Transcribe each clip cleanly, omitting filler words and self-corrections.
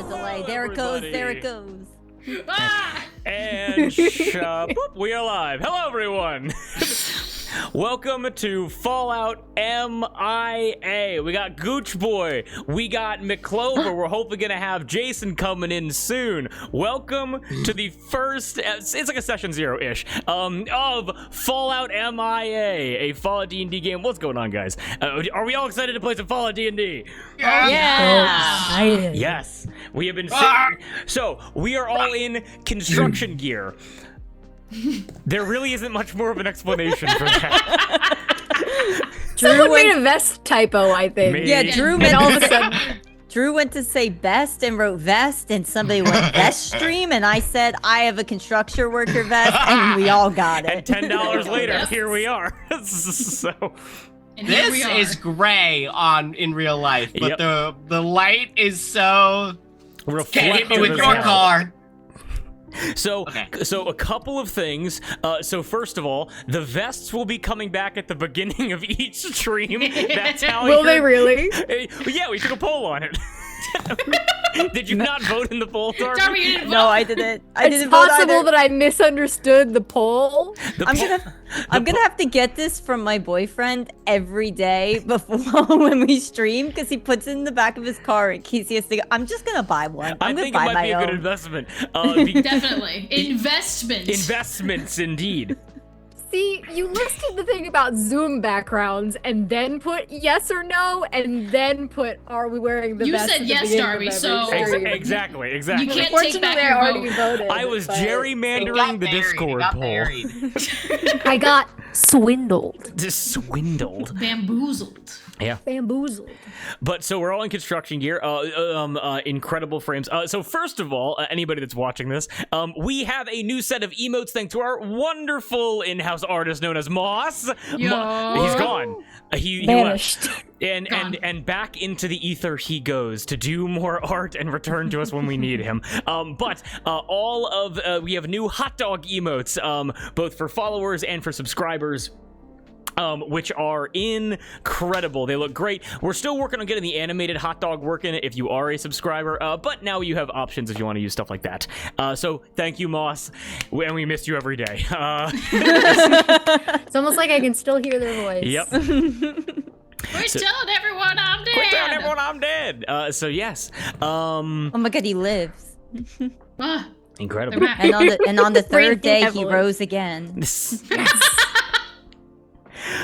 the delay. There it goes. There it goes. And boop, we are live. Hello, everyone. Welcome to Fallout MIA. We got Gooch Boy. We got McClover. We're hopefully going to have Jason coming in soon. Welcome to the first, it's like a session 0-ish, of Fallout MIA, a Fallout D&D game. What's going on, guys? Are we all excited to play some Fallout D&D? Yeah. Yes. We have been sitting. So, we are all in construction gear. There really isn't much more of an explanation for that. Someone made a vest typo, I think. Maybe. Yeah, Drew And all of a sudden, Drew went to say best and wrote vest, and somebody went vest stream, and I said I have a construction worker vest, and we all got And it. $10 later, here we are. So. This is gray in real life, but the light is so can't hit me with your car. So a couple of things. So first of all, the vests will be coming back at the beginning of each stream. That's how. will they really? Yeah, we took a poll on it. Did you not vote in the poll, Darby? Darby, you didn't vote. No, I didn't. It's possible that I misunderstood the poll. I'm gonna have to get this from my boyfriend every day before when we stream, because he puts it in the back of his car in case he has to go. I'm just gonna buy one. I gonna think buy it might my be a own. good investment. Definitely. Investments, indeed. See, you listed the thing about Zoom backgrounds and then put yes or no, and then put are we wearing the You vest said at the yes, beginning Darby, of every so- stream. Exactly. You can't take Fortunately, back I your already vote. voted. I was but gerrymandering the Discord poll. I got swindled. Just swindled. Bamboozled. Yeah. Bamboozled. But so we're all in construction gear, incredible frames. So first of all, anybody that's watching this, we have a new set of emotes thanks to our wonderful in-house artist known as Moss. He's gone. He Vanished. left. And back into the ether he goes to do more art and return to us when we need him. But all of we have new hot dog emotes, both for followers and for subscribers. Which are incredible. They look great. We're still working on getting the animated hot dog working if you are a subscriber, but now you have options if you want to use stuff like that. So thank you, Moss, and we miss you every day. It's almost like I can still hear their voice. Yep. Quit telling everyone I'm dead. Quit telling everyone I'm dead. So yes. Oh my god, he lives. Incredible. They're back. And on the third Breathing day, he heavily. rose again.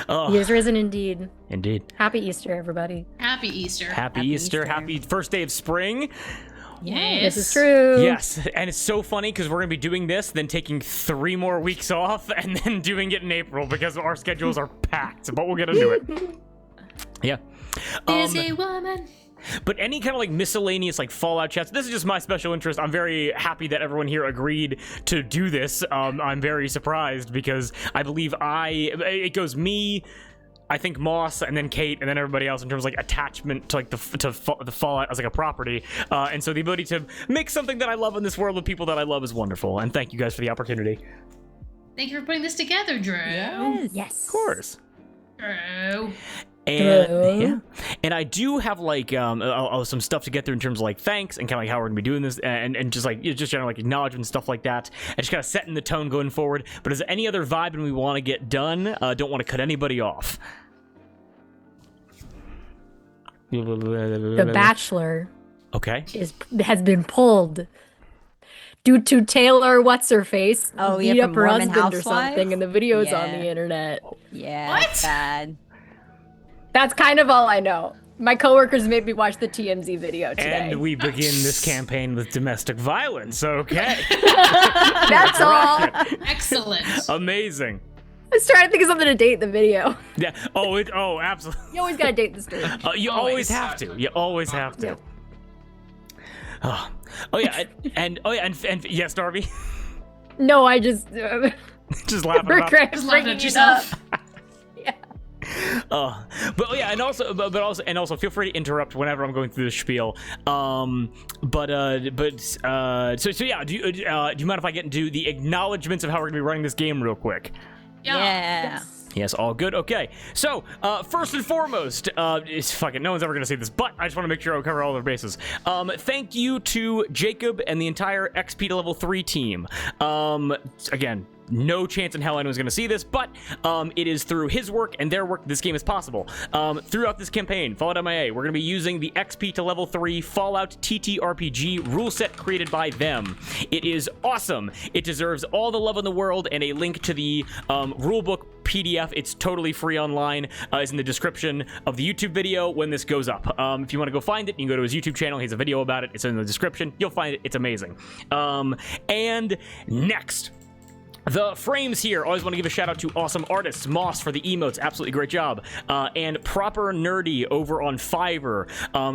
Oh, He is risen indeed. indeed. Happy Easter, everybody. Happy Easter. Happy Easter. Happy first day of spring. Yes. This is true. Yes, and it's so funny because we're going to be doing this, then taking 3 more weeks off, and then doing it in April because our schedules are packed, but we'll get into it. Yeah. Busy woman. But any kind of like miscellaneous like Fallout chats, this is just my special interest. I'm very happy that everyone here agreed to do this. I'm very surprised because I believe it goes me, I think Moss, and then Kate, and then everybody else in terms of like attachment to like the Fallout as like a property. And so the ability to make something that I love in this world with people that I love is wonderful. And thank you guys for the opportunity. Thank you for putting this together, Drew. Yes. Of course. Drew. And I do have like some stuff to get through in terms of like thanks and kind of like how we're gonna be doing this and just like just general like acknowledgement and stuff like that and just kind of setting the tone going forward. But is there any other vibe and we want to get done? Don't want to cut anybody off. The Bachelor Okay. has been pulled due to Taylor what's-her-face Oh, yeah, beat from up her Mormon husband or Housewives? something, and the video's on Yeah. the internet. Yeah, What? it's bad. That's kind of all I know. My coworkers made me watch the TMZ video today. And we begin this campaign with domestic violence. Okay. That's all. Excellent. Amazing. I was trying to think of something to date the video. Yeah. Oh, absolutely. You always gotta date the stream. You always have to. You always have to. Oh yeah, and yes, Darby. No, I just Just laughing about regret Just laughing bringing at it yourself. up. but yeah, and also feel free to interrupt whenever I'm going through the spiel. So yeah, do you mind if I get into the acknowledgements of how we're gonna be running this game real quick? Yeah. Yes. Yes, all good. Okay, so first and foremost, it's fucking no one's ever gonna see this, but I just want to make sure I cover all their bases. Thank you to Jacob and the entire XP to level 3 team. Again, no chance in hell anyone's going to see this, but it is through his work and their work this game is possible. Throughout this campaign, Fallout MIA, we're going to be using the XP to level 3 Fallout TTRPG rule set created by them. It is awesome. It deserves all the love in the world, and a link to the rulebook PDF, it's totally free online, is in the description of the YouTube video when this goes up. If you want to go find it, you can go to his YouTube channel. He has a video about it. It's in the description. You'll find it. It's amazing. And next, the frames here. Always want to give a shout out to awesome artists. Moss for the emotes, absolutely great job. And Proper Nerdy over on Fiverr.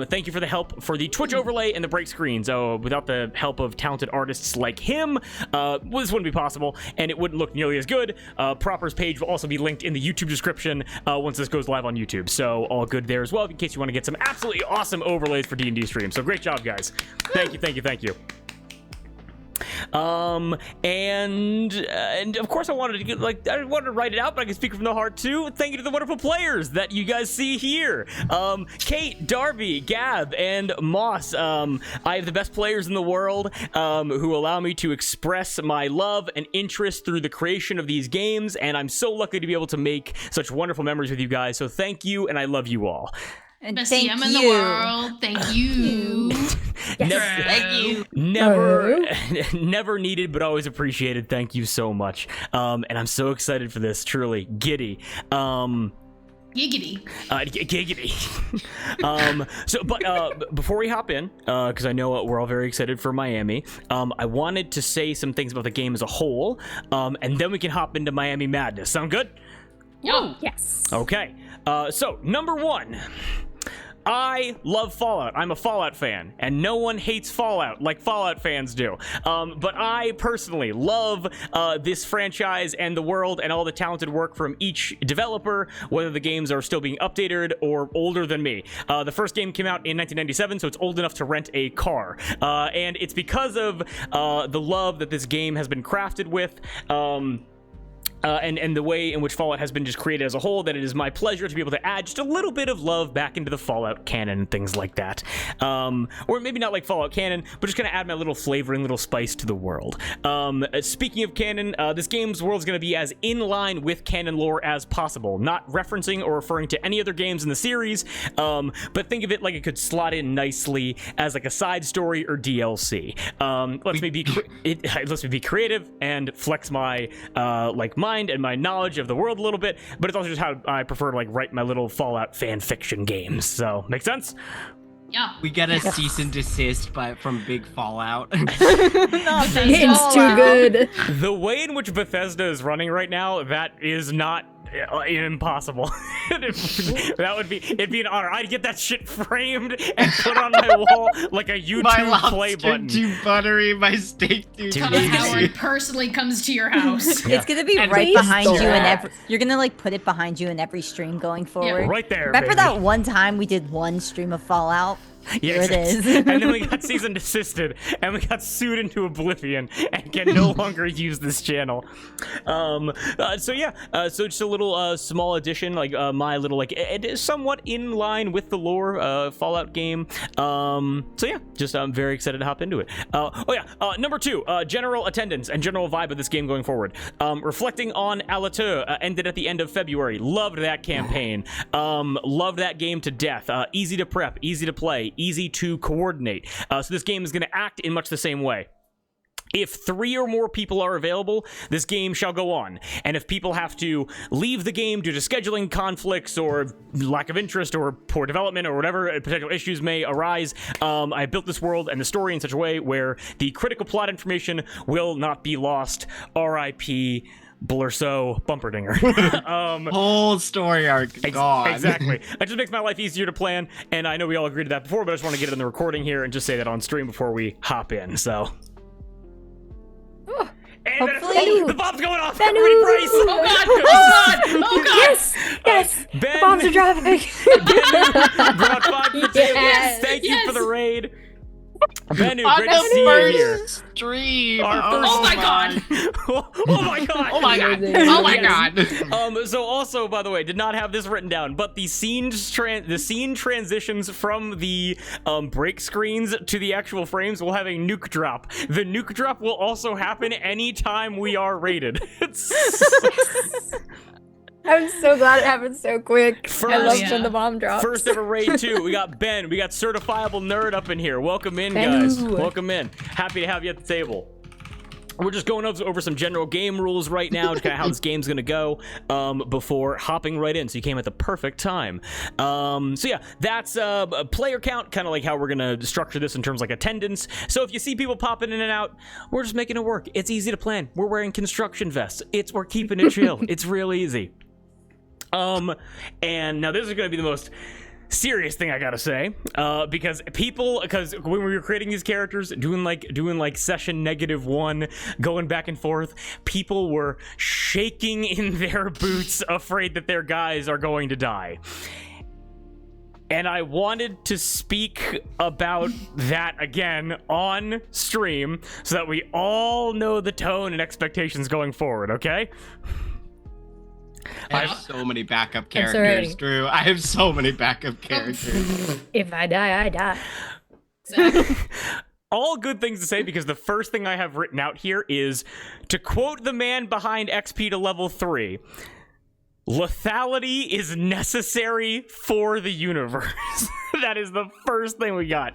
Thank you for the help for the Twitch overlay and the break screens. Without the help of talented artists like him, this wouldn't be possible, and it wouldn't look nearly as good. Proper's page will also be linked in the YouTube description once this goes live on YouTube. So all good there as well, in case you want to get some absolutely awesome overlays for D&D streams. So great job, guys. Thank you, thank you, thank you. And of course I wanted to get, I wanted to write it out, but I can speak from the heart too. Thank you to the wonderful players that you guys see here. Kate, Darby, Gab, and Moss. I have the best players in the world who allow me to express my love and interest through the creation of these games, and I'm so lucky to be able to make such wonderful memories with you guys. So thank you, and I love you all. And Best thank DM in you. the world. Thank you. Thank you. Never needed, but always appreciated. Thank you so much. And I'm so excited for this. Truly giddy. Giggity. Giggity. But before we hop in, because I know we're all very excited for Miami, I wanted to say some things about the game as a whole, and then we can hop into Miami Madness. Sound good? Yo. Yes. Okay. So number one. I love Fallout. I'm a Fallout fan, and no one hates Fallout like Fallout fans do. But I personally love this franchise and the world and all the talented work from each developer, whether the games are still being updated or older than me. The first game came out in 1997, so it's old enough to rent a car. And it's because of the love that this game has been crafted with, and the way in which Fallout has been just created as a whole, that it is my pleasure to be able to add just a little bit of love back into the Fallout canon and things like that. Or maybe not like Fallout canon, but just kind of add my little flavoring, little spice to the world. Speaking of canon, this game's world is going to be as in line with canon lore as possible, not referencing or referring to any other games in the series, but think of it like it could slot in nicely as like a side story or DLC. Let's me be creative and flex my mind and my knowledge of the world a little bit, but it's also just how I prefer to write my little Fallout fan fiction games. So, make sense? Yeah. We get a cease and desist from Big Fallout. It's too good. The way in which Bethesda is running right now, that is not impossible. It'd be an honor. I'd get that shit framed and put on my wall like a YouTube my play button. Too buttery, my steak too Howard personally comes to your house. It's gonna be And right please behind don't. you in every. You're gonna put it behind you in every stream going forward. Right there. Remember baby. that one time we did one stream of Fallout? Yeah, Here it is. And then we got cease and desisted, and we got sued into oblivion, and can no longer use this channel. So just a little small addition, my little it is somewhat in line with the lore Fallout game. I'm very excited to hop into it. Number two, general attendance and general vibe of this game going forward. Reflecting on Alateur, ended at the end of February. Loved that campaign. Loved that game to death. Easy to prep, easy to play, easy to coordinate. So this game is going to act in much the same way. If 3 or more people are available, this game shall go on. And if people have to leave the game due to scheduling conflicts or lack of interest or poor development or whatever potential issues may arise, I built this world and the story in such a way where the critical plot information will not be lost. R.I.P. Blurso Bumperdinger. Whole story arc gone. Exactly. It just makes my life easier to plan, and I know we all agreed to that before, but I just want to get it in the recording here and just say that on stream before we hop in, so. And Hopefully- the bomb's going off! Everybody brace! Oh god! Oh god! Oh god! Yes. Ben, The bombs are dropping. Ben brought 5 to the table. Yes. Thank you for the raid. Bennu, On great to see you here. the first stream. Oh my god! Oh my god! Oh my god! Oh my god! So also, by the way, did not have this written down, but the scene transitions from the break screens to the actual frames will have a nuke drop. The nuke drop will also happen anytime we are rated. I'm so glad it happened so quick. I love yeah. when the bomb drops. First ever raid too. We got Ben. We got certifiable nerd up in here. Welcome in, guys. Bennu. Welcome in. Happy to have you at the table. We're just going over some general game rules right now, just kind of how this game's gonna go, before hopping right in. So you came at the perfect time. So yeah, that's a player count, kind of like how we're gonna structure this in terms of like attendance. So if you see people popping in and out, we're just making it work. It's easy to plan. We're wearing construction vests. We're keeping it chill. It's real easy. And now this is gonna be the most serious thing I gotta say, because when we were creating these characters, doing like session -1, going back and forth, people were shaking in their boots, afraid that their guys are going to die. And I wanted to speak about that again on stream so that we all know the tone and expectations going forward, okay? I have so many backup so ready. characters, Drew. I have so many backup characters. If I die, I die. Exactly. All good things to say, because the first thing I have written out here is, to quote the man behind XP to level 3, lethality is necessary for the universe. That is the first thing we got.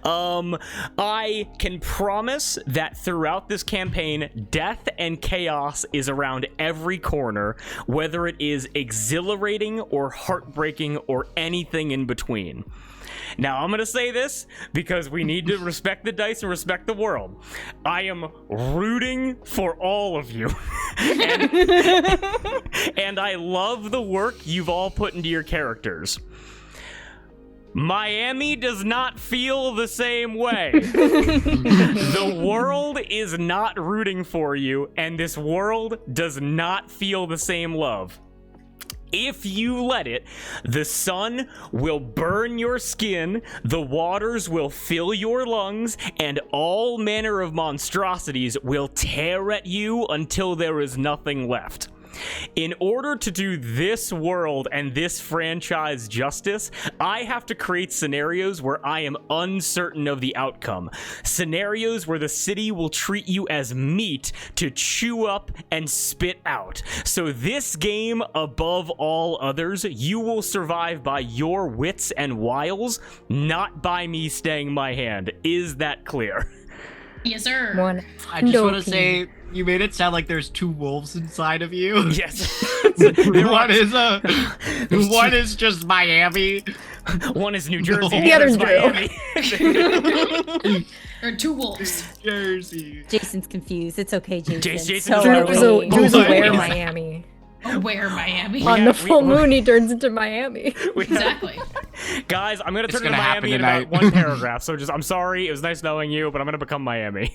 I can promise that throughout this campaign, death and chaos is around every corner, whether it is exhilarating or heartbreaking or anything in between. Now, I'm going to say this because we need to respect the dice and respect the world. I am rooting for all of you. and I love the work you've all put into your characters. Miami does not feel the same way. The world is not rooting for you, and this world does not feel the same love. If you let it, the sun will burn your skin, the waters will fill your lungs, and all manner of monstrosities will tear at you until there is nothing left. In order to do this world and this franchise justice, I have to create scenarios where I am uncertain of the outcome. Scenarios where the city will treat you as meat to chew up and spit out. So this game, above all others, you will survive by your wits and wiles, not by me staying my hand. Is that clear? Yes, sir. I just want to say, you made it sound like there's two wolves inside of you. Yes. One is just Miami. One is New Jersey. The other's Miami. There are two wolves. Jersey. Jason's confused. It's okay, Jason. Jason's So confused. are we. Drew's aware Miami. Where Miami? On the full moon, he turns into Miami. Exactly. Guys, I'm gonna turn gonna into happen Miami in tonight. about one paragraph. So I'm sorry. It was nice knowing you, but I'm gonna become Miami.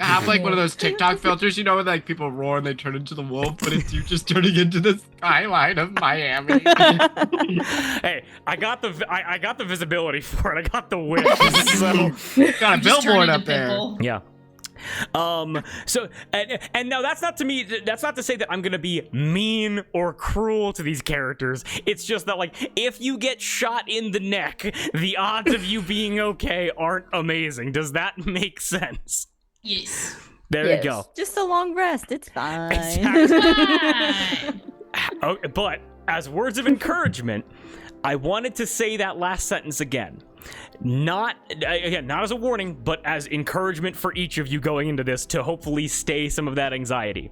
I have like one of those TikTok filters, you know, when like people roar and they turn into the wolf, but it's you just turning into the skyline of Miami. Hey, I got the visibility for it. I got the wit. So Got a Just turn billboard into up there. Pitbull. yeah. So and now that's not to say that I'm gonna be mean or cruel to these characters. It's just that, like, if you get shot in the neck, the odds of you being okay aren't amazing. Does that make sense? Yes. There you go. Just a long rest. It's fine. Exactly. Fine. Okay, but as words of encouragement, I wanted to say that last sentence again. Not as a warning, but as encouragement for each of you going into this to hopefully stay some of that anxiety.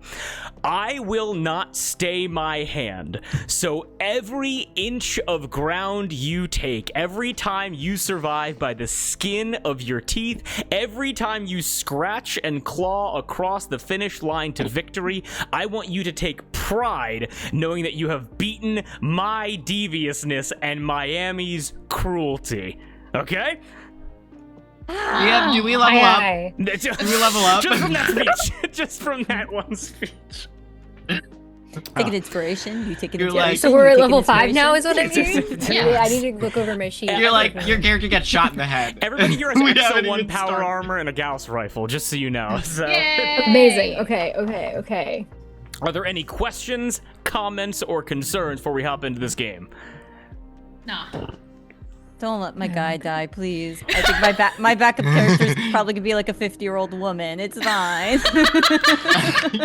I will not stay my hand. So every inch of ground you take, every time you survive by the skin of your teeth, every time you scratch and claw across the finish line to victory, I want you to take pride knowing that you have beaten my deviousness and Miami's cruelty. Okay? Yeah, do we level up? Aye. Do we level up? Just from that speech. Just from that one speech. Take an inspiration. You take an You're inspiration. like- So we're you at take level an 5 now, is inspiration. what I'm hearing? Yeah. Wait, I need to look over my sheet. You're like, your character gets shot in the head. Everybody here has We Exo haven't 1 even power started. armor and a Gauss rifle, just so you know. So, Yay! Amazing. Okay. are there any questions, comments, or concerns before we hop into this game? Nah. Don't let my guy die, please. I think my backup character is probably gonna be like a 50-year-old woman. It's fine.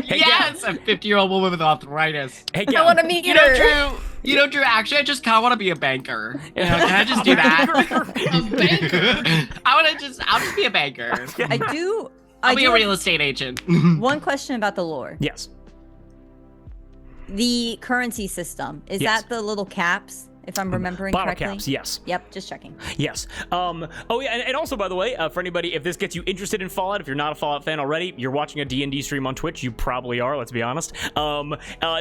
Yes, a 50-year-old woman with arthritis. Hey, I Gal, want to meet You know, her. Drew. You know, Drew. Actually, I just kind of want to be a banker. You know, can I just do that? A banker. I'll just be a banker. I do. I'll be a have real estate agent. one question about the lore. Yes. The currency system, is Yes. that the little caps, if I'm remembering Bottle correctly? caps, yes. Yep, just checking. Yes. Oh yeah, and also, by the way, for anybody, if this gets you interested in Fallout, if you're not a Fallout fan already, you're watching a D&D stream on Twitch, you probably are, let's be honest.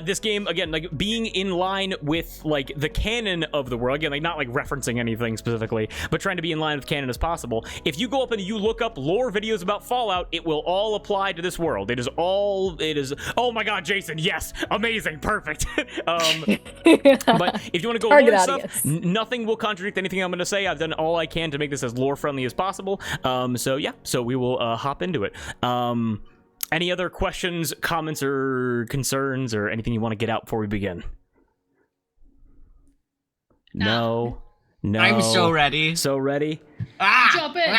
This game, again, like, being in line with, like, the canon of the world, again, like, not, like, referencing anything specifically, but trying to be in line with canon as possible. If you go up and you look up lore videos about Fallout, it will all apply to this world. It is, oh my god, Jason, yes, amazing, perfect. But if you want to go Target learn stuff, audience. nothing will contradict anything I'm going to say. I've done all I can to make this as lore friendly as possible. So we will hop into it. Any other questions, comments, or concerns, or anything you want to get out before we begin? No. I'm so ready. So ready? Jump in.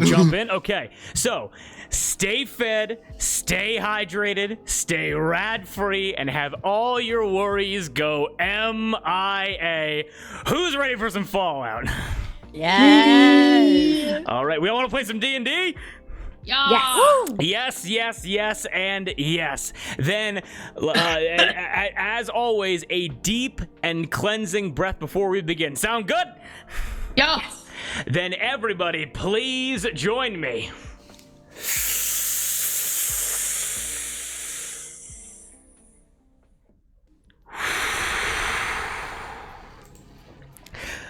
Jump in? Okay. So, stay fed, stay hydrated, stay rad-free, and have all your worries go MIA. Who's ready for some Fallout? Yes. All right, we all want to play some D&D? Yeah. Yes, and yes. Then, as always, a deep and cleansing breath before we begin. Sound good? Yeah. Then everybody, please join me.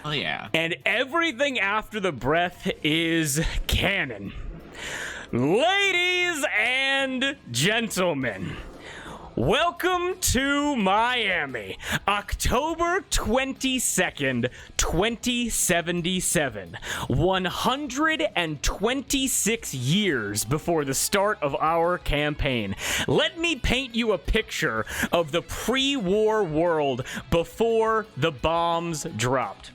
Oh yeah. And everything after the breath is canon. Ladies and gentlemen, welcome to Miami, October 22nd, 2077, 126 years before the start of our campaign. Let me paint you a picture of the pre-war world before the bombs dropped.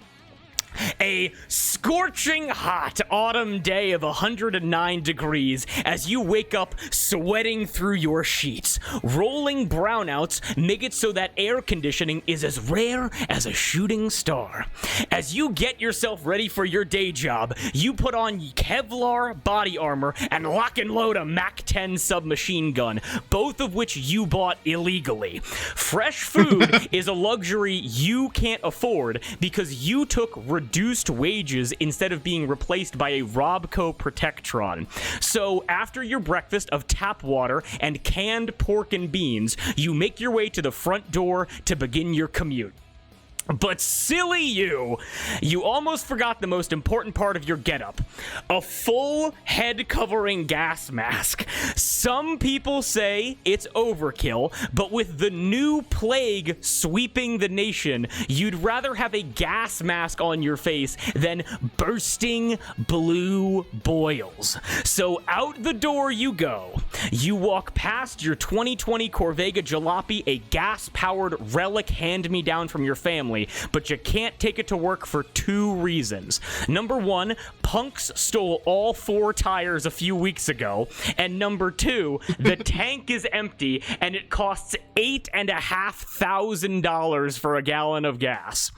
A scorching hot autumn day of 109 degrees as you wake up sweating through your sheets. Rolling brownouts make it so that air conditioning is as rare as a shooting star. As you get yourself ready for your day job, you put on Kevlar body armor and lock and load a MAC-10 submachine gun, both of which you bought illegally. Fresh food is a luxury you can't afford because you took reduced wages instead of being replaced by a Robco Protectron. So after your breakfast of tap water and canned pork and beans, you make your way to the front door to begin your commute. But silly you almost forgot the most important part of your getup. A full head-covering gas mask. Some people say it's overkill, but with the new plague sweeping the nation, you'd rather have a gas mask on your face than bursting blue boils. So out the door you go. You walk past your 2020 Corvega Jalopy, a gas-powered relic hand-me-down from your family, but you can't take it to work for two reasons. Number one, punks stole all 4 tires a few weeks ago, and number two, the tank is empty and it costs $8,500 for a gallon of gas.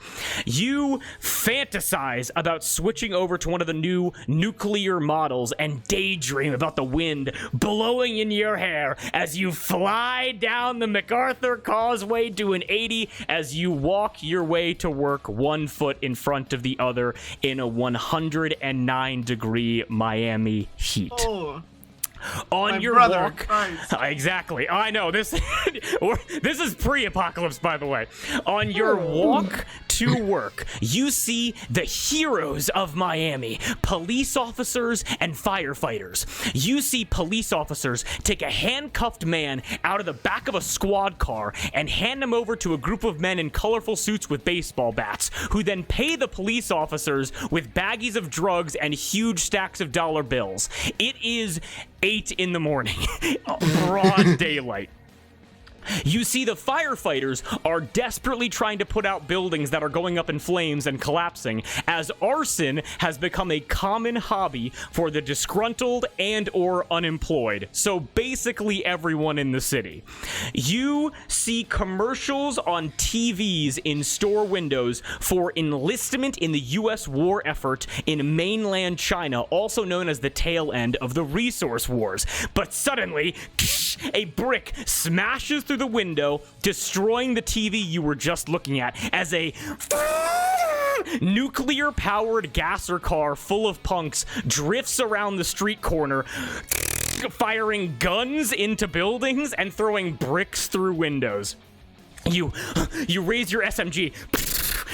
You fantasize about switching over to one of the new nuclear models and daydream about the wind blowing in your hair as you fly down the MacArthur Causeway doing 80 as you walk your way to work 1 foot in front of the other in a 109 degree Miami heat. Oh. On My your brother, walk, Christ. exactly. I know this. This is pre-apocalypse, by the way. On your walk to work, you see the heroes of Miami, police officers and firefighters. You see police officers take a handcuffed man out of the back of a squad car and hand him over to a group of men in colorful suits with baseball bats, who then pay the police officers with baggies of drugs and huge stacks of dollar bills. It is 8 in the morning, broad daylight. You see the firefighters are desperately trying to put out buildings that are going up in flames and collapsing, as arson has become a common hobby for the disgruntled and or unemployed. So basically everyone in the city. You see commercials on TVs in store windows for enlistment in the U.S. war effort in mainland China, also known as the tail end of the resource wars. But suddenly, a brick smashes through the window, destroying the TV you were just looking at, as a nuclear-powered gasser car full of punks drifts around the street corner, firing guns into buildings and throwing bricks through windows. You raise your SMG,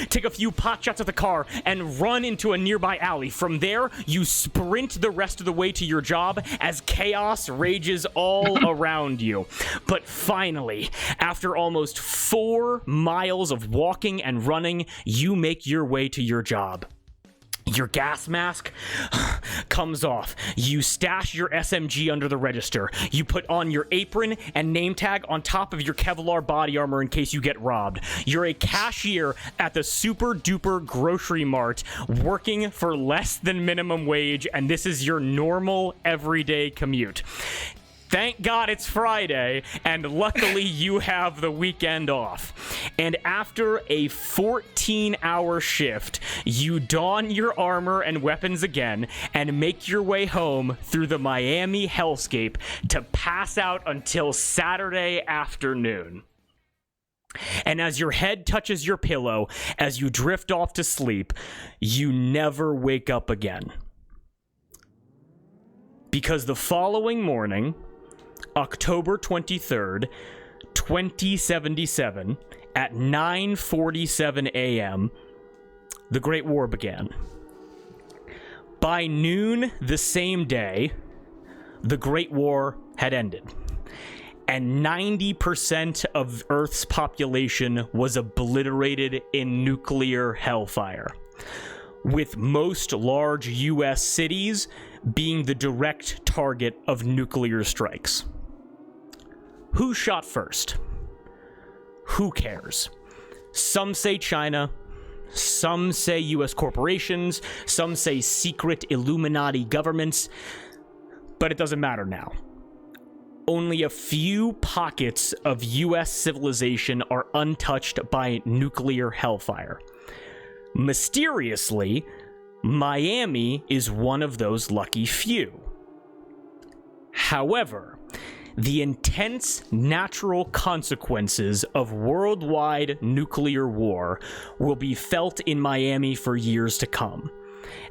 take a few pot shots at the car, and run into a nearby alley. From there, you sprint the rest of the way to your job as chaos rages all around you. But finally, after almost 4 miles of walking and running, you make your way to your job. Your gas mask comes off. You stash your SMG under the register. You put on your apron and name tag on top of your Kevlar body armor in case you get robbed. You're a cashier at the super duper grocery mart working for less than minimum wage, and this is your normal everyday commute. Thank God it's Friday, and luckily you have the weekend off. And after a 14-hour shift, you don your armor and weapons again and make your way home through the Miami hellscape to pass out until Saturday afternoon. And as your head touches your pillow, as you drift off to sleep, you never wake up again. Because the following morning, October 23rd, 2077, at 9:47 a.m., the Great War began. By noon the same day, the Great War had ended, and 90% of Earth's population was obliterated in nuclear hellfire, with most large U.S. cities being the direct target of nuclear strikes. Who shot first? Who cares? Some say China, some say U.S. corporations, some say secret Illuminati governments, but it doesn't matter now. Only a few pockets of U.S. civilization are untouched by nuclear hellfire. Mysteriously, Miami is one of those lucky few. However, the intense natural consequences of worldwide nuclear war will be felt in Miami for years to come,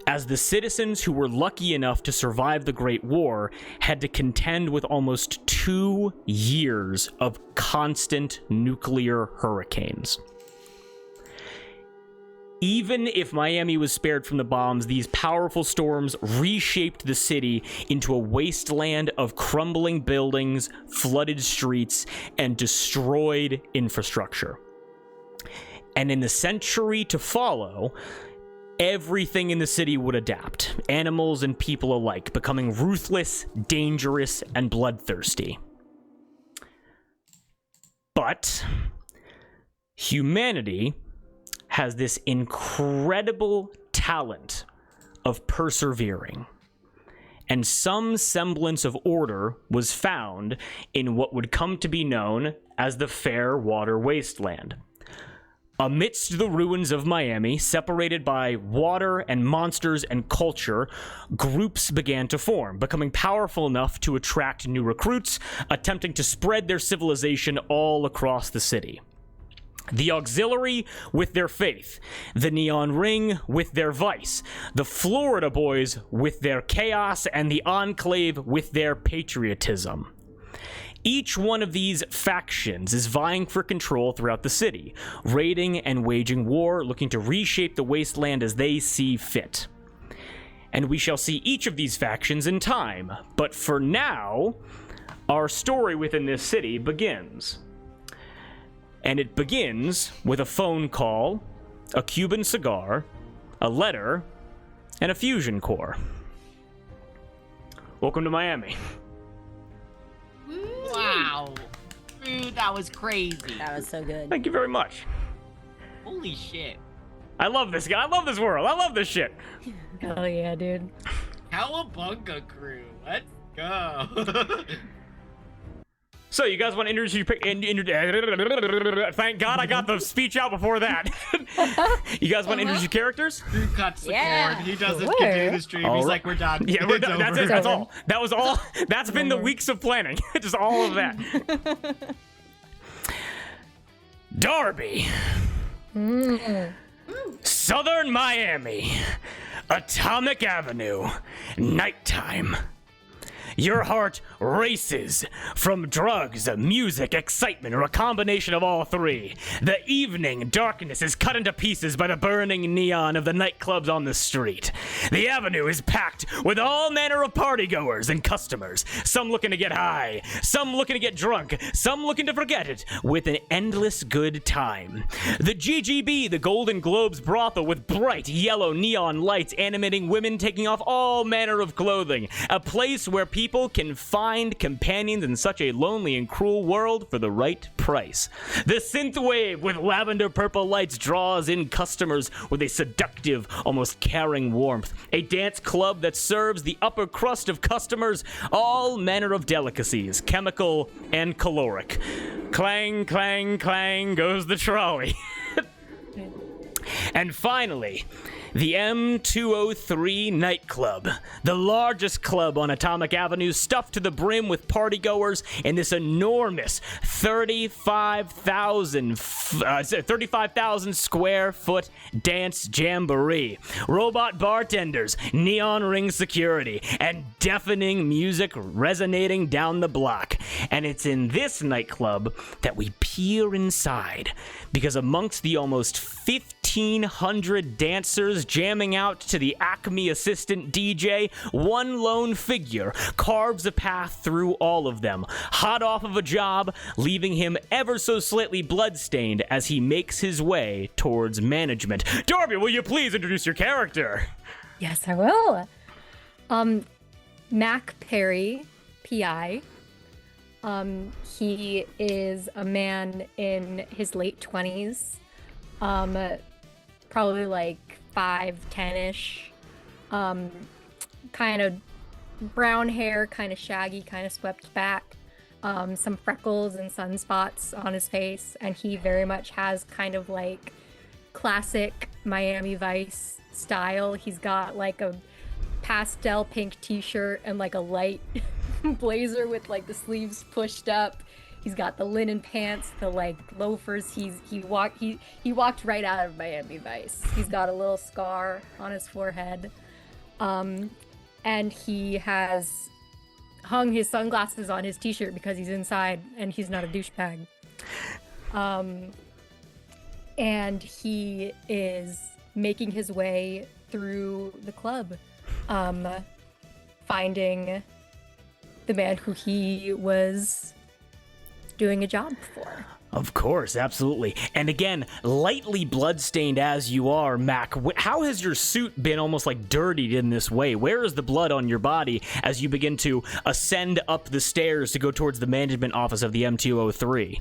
as the citizens who were lucky enough to survive the Great War had to contend with almost 2 years of constant nuclear hurricanes. Even if Miami was spared from the bombs, these powerful storms reshaped the city into a wasteland of crumbling buildings, flooded streets, and destroyed infrastructure. And in the century to follow, everything in the city would adapt, animals and people alike, becoming ruthless, dangerous, and bloodthirsty. But humanity has this incredible talent of persevering, and some semblance of order was found in what would come to be known as the fair-water-wasteland. Amidst the ruins of Miami, separated by water and monsters and culture, groups began to form, becoming powerful enough to attract new recruits, attempting to spread their civilization all across the city. The Auxiliary with their faith, the Neon Ring with their vice, the Florida Boys with their chaos, and the Enclave with their patriotism. Each one of these factions is vying for control throughout the city, raiding and waging war, looking to reshape the wasteland as they see fit. And we shall see each of these factions in time, but for now, our story within this city begins. And it begins with a phone call, a Cuban cigar, a letter, and a fusion core. Welcome to Miami. Wow. Dude, that was crazy. That was so good. Thank you very much. Holy shit. I love this guy. I love this world. I love this shit. Hell yeah, dude. Cowabunga crew. Let's go. So, you guys want to introduce your thank God I got the speech out before that. You guys want to introduce your characters? Drew cuts the cord. He doesn't Sure. continue the stream. All He's right. like, we're done. Yeah, we're It's done. That's over. it. That's all. That was all. That's been the weeks of planning. Just all of that. Darby. Southern Miami. Atomic Avenue. Nighttime. Your heart races from drugs, music, excitement, or a combination of all three. The evening darkness is cut into pieces by the burning neon of the nightclubs on the street. The avenue is packed with all manner of partygoers and customers, some looking to get high, some looking to get drunk, some looking to forget it with an endless good time. The GGB, the Golden Globes brothel with bright yellow neon lights animating women taking off all manner of clothing. A place where people can find companions in such a lonely and cruel world for the right price. The synth wave with lavender purple lights draws in customers with a seductive, almost caring warmth. A dance club that serves the upper crust of customers all manner of delicacies, chemical and caloric. Clang, clang, clang goes the trolley. And finally, the M203 nightclub, the largest club on Atomic Avenue, stuffed to the brim with partygoers in this enormous 35,000 square foot dance jamboree. Robot bartenders, neon ring security, and deafening music resonating down the block. And it's in this nightclub that we peer inside, because amongst the almost 1,500 dancers jamming out to the Acme assistant DJ, one lone figure carves a path through all of them, hot off of a job, leaving him ever so slightly bloodstained as he makes his way towards management. Darby, will you please introduce your character? Yes, I will. Mac Perry, PI. He is a man in his late 20s. Probably like 5'10"-ish. Kind of brown hair, kind of shaggy, kind of swept back. Some freckles and sunspots on his face, and he very much has kind of like classic Miami Vice style. He's got like a pastel pink t-shirt and like a light blazer with like the sleeves pushed up. He's got the linen pants, the like loafers. He walked right out of Miami Vice. He's got a little scar on his forehead. And he has hung his sunglasses on his t-shirt because he's inside and he's not a douchebag. And he is making his way through the club, finding the man who he was doing a job for. Of course, absolutely. And again, lightly bloodstained as you are, Mac, how has your suit been almost like dirtied in this way? Where is the blood on your body as you begin to ascend up the stairs to go towards the management office of the M203?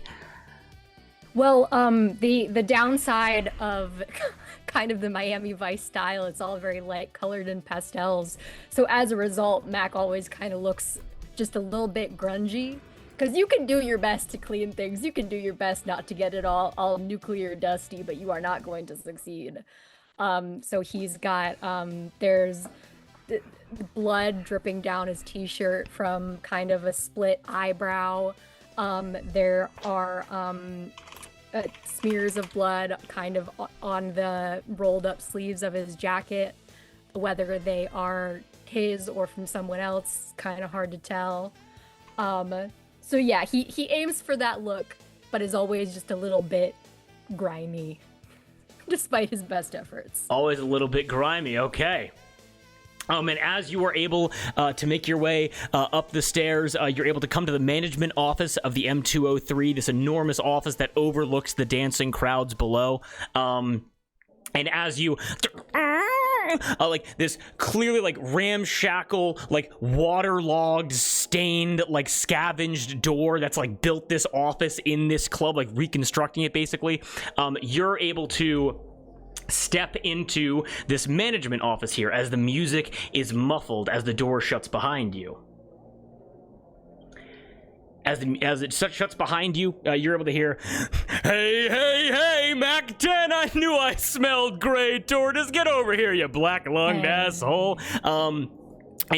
Well, the downside of kind of the Miami Vice style, it's all very light colored in pastels. So as a result, Mac always kind of looks just a little bit grungy. Because you can do your best to clean things. You can do your best not to get it all nuclear dusty, but you are not going to succeed. So he's got, there's the blood dripping down his t-shirt from kind of a split eyebrow. There are smears of blood kind of on the rolled up sleeves of his jacket. Whether they are his or from someone else, kind of hard to tell. So yeah, he aims for that look, but is always just a little bit grimy, despite his best efforts. Always a little bit grimy, okay. And as you are able to make your way up the stairs, you're able to come to the management office of the M203, this enormous office that overlooks the dancing crowds below. And as you... like this clearly like ramshackle, like waterlogged, stained, like scavenged door that's like built this office in this club, like reconstructing it basically. You're able to step into this management office here as the music is muffled as the door shuts behind you. As it shuts behind you, you're able to hear, "Hey, hey, hey, Mac 10, I knew I smelled gray tortoise. Get over here, you black-lunged asshole." And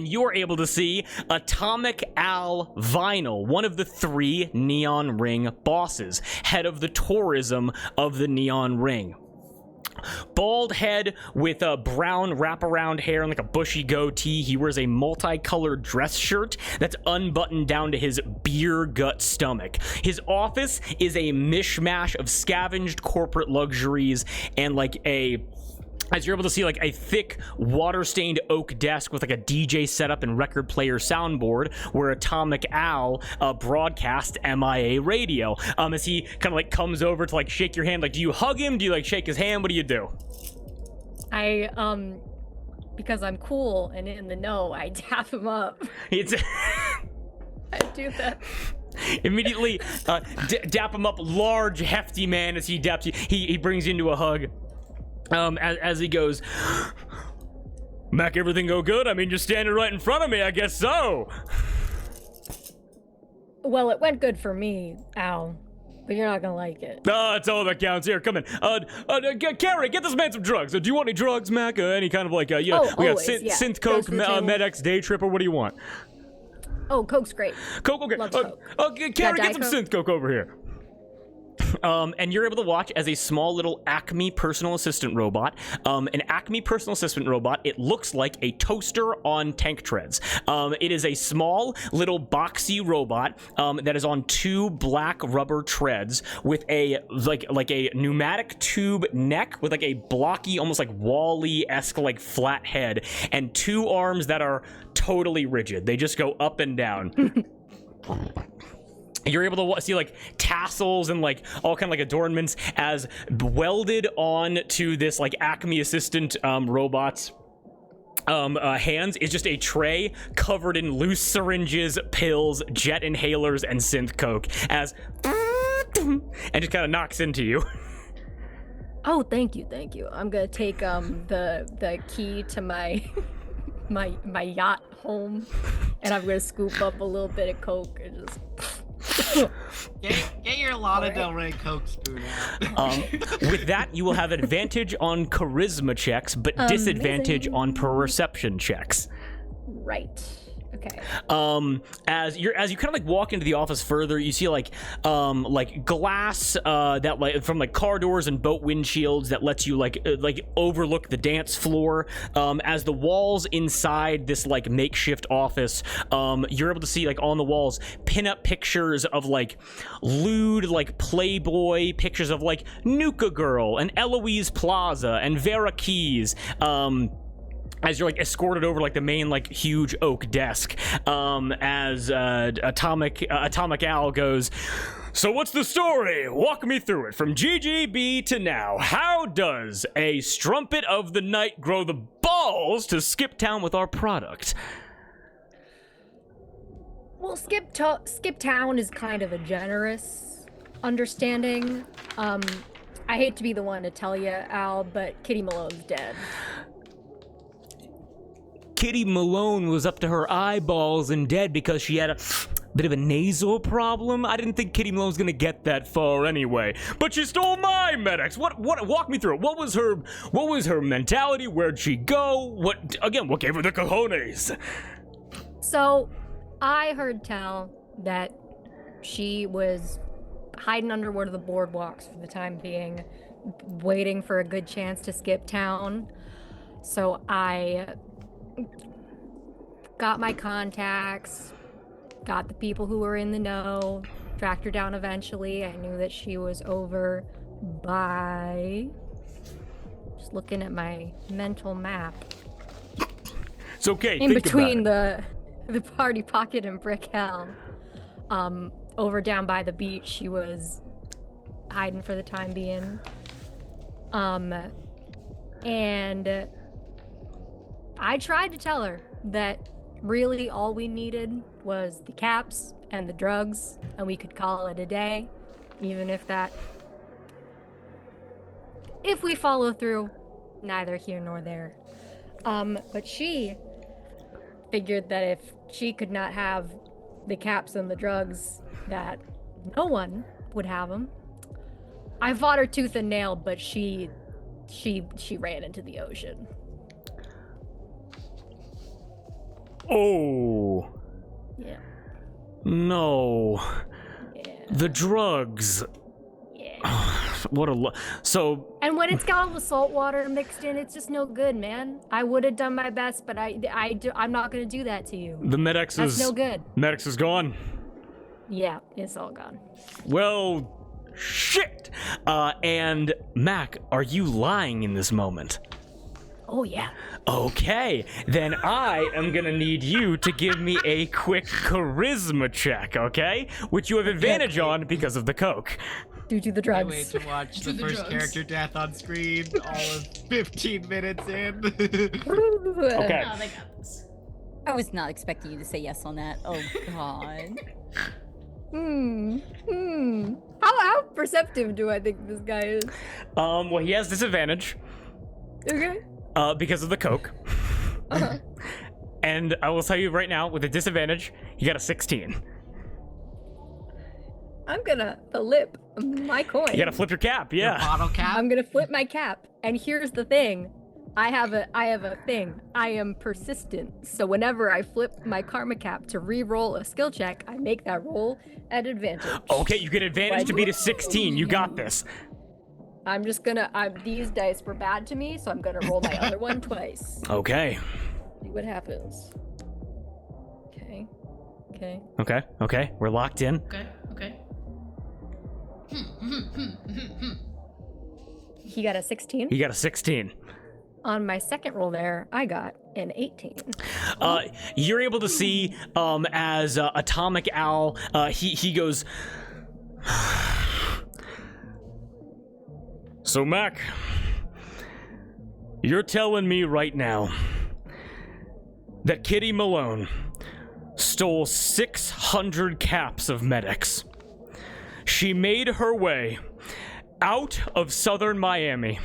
you're able to see Atomic Al Vinyl, one of the 3 Neon Ring bosses, head of the tourism of the Neon Ring. Bald head with a brown wraparound hair and like a bushy goatee. He wears a multicolored dress shirt that's unbuttoned down to his beer gut stomach. His office is a mishmash of scavenged corporate luxuries and like as you're able to see, like a thick water-stained oak desk with like a DJ setup and record player soundboard where Atomic Al broadcasts MIA radio. As he kind of like comes over to like shake your hand, like, do you hug him? Do you like shake his hand? What do you do? I because I'm cool and in the know, I dap him up. It's I do that. Immediately dap him up, large, hefty man. As he daps you, he brings you into a hug. As he goes, "Mac, everything go good? I mean, you're standing right in front of me, I guess so." Well, it went good for me, Al, but you're not gonna like it. That's all that counts. Here, come in. Carrie, get this man some drugs. Do you want any drugs, Mac? Any kind of like, we got always, synth coke, Med-X day tripper. What do you want? Oh, Coke's great. Coke, okay. Love Coke. Carrie, get some Coke? synth coke over here. And you're able to watch as a small little Acme personal assistant robot. An Acme personal assistant robot, it looks like a toaster on tank treads. It is a small little boxy robot that is on 2 black rubber treads with a like a pneumatic tube neck with like a blocky, almost like Wall-E-esque like flat head, and 2 arms that are totally rigid. They just go up and down. You're able to see like tassels and like all kind of like adornments as welded on to this like Acme assistant robot's hands is just a tray covered in loose syringes, pills, jet inhalers, and synth coke as and just kind of knocks into you. Oh, thank you. I'm gonna take the key to my my yacht home, and I'm gonna scoop up a little bit of coke and just. Get your Lana Del Rey Coke spoon out. With that, you will have advantage on charisma checks, but disadvantage on perception checks. Right. Okay. As you kind of like walk into the office further, you see like glass that like from like car doors and boat windshields that lets you like overlook the dance floor. As the walls inside this like makeshift office, you're able to see like on the walls pin-up pictures of like lewd like Playboy pictures of like Nuka Girl and Eloise Plaza and Vera Keys. As you're like escorted over like the main like huge oak desk, as Atomic Al goes, "So what's the story? Walk me through it from GGB to now. How does a strumpet of the night grow the balls to skip town with our product?" Well, skip town is kind of a generous understanding. I hate to be the one to tell you, Al, but Kitty Malone's dead. Kitty Malone was up to her eyeballs and dead because she had a bit of a nasal problem. I didn't think Kitty Malone was gonna get that far anyway. But she stole my Med-X. What? Walk me through it. What was her mentality? Where'd she go? What gave her the cojones? So, I heard tell that she was hiding under one of the boardwalks for the time being, waiting for a good chance to skip town. So I got my contacts, got the people who were in the know, tracked her down eventually. I knew that she was over by... Just looking at my mental map. It's okay. In think between about the party pocket and Brick Hell. Over down by the beach, she was hiding for the time being. And I tried to tell her that really all we needed was the caps and the drugs, and we could call it a day, even if we follow through, neither here nor there. But she figured that if she could not have the caps and the drugs, that no one would have them. I fought her tooth and nail, but she ran into the ocean. Oh. Yeah. No. Yeah. The drugs. Yeah. What a so. And when it's got all the salt water mixed in, it's just no good, man. I would have done my best, but I'm not gonna do that to you. The Med-X That's no good. Med-X is gone. Yeah, it's all gone. Well, shit. And Mac, are you lying in this moment? Oh yeah. Okay, then I am gonna need you to give me a quick charisma check, okay? Which you have advantage on because of the coke. Due to the I drugs. wait to watch To the the first drugs. character death on screen, all of 15 minutes in. Okay. Oh, they got this. I was not expecting you to say yes on that. Oh God. How perceptive do I think this guy is? Well, he has disadvantage, Okay. because of the coke. Uh-huh. And I will tell you right now, with a disadvantage, he got a 16. I'm gonna flip my coin. You gotta flip your cap, Your yeah. bottle cap. I'm gonna flip my cap. And here's the thing. I have a thing. I am persistent. So whenever I flip my karma cap to re-roll a skill check, I make that roll at advantage. Okay, you get advantage to beat a 16. You got this. I'm just gonna these dice were bad to me, so I'm gonna roll my other one twice. Okay. See what happens. Okay. Okay. Okay. We're locked in. Okay, okay. He got a 16. You got a 16. On my second roll there, I got an 18. You're able to see as Atomic Owl, he goes, so Mac, you're telling me right now that Kitty Malone stole 600 caps of Med-X. She made her way out of southern Miami.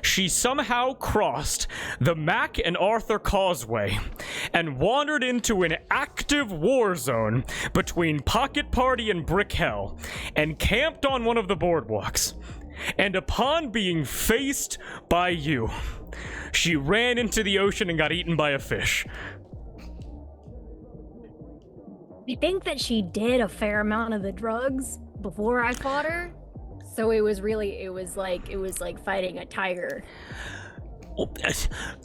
She somehow crossed the Mac and Arthur Causeway and wandered into an active war zone between Pocket Party and Brick Hell and camped on one of the boardwalks. And upon being faced by you, she ran into the ocean and got eaten by a fish. I think that she did a fair amount of the drugs before I fought her. So it was like fighting a tiger.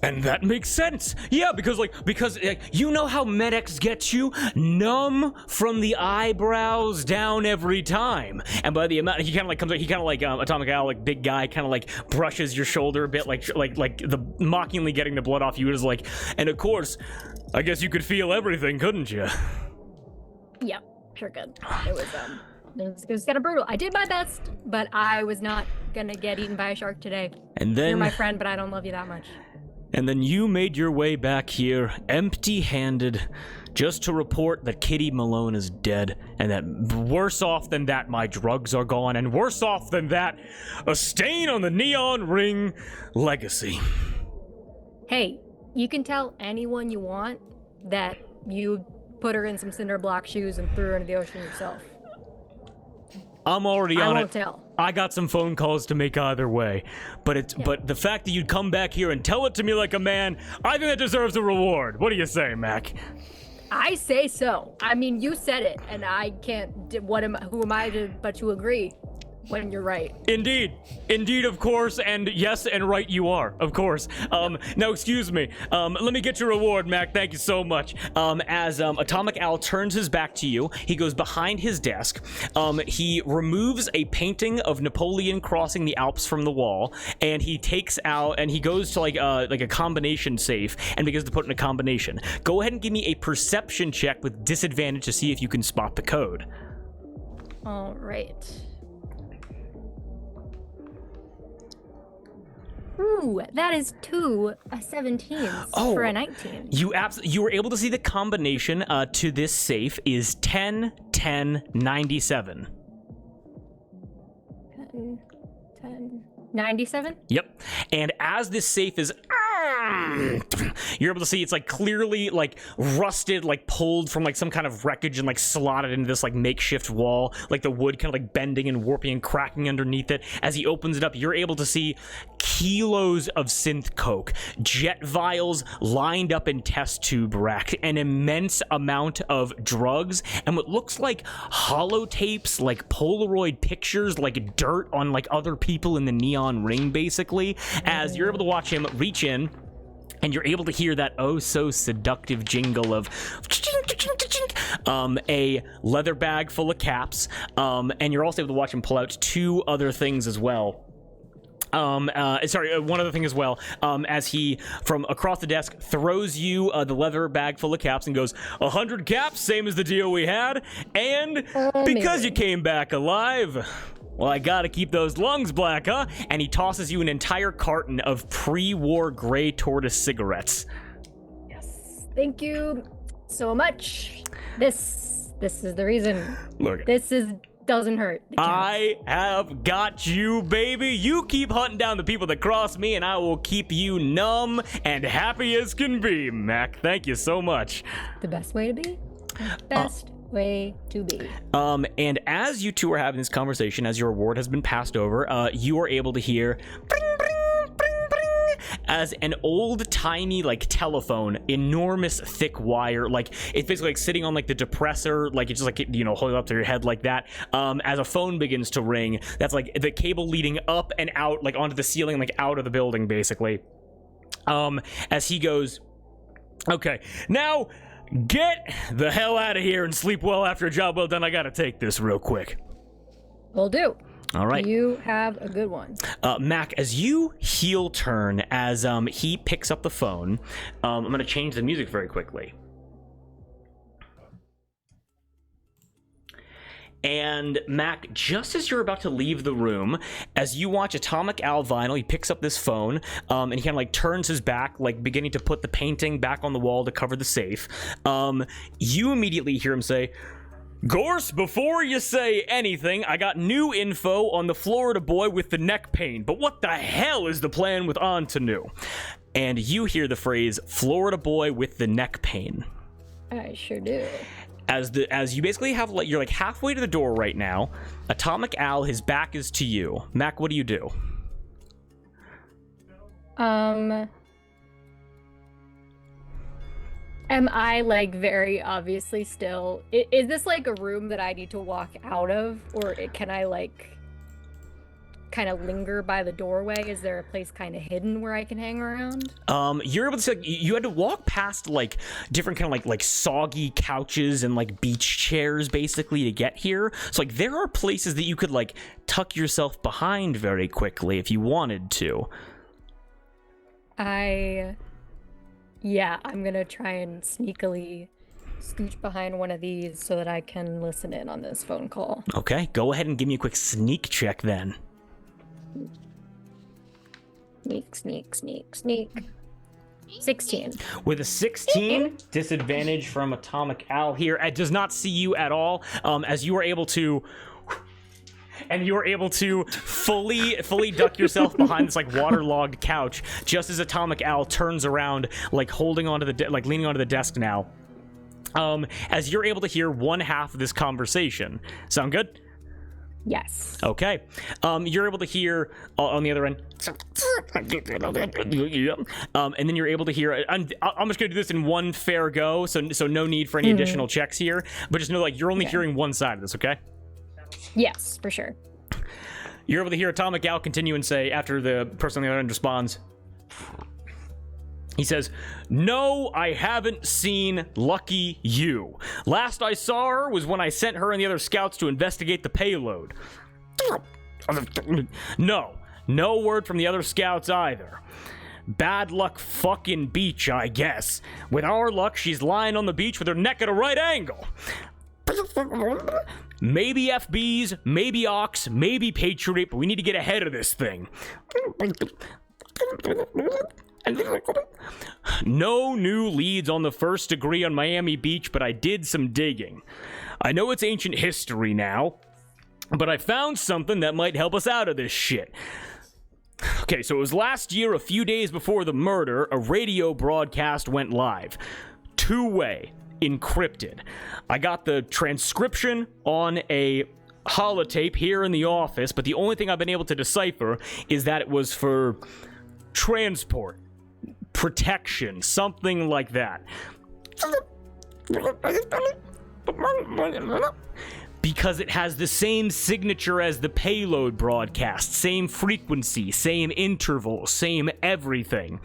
And that makes sense. Yeah, because you know how Med-X gets you numb from the eyebrows down every time. And by the amount he kind of like Atomic Owl, like big guy, kind of like brushes your shoulder a bit, like the mockingly getting the blood off you. It is like, and of course, I guess you could feel everything, couldn't you? Yep, sure could. It was kind of brutal. I did my best, but I was not gonna get eaten by a shark today. And then You're my friend, but I don't love you that much. And then you made your way back here, empty-handed, just to report that Kitty Malone is dead, and that worse off than that, my drugs are gone, and worse off than that, a stain on the neon ring legacy. Hey, you can tell anyone you want that you put her in some cinder block shoes and threw her into the ocean yourself. I'm already on it. I won't tell. I got some phone calls to make either way, but but the fact that you'd come back here and tell it to me like a man, I think that deserves a reward. What do you say, Mac? I say so. I mean, you said it, and I can't. Who am I but to agree? when you're right. Indeed, of course, and yes, and right you are, of course. Now, excuse me. Let me get your reward, Mac. Thank you so much. As Atomic Al turns his back to you, he goes behind his desk. He removes a painting of Napoleon crossing the Alps from the wall, and he takes out, and he goes to like a combination safe, and begins to put in a combination. Go ahead and give me a perception check with disadvantage to see if you can spot the code. All right. Ooh, that is 2 17s for a 19. You were able to see the combination to this safe is 10, 10, 97. 10, 10, 97? Yep. And as this safe is you're able to see it's like clearly like rusted, like pulled from like some kind of wreckage and like slotted into this like makeshift wall, like the wood kind of like bending and warping and cracking underneath it. As he opens it up, you're able to see kilos of synth coke, jet vials lined up in test tube rack, an immense amount of drugs, and what looks like holotapes, like Polaroid pictures, like dirt on like other people in the neon ring, basically. As you're able to watch him reach in, and you're able to hear that oh so seductive jingle of a leather bag full of caps, and you're also able to watch him pull out 2 other things as well. One other thing as well, as he, from across the desk, throws you the leather bag full of caps and goes, 100 caps, same as the deal we had, and because you came back alive, well, I gotta keep those lungs black, huh? And he tosses you an entire carton of pre-war gray tortoise cigarettes. Yes, thank you so much. This is the reason. Look, doesn't hurt. I have got you, baby. You keep hunting down the people that cross me, and I will keep you numb and happy as can be, Mac. Thank you so much. The best way to be? Best way to be. And as you two are having this conversation, as your reward has been passed over, you are able to hear bring, bring, bring, bring, as an old-timey like telephone, enormous thick wire, like it's basically like sitting on like the depressor, like it's just like, you know, holding up to your head like that. As a phone begins to ring, that's like the cable leading up and out, like onto the ceiling, like out of the building, basically. As he goes, okay, now get the hell out of here and sleep well after a job well done. I gotta take this real quick. Will do. All right. You have a good one. Mac, as you heel turn, as he picks up the phone, I'm gonna change the music very quickly. And Mac, just as you're about to leave the room, as you watch Atomic Al Vinyl, he picks up this phone, and he kind of like turns his back, like beginning to put the painting back on the wall to cover the safe. You immediately hear him say, Gorse, before you say anything, I got new info on the Florida boy with the neck pain, but what the hell is the plan with Antonu? And you hear the phrase, Florida boy with the neck pain. I sure do. As you basically have, like, you're like halfway to the door right now. Atomic Al, his back is to you. Mac, what do you do? Am I like very obviously still? Is this like a room that I need to walk out of, or can I like kind of linger by the doorway? Is there a place kind of hidden where I can hang around? You're able to see, like, you had to walk past like different kind of like soggy couches and like beach chairs basically to get here. So like there are places that you could like tuck yourself behind very quickly if you wanted to. Yeah, I'm gonna try and sneakily scooch behind one of these so that I can listen in on this phone call. Okay, go ahead and give me a quick sneak check then. Sneak. 16. With a 16, disadvantage from Atomic Al here. It does not see you at all, as you are able to... And you are able to fully duck yourself behind this like waterlogged couch, just as Atomic Al turns around, like holding onto the like leaning onto the desk now. As you're able to hear one half of this conversation. Sound good? Yes. Okay. You're able to hear on the other end. And then you're able to hear. I'm just gonna do this in one fair go, so no need for any additional checks here. But just know, like, you're only hearing one side of this. Okay. Yes, for sure. You're able to hear Atomic Al continue and say, after the person on the other end responds, he says, "No, I haven't seen Lucky You. Last I saw her was when I sent her and the other scouts to investigate the payload. No word from the other scouts either. Bad luck fucking beach, I guess. With our luck, she's lying on the beach with her neck at a right angle. Maybe FBs, maybe Ox, maybe Patriot, but we need to get ahead of this thing. No new leads on the first degree on Miami Beach, but I did some digging. I know it's ancient history now, but I found something that might help us out of this shit. Okay, so it was last year, a few days before the murder, a radio broadcast went live. Two-way, encrypted. I got the transcription on a holotape here in the office, but the only thing I've been able to decipher is that it was for transport, protection, something like that. Because it has the same signature as the payload broadcast, same frequency, same interval, same everything.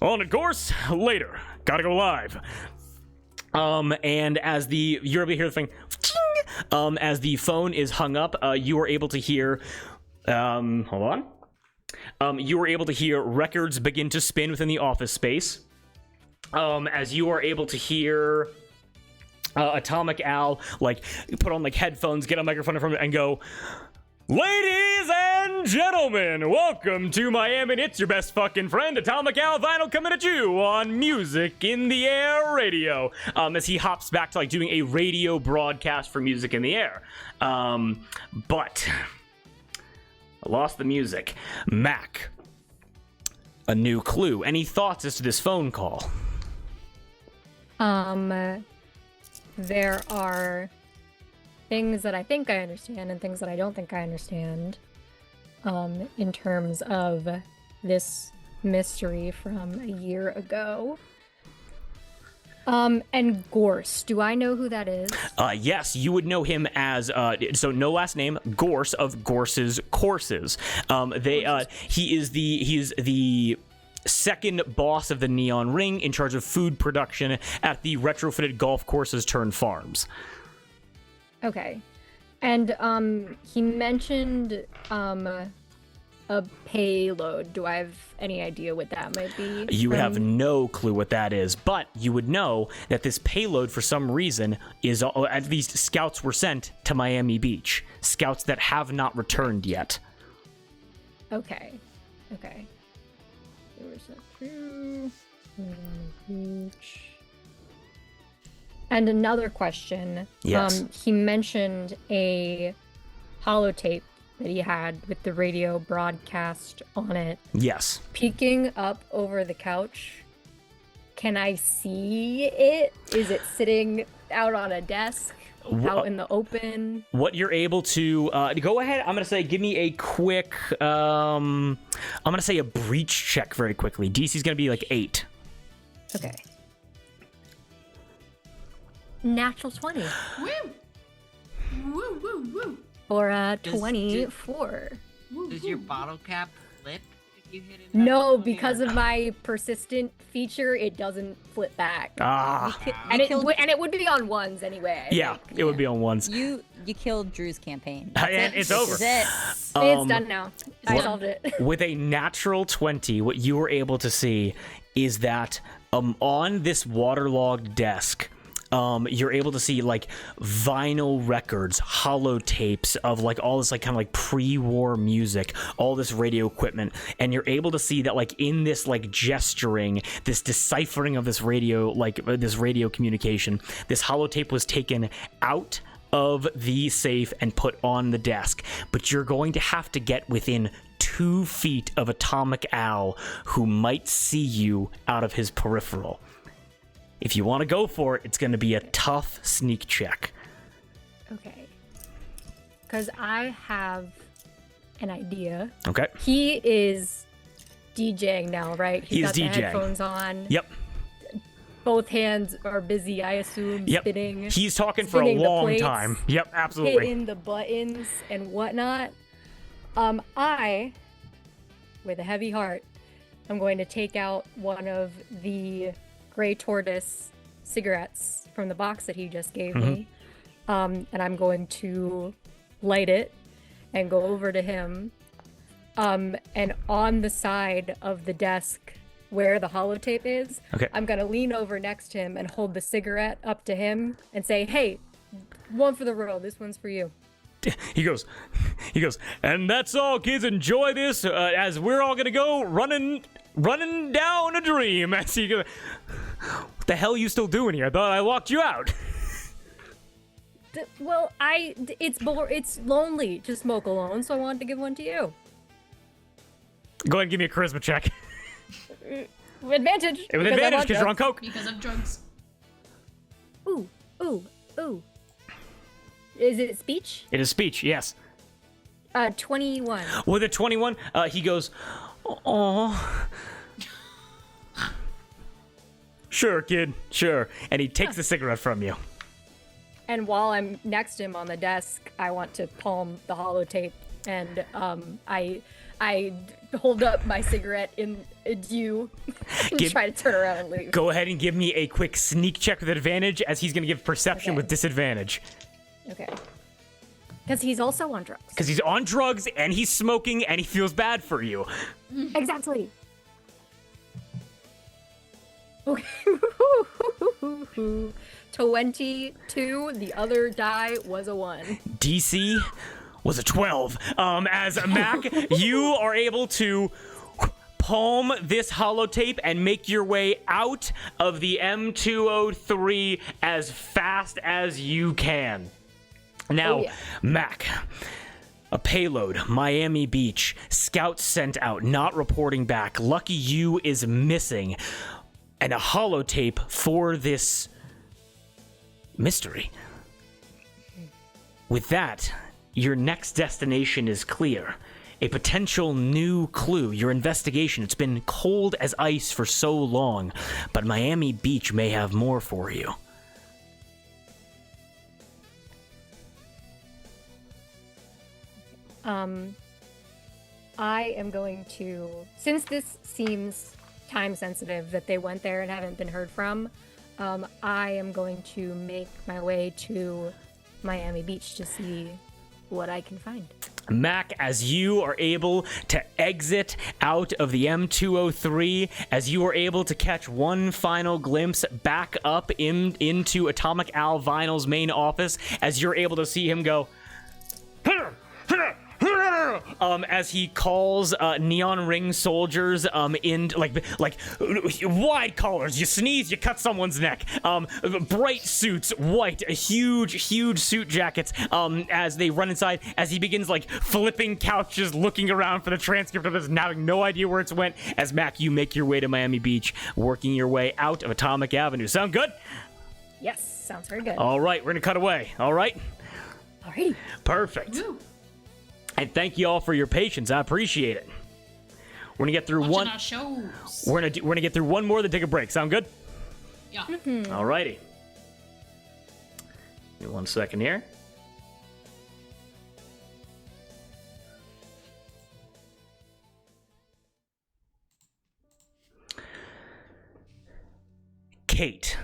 On it, Gorse. Later. Gotta go live. And as you're able to hear the thing, as the phone is hung up, you are able to hear, hold on. You are able to hear records begin to spin within the office space. As you are able to hear Atomic Al, like, put on, like, headphones, get a microphone in front of it, and go, "Ladies and gentlemen, welcome to Miami. It's your best fucking friend, Atomic Al Vinyl, coming at you on Music in the Air Radio." As he hops back to, like, doing a radio broadcast for Music in the Air. But I lost the music. Mac, a new clue. Any thoughts as to this phone call? There are things that I think I understand and things that I don't think I understand, in terms of this mystery from a year ago. And Gorse, do I know who that is? Yes, you would know him as, so no last name, Gorse of Gorse's Courses. He is the second boss of the Neon Ring, in charge of food production at the retrofitted golf courses turned farms. Okay. And he mentioned a payload. Do I have any idea what that might be? You would have no clue what that is, but you would know that this payload, for some reason, is, at least scouts were sent to Miami Beach. Scouts that have not returned yet. Okay. There was a crew. Beach. And another question. Yes. He mentioned a holotape that he had with the radio broadcast on it. Yes. Peeking up over the couch. Can I see it? Is it sitting out on a desk? Out in the open? What you're able to go ahead. I'm gonna say, give me a quick. I'm gonna say a breach check very quickly. DC's gonna be like 8. Okay. Natural 20. Woo! Woo, woo, woo. Or 24. Does your bottle cap flip if you hit it? No, because of my persistent feature, it doesn't flip back. And it would be on ones anyway. Yeah, it would be on ones. You killed Drew's campaign. And it's over. It's done now. I solved it. With a natural 20, what you were able to see is that on this waterlogged desk, you're able to see, like, vinyl records, holotapes of, like, all this, like, kind of like pre-war music, all this radio equipment, and you're able to see that, like, in this, like, gesturing, this deciphering of this radio, like, this radio communication, this holotape was taken out of the safe and put on the desk. But you're going to have to get within 2 feet of Atomic Al, who might see you out of his peripheral. If you want to go for it, it's going to be a tough sneak check. Okay. Because I have an idea. Okay. He is DJing now, right? He is got the DJing. headphones on. Yep. both hands are busy, I assume, Yep. spinning. He's talking for a spinning the long plates, time. Yep, absolutely. hitting the buttons and whatnot. I, with a heavy heart, I'm going to take out one of the gray tortoise cigarettes from the box that he just gave me, and I'm going to light it and go over to him. And on the side of the desk where the holotape is, Okay. I'm gonna lean over next to him and hold the cigarette up to him and say, "Hey, one for the road. This one's for you." He goes, and that's all, kids. Enjoy this as we're all gonna go running down a dream. As he goes, what the hell are you still doing here? I thought I locked you out. Well, it's lonely to smoke alone, so I wanted to give one to you. Go ahead and give me a charisma check. With advantage. With advantage because you're on coke. Because of drugs. Ooh. Is it speech? It is speech, yes. 21. With a 21, he goes, "Aw." Sure, kid, sure. And he takes the cigarette from you. And while I'm next to him on the desk, I want to palm the holotape, and I hold up my cigarette in adieu and try to turn around and leave. Go ahead and give me a quick sneak check with advantage, as he's going to give perception Okay. with disadvantage. Okay. Because he's also on drugs. Because he's on drugs, and he's smoking, and he feels bad for you. Exactly. Okay. 22. The other die was a 1. DC was a 12. As Mac, you are able to palm this holotape and make your way out of the M203 as fast as you can. Now, Oh, yeah. Mac, a payload, Miami Beach, scouts sent out, not reporting back. Lucky You is missing, and a holotape for this mystery. With that, your next destination is clear. A potential new clue. Your investigation, it's been cold as ice for so long, but Miami Beach may have more for you. I am going to, since this seems time sensitive that they went there and haven't been heard from, I am going to make my way to Miami Beach to see what I can find. Mac, as you are able to exit out of the M203, as you are able to catch one final glimpse back up into Atomic Al Vinyl's main office, as you're able to see him go, as he calls neon ring soldiers in like wide collars. You sneeze, you cut someone's neck. Bright suits, white, huge suit jackets. As they run inside, as he begins like flipping couches, looking around for the transcript of this, now having no idea where it's went. As Mac, you make your way to Miami Beach, working your way out of Atomic Avenue. Sound good? Yes, sounds very good. All right, we're gonna cut away. All right. Alrighty. Perfect. Woo. And thank you all for your patience. I appreciate it. We're gonna get through Watching one. our shows. We're gonna get through one more, then take a break. Sound good? Yeah. Alrighty. Give me 1 second here. Kate.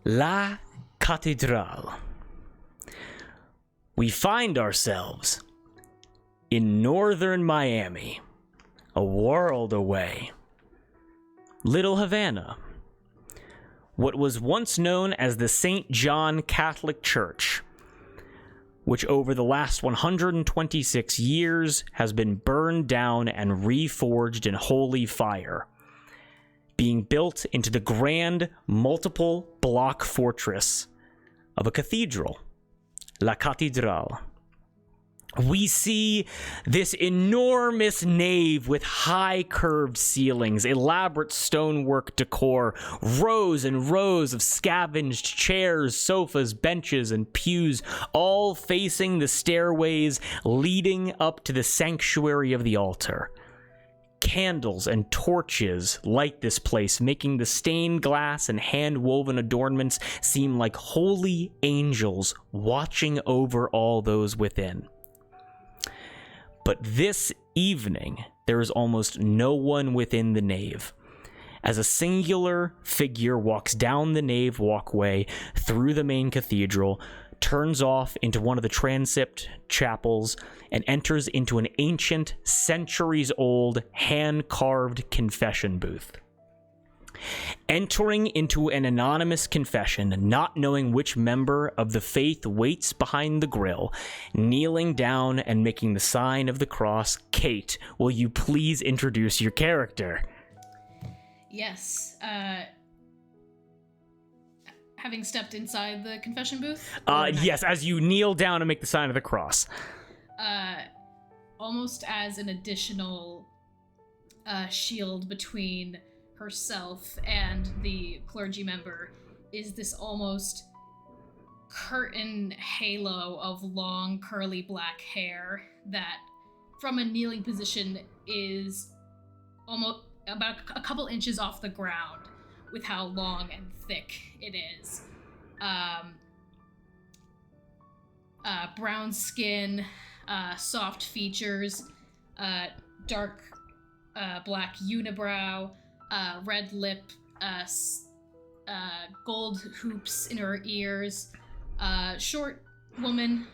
La Cathédrale. We find ourselves in northern Miami, a world away. Little Havana, what was once known as the St. John Catholic Church, which over the last 126 years has been burned down and reforged in holy fire, being built into the grand multiple block fortress of a cathedral, La Cathédrale. We see this enormous nave with high curved ceilings, elaborate stonework decor, rows and rows of scavenged chairs, sofas, benches, and pews, all facing the stairways leading up to the sanctuary of the altar. Candles and torches light this place, making the stained glass and hand-woven adornments seem like holy angels watching over all those within. But this evening, there is almost no one within the nave, as a singular figure walks down the nave walkway through the main cathedral, turns off into one of the transept chapels, and enters into an ancient, centuries-old, hand-carved confession booth. Entering into an anonymous confession, not knowing which member of the faith waits behind the grill, kneeling down and making the sign of the cross, Kate, will you please introduce your character? Yes. Having stepped inside the confession booth? Yes, as you kneel down and make the sign of the cross. Almost as an additional shield between herself and the clergy member is this almost curtain halo of long curly black hair that from a kneeling position is almost about a couple inches off the ground with how long and thick it is. Brown skin, soft features, dark black unibrow, red lip, gold hoops in her ears, short woman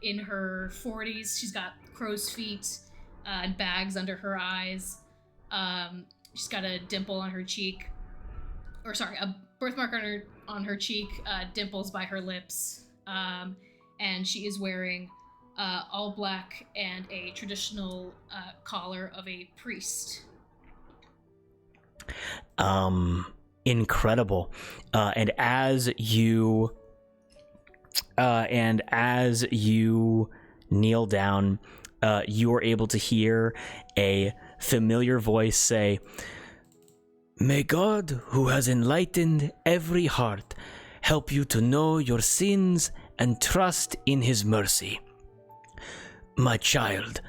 in her 40s. She's got crow's feet and bags under her eyes. She's got a dimple on her cheek. A birthmark on her cheek, dimples by her lips. And she is wearing all black and a traditional collar of a priest. Incredible. And as you kneel down, you are able to hear a familiar voice say, "May God, who has enlightened every heart, help you to know your sins and trust in his mercy. My child,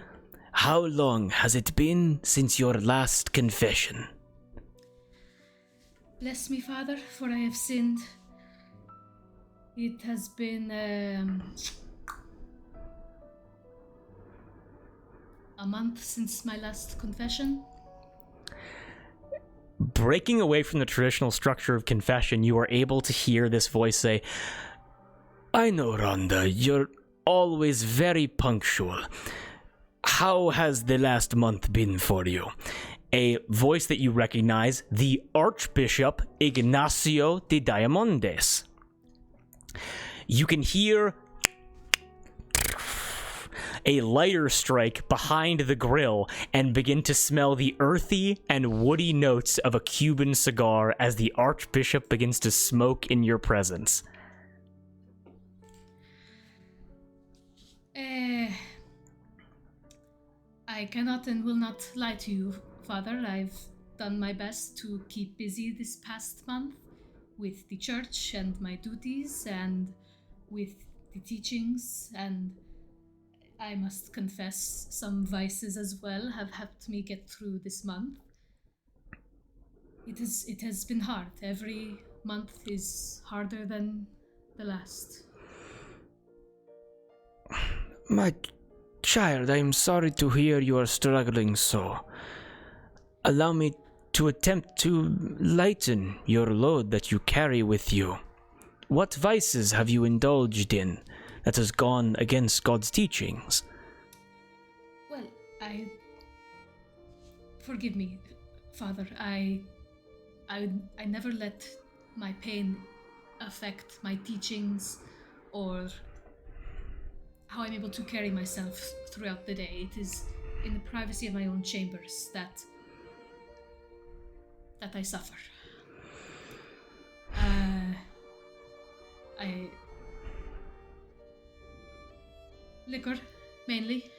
how long has it been since your last confession?" Bless me, Father, for I have sinned. It has been a month since my last confession. Breaking away from the traditional structure of confession, you are able to hear this voice say, "I know, Rhonda, you're always very punctual. How has the last month been for you?" A voice that you recognize, the Archbishop Ignacio de Diamondes. You can hear a lighter strike behind the grill and begin to smell the earthy and woody notes of a Cuban cigar as the Archbishop begins to smoke in your presence. I cannot and will not lie to you, Father. I've done my best to keep busy this past month with the church and my duties and with the teachings, and I must confess some vices as well have helped me get through this month. It has been hard. Every month is harder than the last. My child, I am sorry to hear you are struggling so. Allow me to attempt to lighten your load that you carry with you. What vices have you indulged in that has gone against God's teachings? Well, forgive me, Father. I never let my pain affect my teachings or how I'm able to carry myself throughout the day. It is in the privacy of my own chambers that I suffer. Liquor, mainly.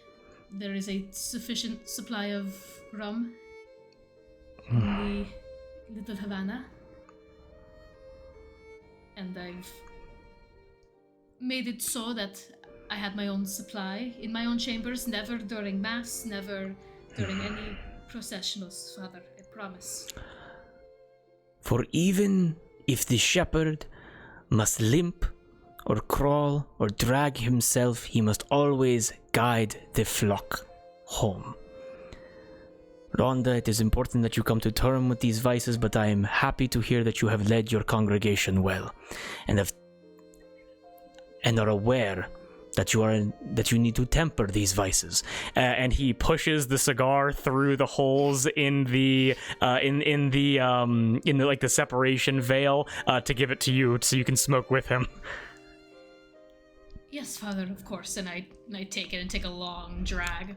There is a sufficient supply of rum in the Little Havana. And I've made it so that I had my own supply in my own chambers, never during Mass, never during any processionals, Father, I promise. For even if the shepherd must limp or crawl or drag himself, he must always guide the flock home. Rhonda, it is important that you come to terms with these vices, but I am happy to hear that you have led your congregation well, and are aware that you need to temper these vices. And he pushes the cigar through the holes in the like the separation veil to give it to you so you can smoke with him. Yes, Father, of course. And I take it and take a long drag.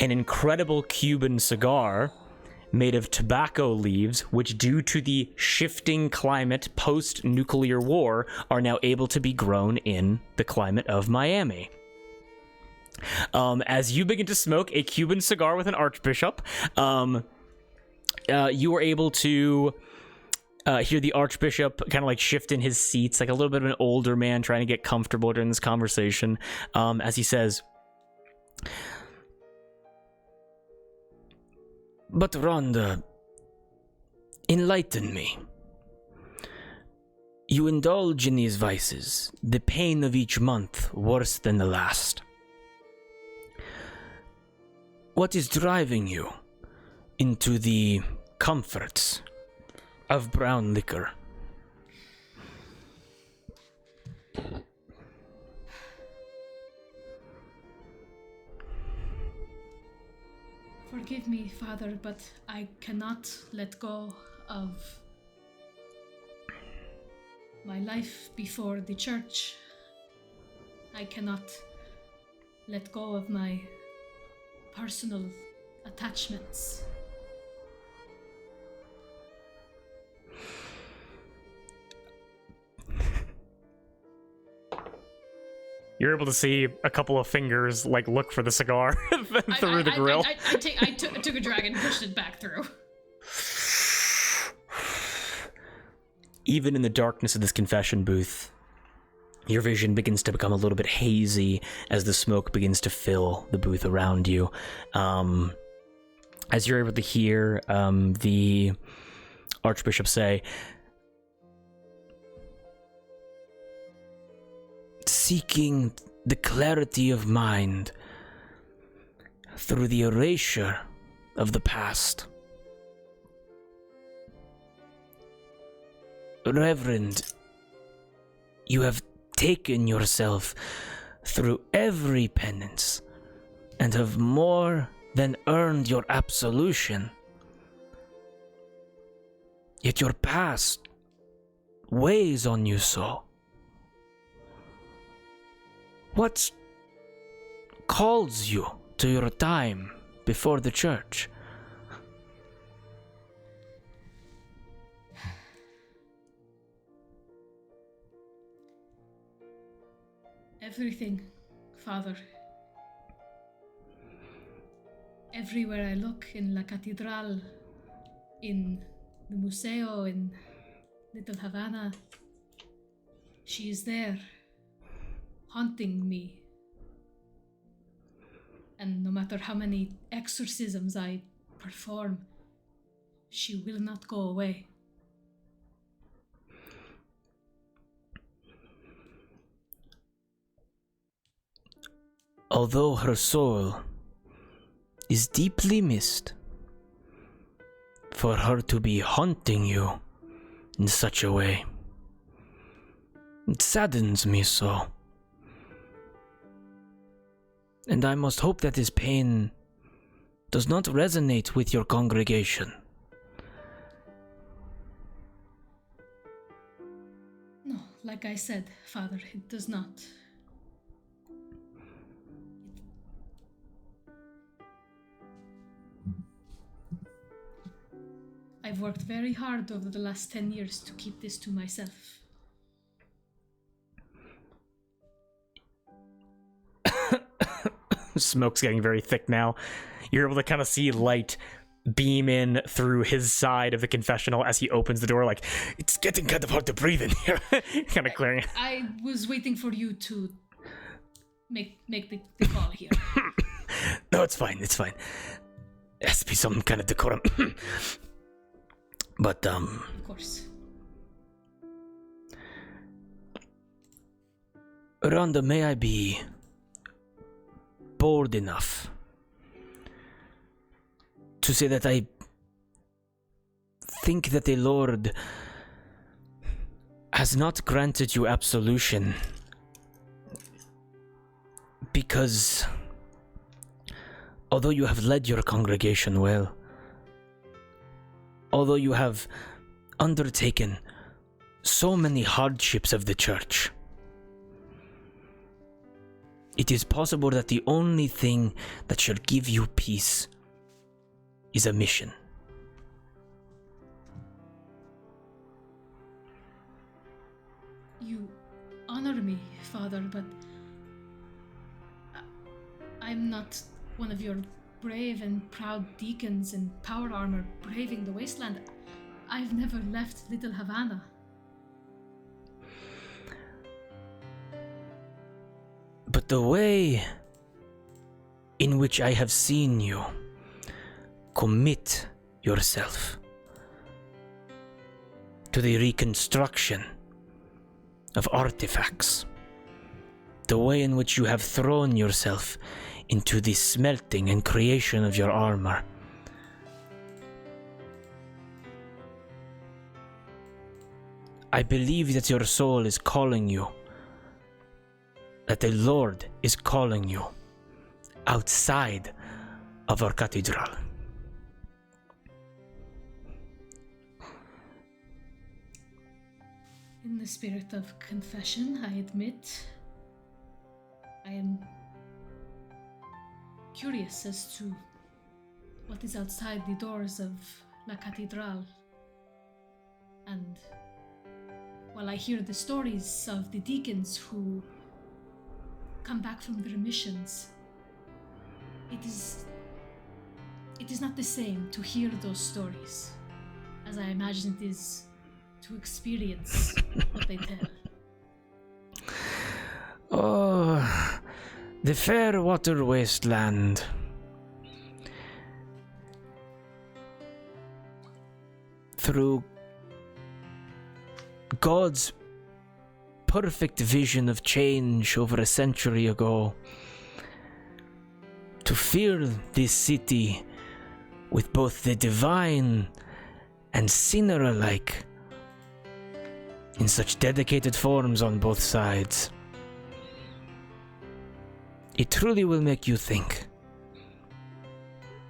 An incredible Cuban cigar made of tobacco leaves, which due to the shifting climate post-nuclear war are now able to be grown in the climate of Miami. As you begin to smoke a Cuban cigar with an archbishop, you are able to hear the archbishop kind of like shift in his seats, like a little bit of an older man trying to get comfortable during this conversation, as he says, "But Rhonda, enlighten me. You indulge in these vices, the pain of each month worse than the last. What is driving you into the comforts of brown liquor?" Forgive me, Father, but I cannot let go of my life before the church. I cannot let go of my personal attachments. you're able to see a couple of fingers like look for the cigar through the grill. I took a drag and pushed it back through. Even in the darkness of this confession booth, your vision begins to become a little bit hazy as the smoke begins to fill the booth around you. As you're able to hear the Archbishop say, "Seeking the clarity of mind through the erasure of the past. Reverend, you have taken yourself through every penance and have more than earned your absolution. Yet your past weighs on you so. What calls you to your time before the church?" Everything, Father. Everywhere I look, in La Catedral, in the Museo, in Little Havana, she is there, haunting me. And no matter how many exorcisms I perform, she will not go away. Although her soul is deeply missed, for her to be haunting you in such a way, it saddens me so. And I must hope that this pain does not resonate with your congregation. No, like I said, Father, it does not. I've worked very hard over the last 10 years to keep this to myself. Smoke's getting very thick now. You're able to kind of see light beam in through his side of the confessional as he opens the door, like, it's getting kind of hard to breathe in here. Kind of clearing. I was waiting for you to make the call here. No, it's fine. It's fine. It has to be some kind of decorum. But, Of course. Rhonda, may I be bold enough to say that I think that the Lord has not granted you absolution because although you have led your congregation well, although you have undertaken so many hardships of the church, it is possible that the only thing that shall give you peace is a mission. You honor me, Father, but I'm not one of your brave and proud deacons in power armor braving the wasteland. I've never left Little Havana. But the way in which I have seen you commit yourself to the reconstruction of artifacts, the way in which you have thrown yourself into the smelting and creation of your armor, I believe that your soul is calling you, that the Lord is calling you outside of our cathedral. In the spirit of confession, I admit I am curious as to what is outside the doors of La Catedral. And while I hear the stories of the deacons who come back from their missions, it is not the same to hear those stories as I imagine it is to experience what they tell. Oh, the fair-water-wasteland. Through God's perfect vision of change over a century ago, to fill this city with both the divine and sinner alike, in such dedicated forms on both sides. It truly will make you think.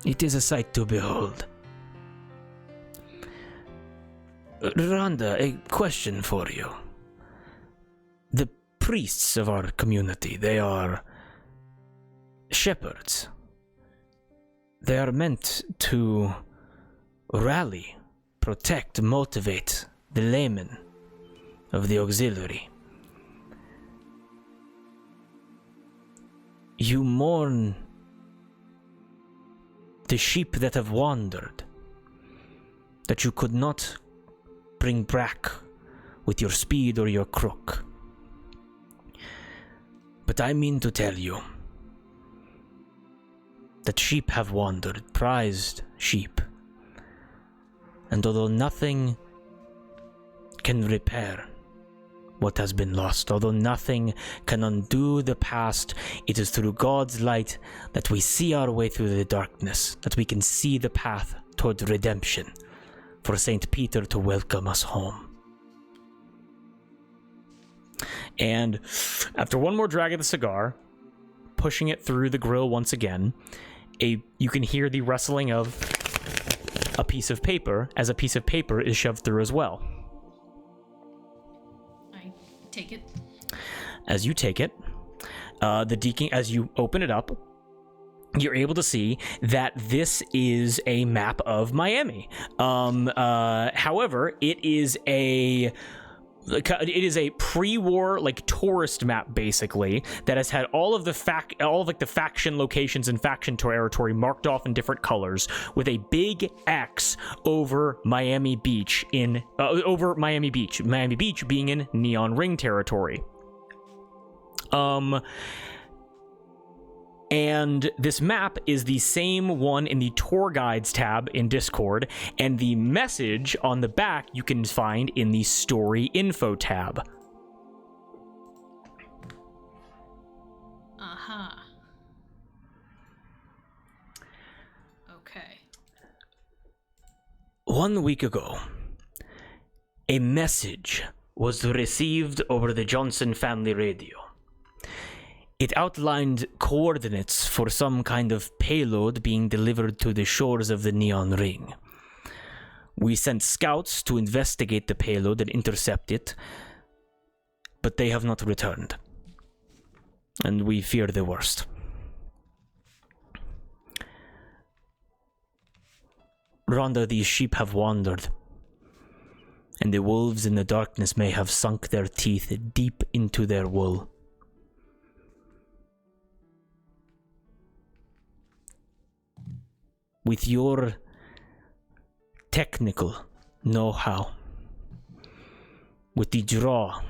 It is a sight to behold. Rhonda, a question for you. The priests of our community, they are shepherds. They are meant to rally, protect, motivate the laymen of the auxiliary. You mourn the sheep that have wandered, that you could not bring back with your speed or your crook. But I mean to tell you that sheep have wandered, prized sheep. And although nothing can repair what has been lost, although nothing can undo the past, it is through God's light that we see our way through the darkness, that we can see the path toward redemption, for Saint Peter to welcome us home. And after one more drag of the cigar, pushing it through the grill once again, you can hear the rustling of a piece of paper as a piece of paper is shoved through as well. I take it. As you take it, the deacon, as you open it up, you're able to see that this is a map of Miami. However, it is a pre-war tourist map basically that has had all of the faction locations and faction territory marked off in different colors with a big X over Miami Beach Miami Beach being in Neon Ring territory. And this map is the same one in the tour guides tab in Discord, and the message on the back you can find in the story info tab. Aha. Okay. 1 week ago, a message was received over the Johnson family radio. It outlined coordinates for some kind of payload being delivered to the shores of the Neon Ring. We sent scouts to investigate the payload and intercept it, but they have not returned. And we fear the worst. Rhonda, these sheep have wandered, and the wolves in the darkness may have sunk their teeth deep into their wool. With your technical know-how, with the draw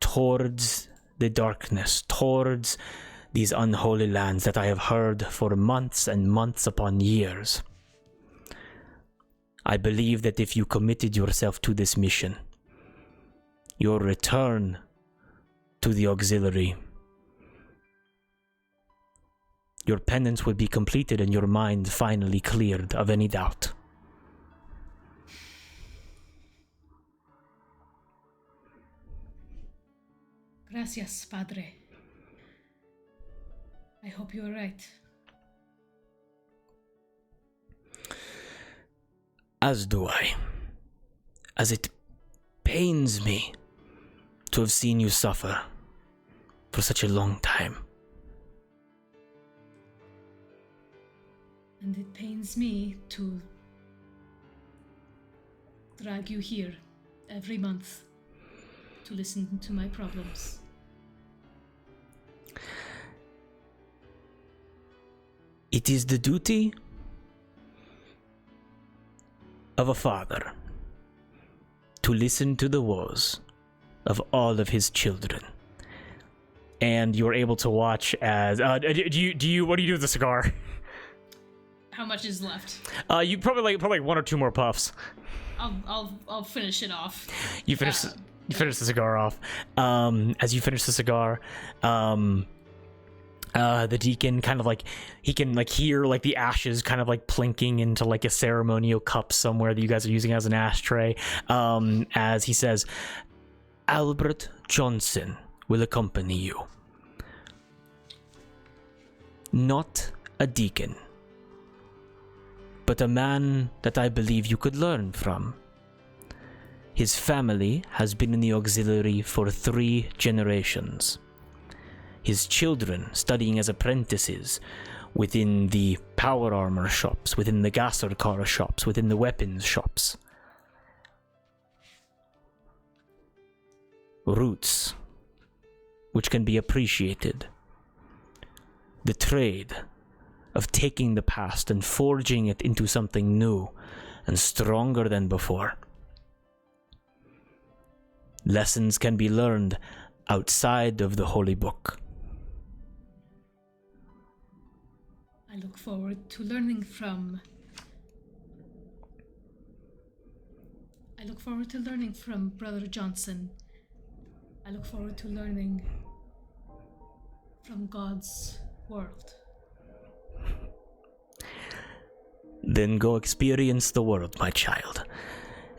towards the darkness, towards these unholy lands that I have heard for months and months upon years, I believe that if you committed yourself to this mission, your return to the auxiliary, your penance would be completed and your mind finally cleared of any doubt. Gracias, Padre. I hope you're right. As do I. As it pains me to have seen you suffer for such a long time. And it pains me to drag you here every month to listen to my problems. It is the duty of a father to listen to the woes of all of his children. And you're able to watch as what do you do with the cigar? How much is left? You probably one or two more puffs. I'll finish it off. You finish the cigar off. As you finish the cigar, the deacon kind of he can hear the ashes kind of plinking into a ceremonial cup somewhere that you guys are using as an ashtray. As he says, Albert Johnson will accompany you. Not a deacon, but a man that I believe you could learn from. His family has been in the auxiliary for 3 generations. His children studying as apprentices within the power armor shops, within the gasser car shops, within the weapons shops. Roots, which can be appreciated. The trade of taking the past and forging it into something new and stronger than before. Lessons can be learned outside of the Holy Book. I look forward to learning from Brother Johnson. I look forward to learning from God's world. Then go experience the world, my child.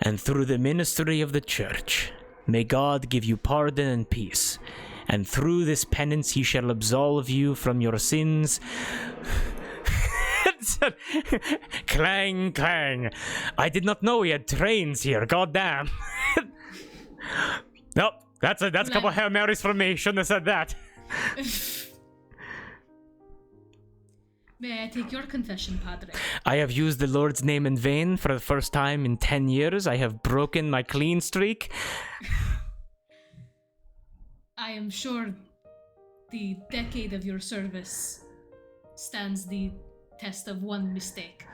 And through the ministry of the church, may God give you pardon and peace. And through this penance he shall absolve you from your sins. Clang, clang. I did not know we had trains here, goddamn. Nope, that's a couple of Hail Marys from me. Shouldn't have said that. May I take your confession, Padre? I have used the Lord's name in vain for the first time in 10 years. I have broken my clean streak. I am sure the decade of your service stands the test of one mistake.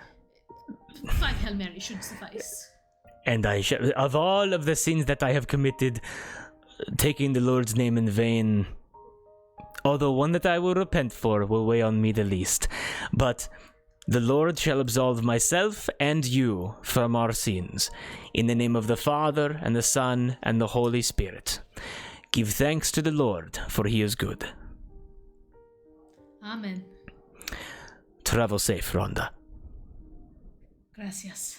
5 Hail Mary should suffice. And of all of the sins that I have committed, taking the Lord's name in vain although one that I will repent for will weigh on me the least. But the Lord shall absolve myself and you from our sins. In the name of the Father, and the Son, and the Holy Spirit. Give thanks to the Lord, for he is good. Amen. Travel safe, Rhonda. Gracias.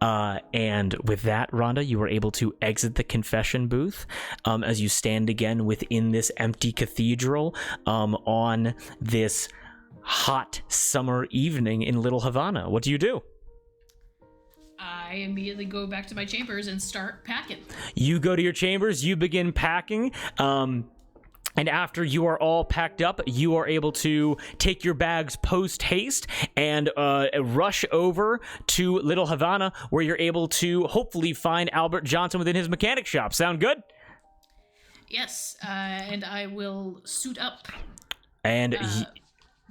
And with that, Rhonda, you were able to exit the confession booth as you stand again within this empty cathedral on this hot summer evening in Little Havana. What do you do? I immediately go back to my chambers and start packing. You go to your chambers, you begin packing. And after you are all packed up, you are able to take your bags post-haste and rush over to Little Havana, where you're able to hopefully find Albert Johnson within his mechanic shop. Sound good? Yes, and I will suit up And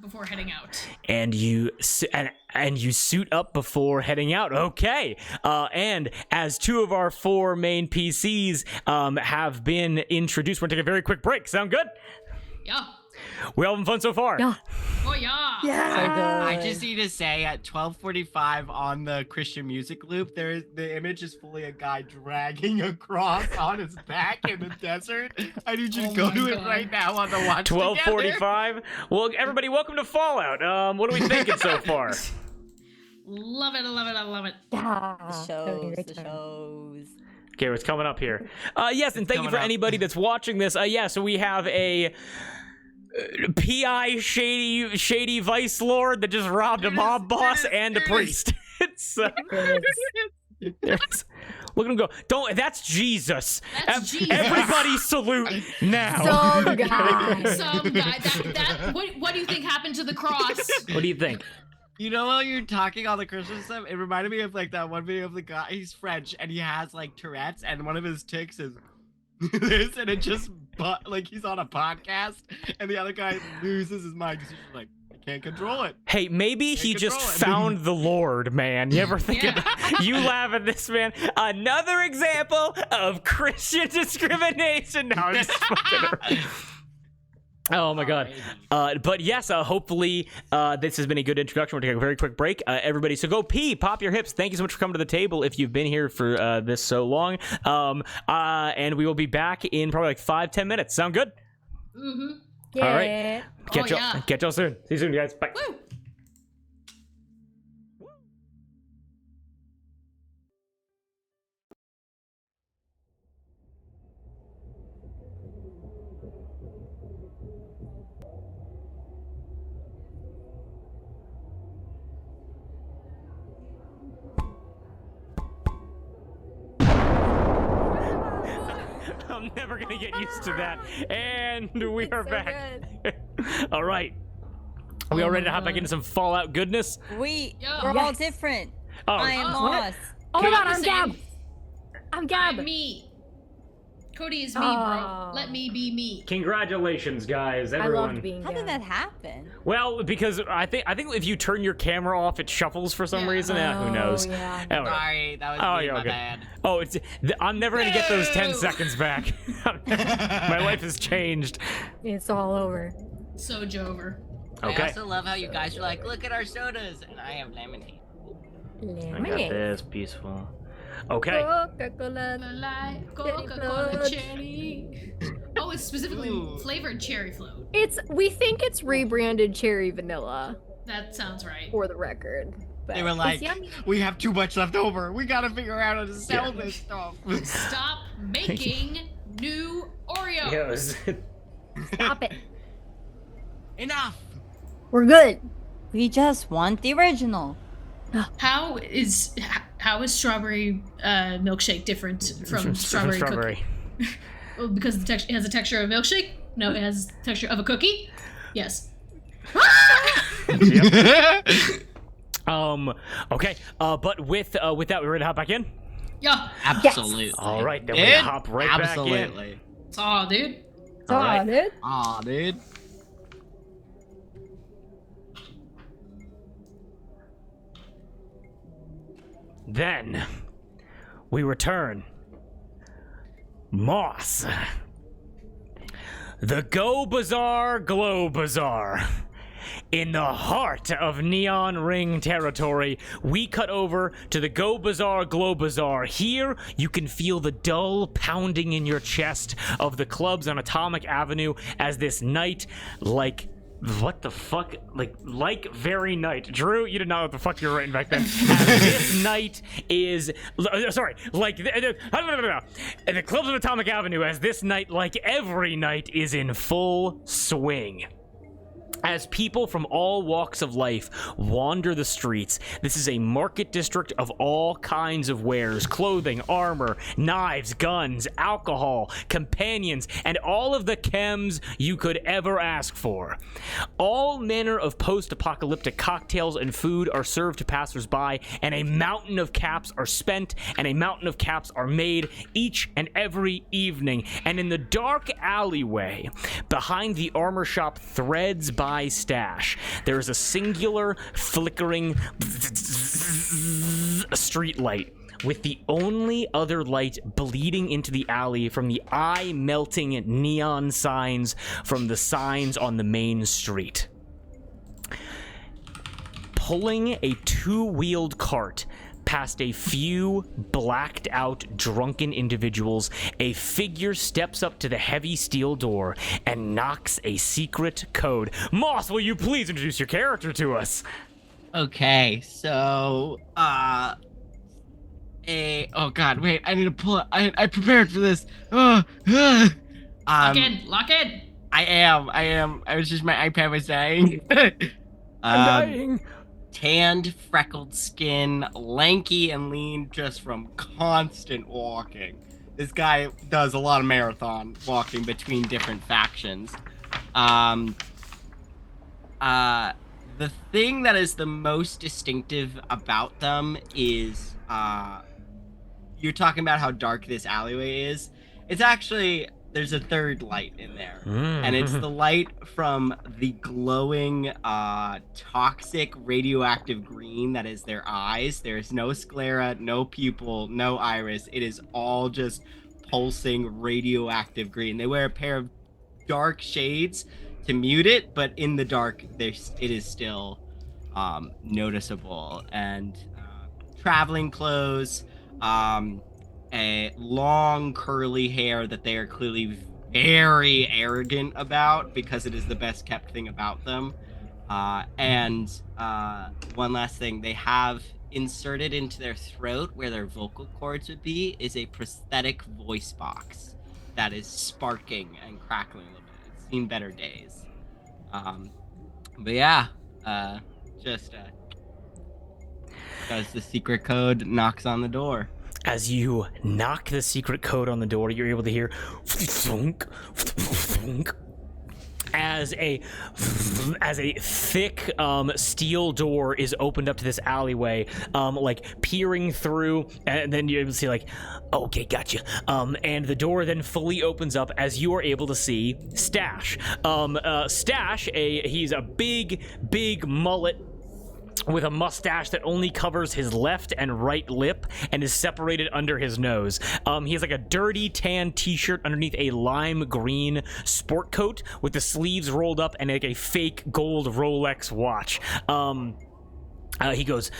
before heading out. and you suit up before heading out. Okay. And as 2 of our 4 main PCs have been introduced, we're gonna take a very quick break. Sound good? Yeah. We all having fun so far? Yeah. Oh yeah. Yeah. I just need to say at 12:45 on the Christian music loop, the image is fully a guy dragging a cross on his back in the desert. I need you to Oh go my to it God. right now on the watch. 12:45. Well, everybody, welcome to Fallout. What are we thinking so far? Love it, I love it, I love it. Yeah. The That would be a shows, great the time. shows. Okay, what's coming up here? Yes, and thank you coming for up. anybody that's watching this. So we have a PI shady vice lord that just robbed a mob boss and a priest. It's there's- look at him go. Don't. That's Jesus. That's Jesus. Everybody salute now. Some guy. Some guy what do you think happened to the cross? What do you think? You know, while you're talking all the Christian stuff, it reminded me of like that one video of the guy. He's French and he has like Tourette's, and one of his tics is this, and it just like he's on a podcast, and the other guy loses his mind because he's just like, I can't control it. Hey, maybe he Can't just control it. found the Lord, man. You ever think Yeah. you laugh at this, man? Another example of Christian discrimination. No, I'm just fucking around. Oh my god. But yes, hopefully this has been a good introduction. We're taking a very quick break. Everybody, so go pee, pop your hips. Thank you so much for coming to the table if you've been here for this so long. And we will be back in probably like 5-10 minutes. Sound good? Mm-hmm. Yeah. All right. Catch y'all soon. See you soon, guys. Bye. Woo! I'm never gonna get used to that. And we are so back. All right. Are we all ready to hop back into some Fallout goodness? We're Yeah. all different. Oh, I am Oh, Moss. Oh my god, the I'm Gab. same. I'm Gab. I'm me. Cody is me, Oh. bro. Let me be me. congratulations, guys, I everyone. loved being How did Gab. that happen? Well, because I think if you turn your camera off, it shuffles for some Yeah. reason. Who knows? Yeah. Oh, Sorry, that was Oh, me, you're my okay. bad. Oh, I'm never gonna get those 10 No. seconds back. My life has changed. It's all over. So Jover. I Okay. also love how you guys are like, look at our sodas, and I have lemonade. I got Lemonade. this peaceful. Okay. Coca-Cola. Coca-Cola cherry. Oh, it's specifically Ooh. flavored cherry float. We think it's rebranded cherry vanilla, That sounds right. for the record. But They were it's like, yummy. we have too much left over. We gotta figure out how to sell this stuff. Stop making new Oreos. Yes. Stop it. Enough. We're good. We just want the original. How is strawberry milkshake different from strawberry cookie? Well, because it has a texture of milkshake? No, it has the texture of a cookie? Yes. Yep. Okay. But with that, we're ready to hop back in. Yeah. Absolutely. All right, then we Dude, hop right back in. absolutely. Aw, dude. All right. Dude. Aw, dude. Then we return. Moss. The Go Bazaar Glow Bazaar. In the heart of Neon Ring territory, we cut over to the Go Bazaar Glow Bazaar. Here, you can feel the dull pounding in your chest of the clubs on Atomic Avenue as this night, what the fuck? Like very night. Drew, you did not know what the fuck you were writing back then. As this night is... Sorry. The clubs on Atomic Avenue, as this night, like every night, is in full swing. As people from all walks of life wander the streets, this is a market district of all kinds of wares: clothing, armor, knives, guns, alcohol, companions, and all of the chems you could ever ask for. All manner of post-apocalyptic cocktails and food are served to passersby, and a mountain of caps are spent, and a mountain of caps are made each and every evening. And in the dark alleyway behind the armor shop threads by stash, there is a singular flickering street light, with the only other light bleeding into the alley from the eye-melting neon signs from the signs on the main street. Pulling a two-wheeled cart past a few blacked-out, drunken individuals, a figure steps up to the heavy steel door and knocks a secret code. Moss, will you please introduce your character to us? Okay, so, oh god, wait, I need to pull it. I prepared for this. Lock in. I am. I was just, my iPad was dying. I'm dying. Tanned, freckled skin, lanky and lean just from constant walking. This guy does a lot of marathon walking between different factions. The thing that is the most distinctive about them is, you're talking about how dark this alleyway is. It's actually, there's a third light in there, and it's the light from the glowing, toxic radioactive green that is their eyes. There's no sclera, no pupil, no iris. It is all just pulsing radioactive green. They wear a pair of dark shades to mute it, but in the dark, it is still noticeable. And traveling clothes, a long curly hair that they are clearly very arrogant about because it is the best kept thing about them. And one last thing, they have inserted into their throat where their vocal cords would be is a prosthetic voice box that is sparking and crackling a little bit. It's seen better days. But yeah, just as the secret code knocks on the door. As you knock the secret code on the door, you're able to hear thunk, thunk, as a thick steel door is opened up to this alleyway, like peering through, and then you're able to see okay, gotcha. And the door then fully opens up as you are able to see Stash. Stash, he's a big mullet with a mustache that only covers his left and right lip and is separated under his nose. He has a dirty tan t-shirt underneath a lime green sport coat with the sleeves rolled up and a fake gold Rolex watch. He goes,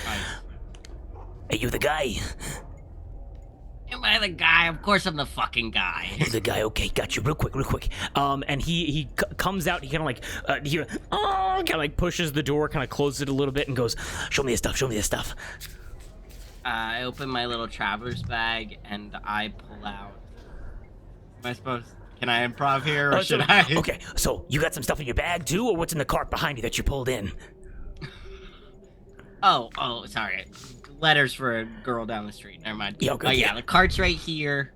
"Are you the guy?" Am I the guy? Of course I'm the fucking guy. You're the guy. Okay, got you. Real quick. And he comes out. He kind of pushes the door, kind of closes it a little bit, and goes, "Show me the stuff." I open my little traveler's bag and I pull out. Am I supposed? Can I improv here, or should I? Okay, so you got some stuff in your bag too, or what's in the cart behind you that you pulled in? Oh, sorry. Letters for a girl down the street. Never mind. Yeah, okay, the cart's right here.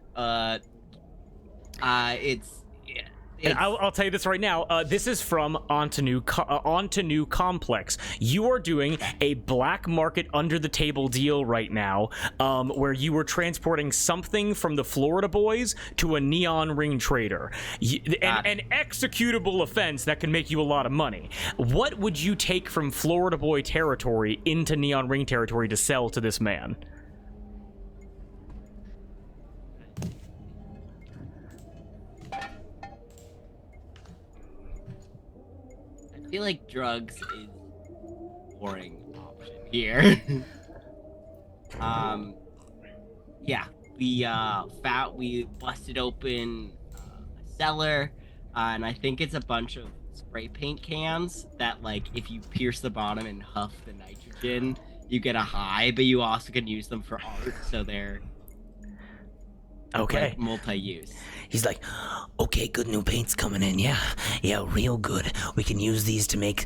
And I'll tell you this right now. This is from Ontanu Complex. You are doing a black market under the table deal right now, where you were transporting something from the Florida Boys to a Neon Ring trader. An executable offense that can make you a lot of money. What would you take from Florida Boy territory into Neon Ring territory to sell to this man? feel like drugs is a boring option here. Yeah, we busted open a cellar, and I think it's a bunch of spray paint cans that, like, if you pierce the bottom and huff the nitrogen, you get a high, but you also can use them for art, so they're Okay. like, multi-use. He's like, okay, good new paint's coming in, yeah, real good. We can use these to make,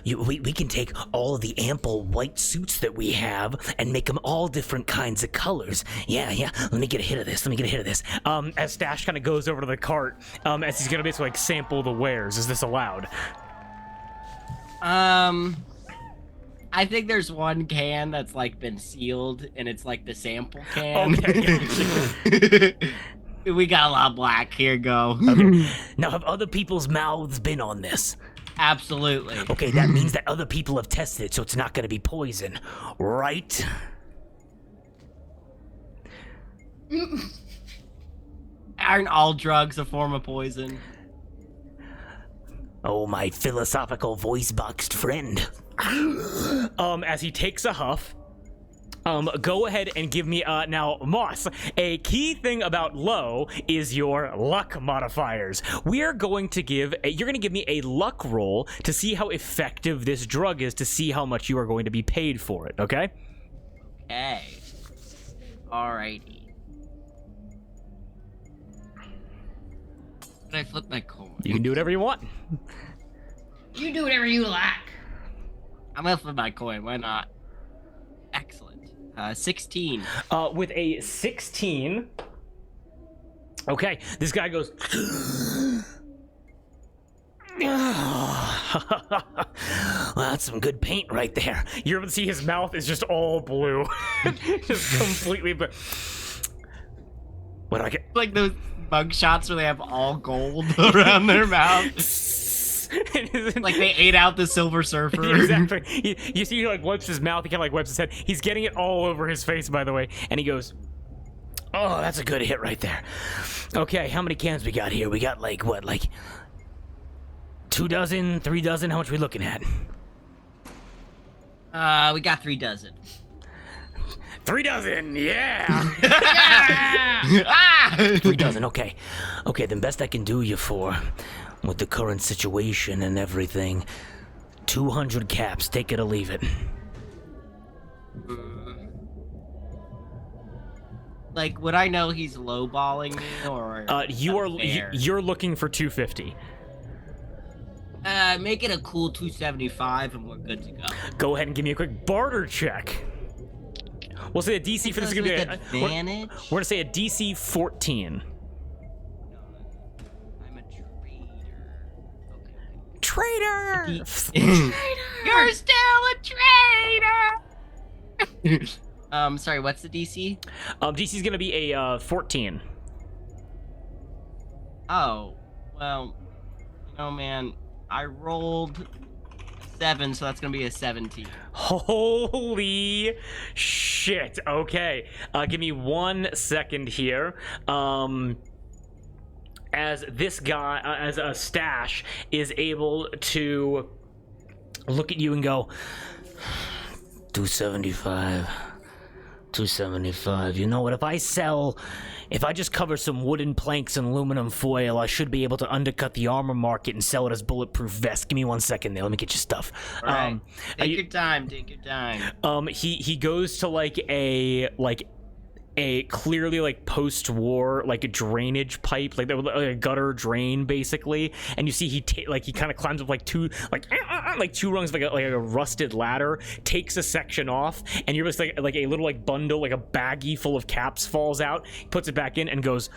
we can take all of the ample white suits that we have and make them all different kinds of colors. Yeah, let me get a hit of this, As Stash kind of goes over to the cart, as he's gonna basically, like, sample the wares. Is this allowed? I think there's one can that's, like, been sealed, and it's, like, the sample can. Okay. We got a lot of black. Here, go. Okay. Now, have other people's mouths been on this? Absolutely. Okay, that means that other people have tested it, so it's not gonna be poison, right? Aren't all drugs a form of poison? Oh, my philosophical voice-boxed friend. As he takes a huff, go ahead and give me, now, Moss, a key thing about low is your luck modifiers. You're gonna give me a luck roll to see how effective this drug is, to see how much you are going to be paid for it, okay? Okay. Alrighty. Did I flip my coin? You can do whatever you want. You do whatever you like. I'm gonna flip my coin, why not? Excellent. 16. With a 16, okay, this guy goes, Well, that's some good paint right there. you're able to see his mouth is just all blue. Just completely blue. What do I get? Like those mug shots where they have all gold around their mouth. Like they ate out the Silver Surfer. Exactly. You see, he like wipes his mouth. He kind of like wipes his head. He's getting it all over his face, by the way. And he goes, Oh, that's a good hit right there. Okay, how many cans we got here? We got like 2 dozen, 3 dozen? How much are we looking at? We got 3 dozen. 3 dozen, yeah. Ah! 3 dozen, okay. Okay, then best I can do you for, with the current situation and everything, 200 caps, take it or leave it. Like, would I know he's lowballing me or? You're looking for 250. Make it a cool 275 and we're good to go. Go ahead and give me a quick barter check. We'll say a DC for this is gonna be advantage. we're gonna say a DC 14. I'm a Traitor! traitor. You're still a traitor. Sorry, what's the DC? DC's gonna be a 14. Oh, well, man, I rolled 7, so that's gonna be a 17. Holy shit. Okay. Give me 1 second here. As this guy, as a Stash, is able to look at you and go, 275. 275. You know what? If I just cover some wooden planks and aluminum foil, I should be able to undercut the armor market and sell it as bulletproof vest. Give me 1 second there. Let me get your stuff. All right. Take your time. He goes to like a clearly like post-war like a drainage pipe, like a gutter drain basically, and you see he kind of climbs up like two rungs of like a rusted ladder, takes a section off, and you're just like a little like bundle, like a baggie full of caps falls out, puts it back in and goes,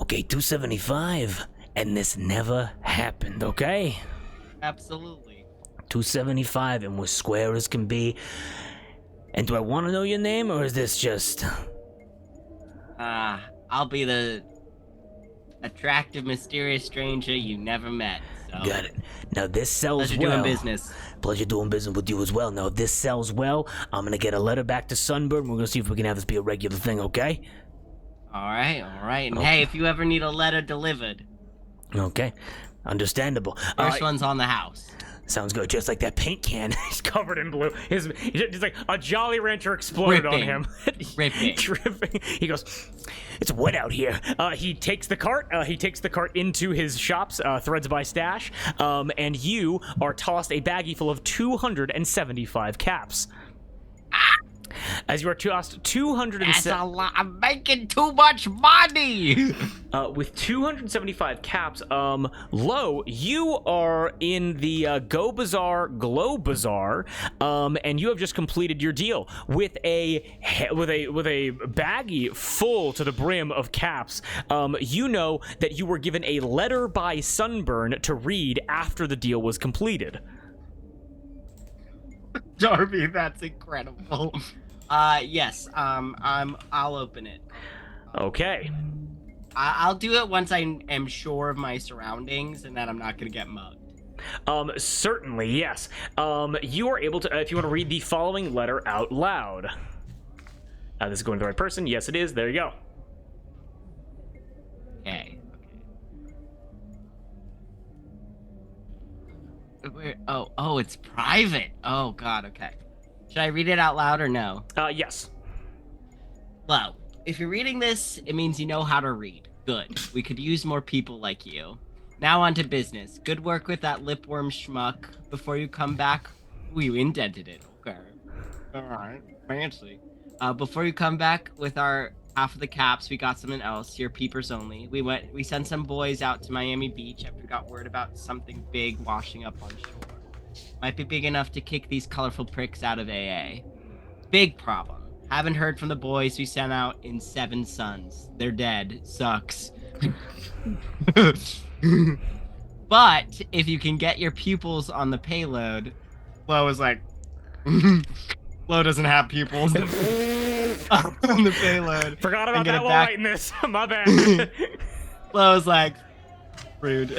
okay, 275, and this never happened, okay? Absolutely. 275, and we're square as can be. And do I want to know your name, or is this just... I'll be the attractive, mysterious stranger you never met, so... Got it. Now, this sells Pleasure well. doing business. Pleasure doing business with you as well. Now, if this sells well, I'm going to get a letter back to Sunburn. We're going to see if we can have this be a regular thing, okay? All right. And hey, if you ever need a letter delivered... Okay. Understandable. First one's on the house. Sounds good. Just like that paint can. He's covered in blue. He's like a Jolly Rancher exploded on Dripping. him. Dripping. Dripping. He goes, It's wet out here. he takes the cart. He takes the cart into his shops, Threads by Stash, and you are tossed a baggie full of 275 caps. As you are tossed That's 207 a lot. I'm making too much money. with 275 caps, Lo, you are in the Go Bazaar Glow Bazaar, and you have just completed your deal with a baggie full to the brim of caps. You know that you were given a letter by Sunburn to read after the deal was completed. Darby, that's incredible. Yes. I'll open it. Okay. I'll do it once I am sure of my surroundings and that I'm not gonna get mugged. Certainly, yes. You are able to, if you want to read the following letter out loud. This is going to the right person. Yes, it is. There you go. Okay. Oh, it's private. Oh God. Okay. Should I read it out loud or no? Yes. Well, if you're reading this, it means you know how to read. Good. We could use more people like you. Now on to business. Good work with that lipworm schmuck. Before you come back... Ooh, you indented it. Okay. Alright. Fancy. Before you come back with our half of the caps, we got something else. Your peepers only. We sent some boys out to Miami Beach after we got word about something big washing up on shore. Might be big enough to kick these colorful pricks out of AA. Big problem. Haven't heard from the boys we sent out in 7 suns. They're dead. Sucks. But if you can get your pupils on the payload, Flo is like, Flo doesn't have pupils on the payload. Forgot about And get that it while back. writing this. My bad. Flo is like, rude.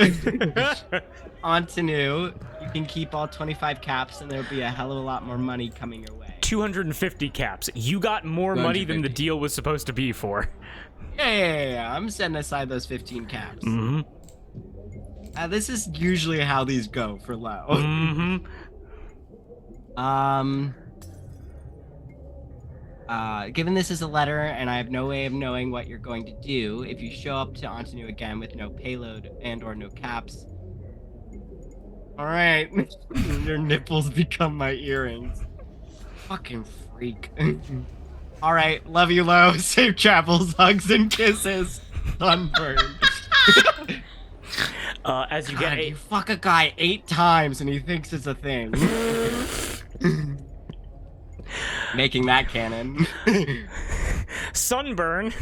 On to new. You can keep all 25 caps, and there'll be a hell of a lot more money coming your way. 250 caps. You got more money than the 250. deal was supposed to be for. Yeah. I'm setting aside those 15 caps. Mm-hmm. This is usually how these go for low. Mm-hmm. Given this is a letter and I have no way of knowing what you're going to do, if you show up to Antonu again with no payload and or no caps... Alright. Your nipples become my earrings. Fucking freak. Alright, love you, Lo. Safe travels, hugs and kisses. Sunburn. As you get God, a... you fuck a guy 8 times and he thinks it's a thing. Making that canon. Sunburn,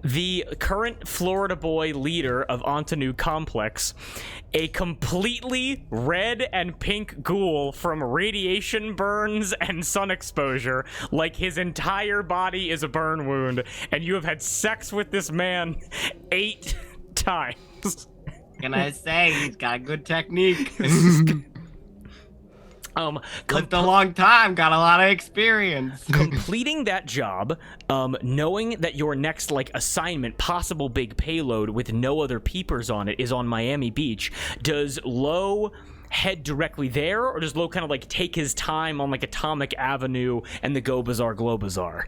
the current Florida boy leader of Antonu Complex, a completely red and pink ghoul from radiation burns and sun exposure, like his entire body is a burn wound, and you have had sex with this man 8 times. Can I say he's got a good technique? Lived a long time, got a lot of experience. Completing that job, knowing that your next assignment, possible big payload with no other peepers on it, is on Miami Beach, does Lo head directly there, or does Lo kind of take his time on Atomic Avenue and the Go Bazaar Glow Bazaar?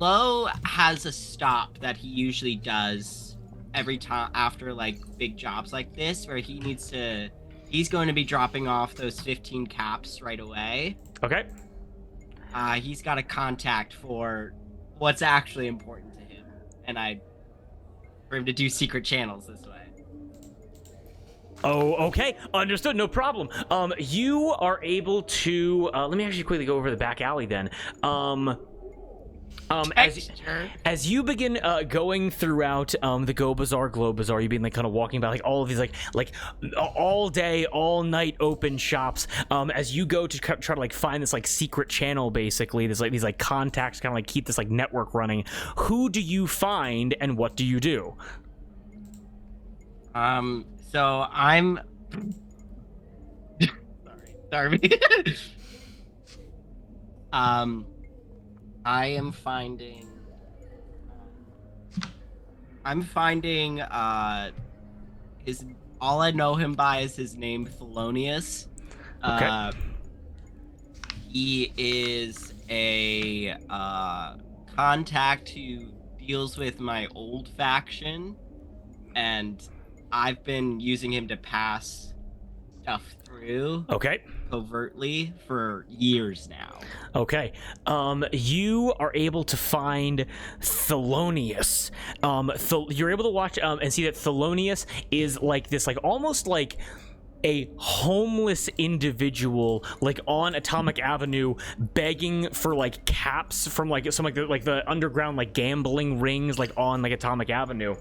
Lo has a stop that he usually does every time after big jobs like this, where he's going to be dropping off those 15 caps right away. Okay. He's got a contact for what's actually important to him, and for him to do secret channels this way. Oh, okay. Understood. No problem. You are able to... let me actually quickly go over the back alley then. As you begin going throughout the Go Bazaar, Glow Bazaar, you've been kind of walking by all of these all day, all night open shops. As you go to try to find this secret channel, basically, this these contacts, kind of keep this network running. Who do you find and what do you do? So I'm sorry, Darby. I'm finding all I know him by is his name, Thelonious. Okay. He is a contact who deals with my old faction, and I've been using him to pass stuff through Okay. covertly for years now. Okay. You are able to find Thelonious. You're able to watch and see that Thelonious is like this, like almost like a homeless individual, like on Atomic Avenue, begging for like caps from like some like the underground like gambling rings, like on like Atomic Avenue.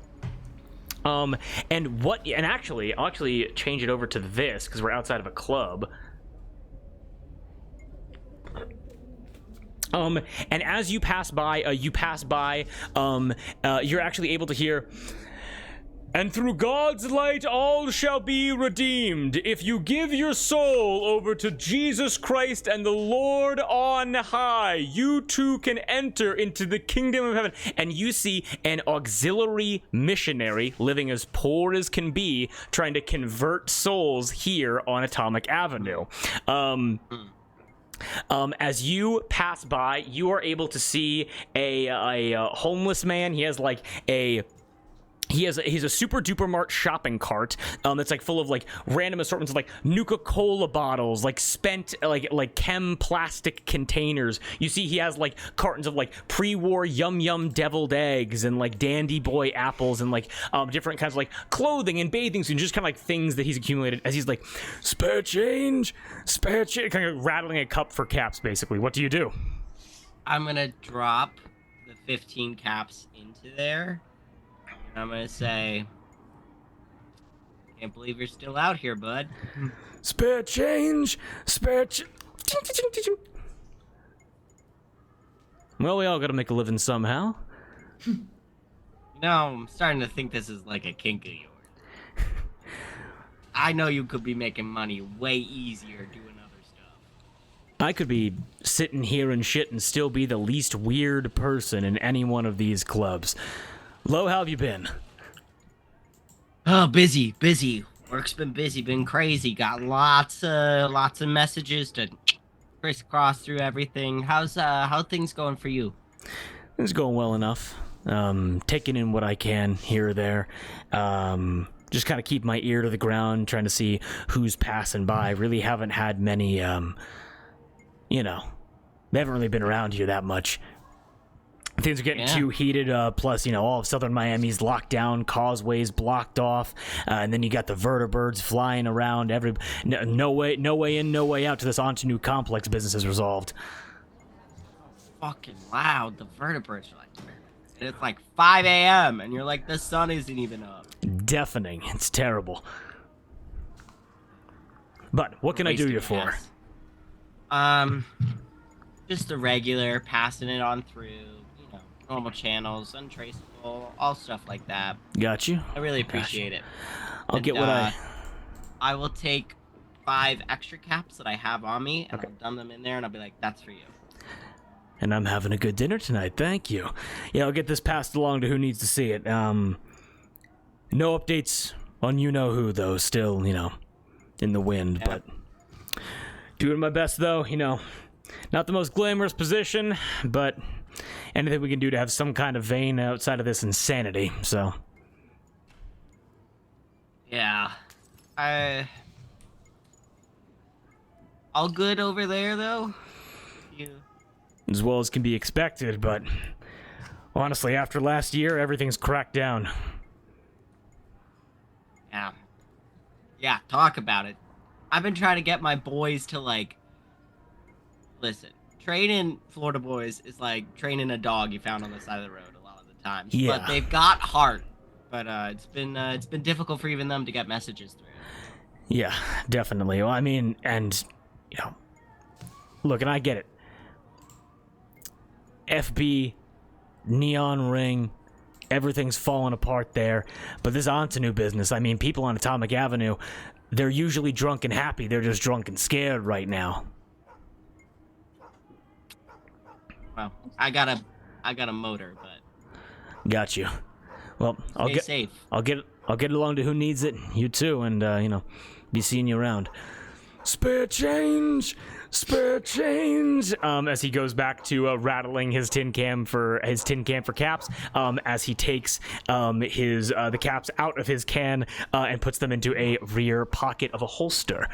And actually, I'll actually change it over to this because we're outside of a club. And as you pass by, you're actually able to hear, "And through God's light all shall be redeemed. If you give your soul over to Jesus Christ and the Lord on high, you too can enter into the kingdom of heaven." And you see an auxiliary missionary living as poor as can be, trying to convert souls here on Atomic Avenue. As you pass by, you are able to see a homeless man. He has like he's a super duper mart shopping cart that's like full of like random assortments of like Nuka-Cola bottles, like spent like chem plastic containers. You see he has like cartons of like pre-war yum yum deviled eggs and like Dandy Boy apples and like different kinds of like clothing and bathing suits and just kind of like things that he's accumulated as he's like, spare change, kind of rattling a cup for caps basically. What do you do? I'm gonna drop the 15 caps into there. I'm gonna say, can't believe you're still out here, bud. Spare change, Well, we all gotta make a living somehow. You know, I'm starting to think this is like a kink of yours. I know you could be making money way easier doing other stuff. I could be sitting here and shit and still be the least weird person in any one of these clubs. Lo, how have you been? Oh, busy. Work's been busy, been crazy. Got lots of messages to crisscross through everything. How things going for you? It's going well enough. Taking in what I can here or there. Just kind of keep my ear to the ground, trying to see who's passing by. Really haven't had many, they haven't really been around here that much. Things are getting too heated, plus, all of southern Miami's locked down, causeways blocked off, and then you got the vertibirds flying around. No way in, no way out to this Onto complex business is resolved. Fucking loud. The vertebrates are like, and it's like 5 a.m. and you're like, the sun isn't even up. Deafening. It's terrible. But what can I do you for? Just the regular, passing it on through. Normal channels, untraceable, all stuff like that. Got you. I really appreciate it. I'll get what I will take 5 extra caps that I have on me, and I'll dump them in there, and I'll be like, that's for you. And I'm having a good dinner tonight, thank you. Yeah, I'll get this passed along to who needs to see it. No updates on you-know-who, though, still, in the wind, but doing my best, though, not the most glamorous position, but anything we can do to have some kind of vein outside of this insanity, so. Yeah. All good over there, though? As well as can be expected, but honestly, after last year, everything's cracked down. Yeah. Yeah, talk about it. I've been trying to get my boys to, listen. Training Florida boys is like training a dog you found on the side of the road a lot of the times. Yeah. But they've got heart. But it's been difficult for even them to get messages through. Yeah, definitely. Well, I mean, and look, and I get it. FB, Neon Ring, everything's falling apart there. But this Antanu business, I mean, people on Atomic Avenue, they're usually drunk and happy. They're just drunk and scared right now. Well, I got a motor, but got you. Well, stay safe. I'll get I'll get along to who needs it. You too, and be seeing you around. Spare change. Spare change. As he goes back to rattling his tin can for caps, as he takes the caps out of his can and puts them into a rear pocket of a holster.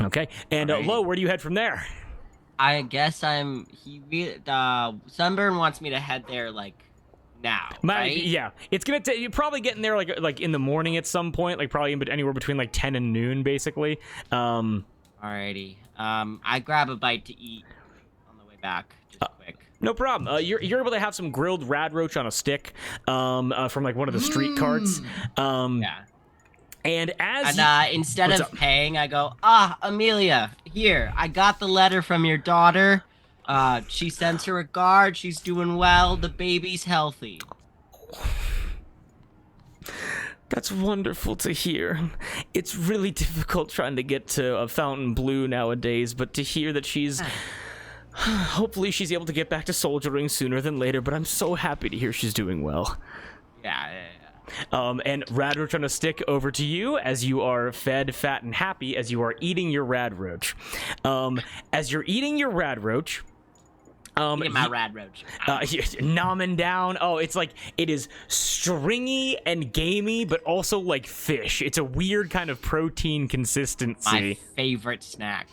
Okay, and Lo, where do you head from there? I guess Sunburn wants me to head there like now. Right? Yeah, it's gonna take you probably getting there like in the morning at some point, like probably anywhere between like 10 and noon, basically. Alrighty. I grab a bite to eat on the way back, just quick. No problem. You're able to have some grilled rad roach on a stick, from like one of the street carts. Yeah. And instead of up? paying, I go, Amelia, here, I got the letter from your daughter. She sends her regard. She's doing well. The baby's healthy. That's wonderful to hear. It's really difficult trying to get to a Fountain Blue nowadays, but to hear that she's... Hopefully she's able to get back to soldiering sooner than later, but I'm so happy to hear she's doing well. Yeah. And Rad Roach on a stick over to you as you are fed, fat, and happy as you are eating your Rad Roach. As you're eating your Rad Roach... Get my rad roach. Nomming down. Oh, it's like, it is stringy and gamey, but also like fish. It's a weird kind of protein consistency. My favorite snack.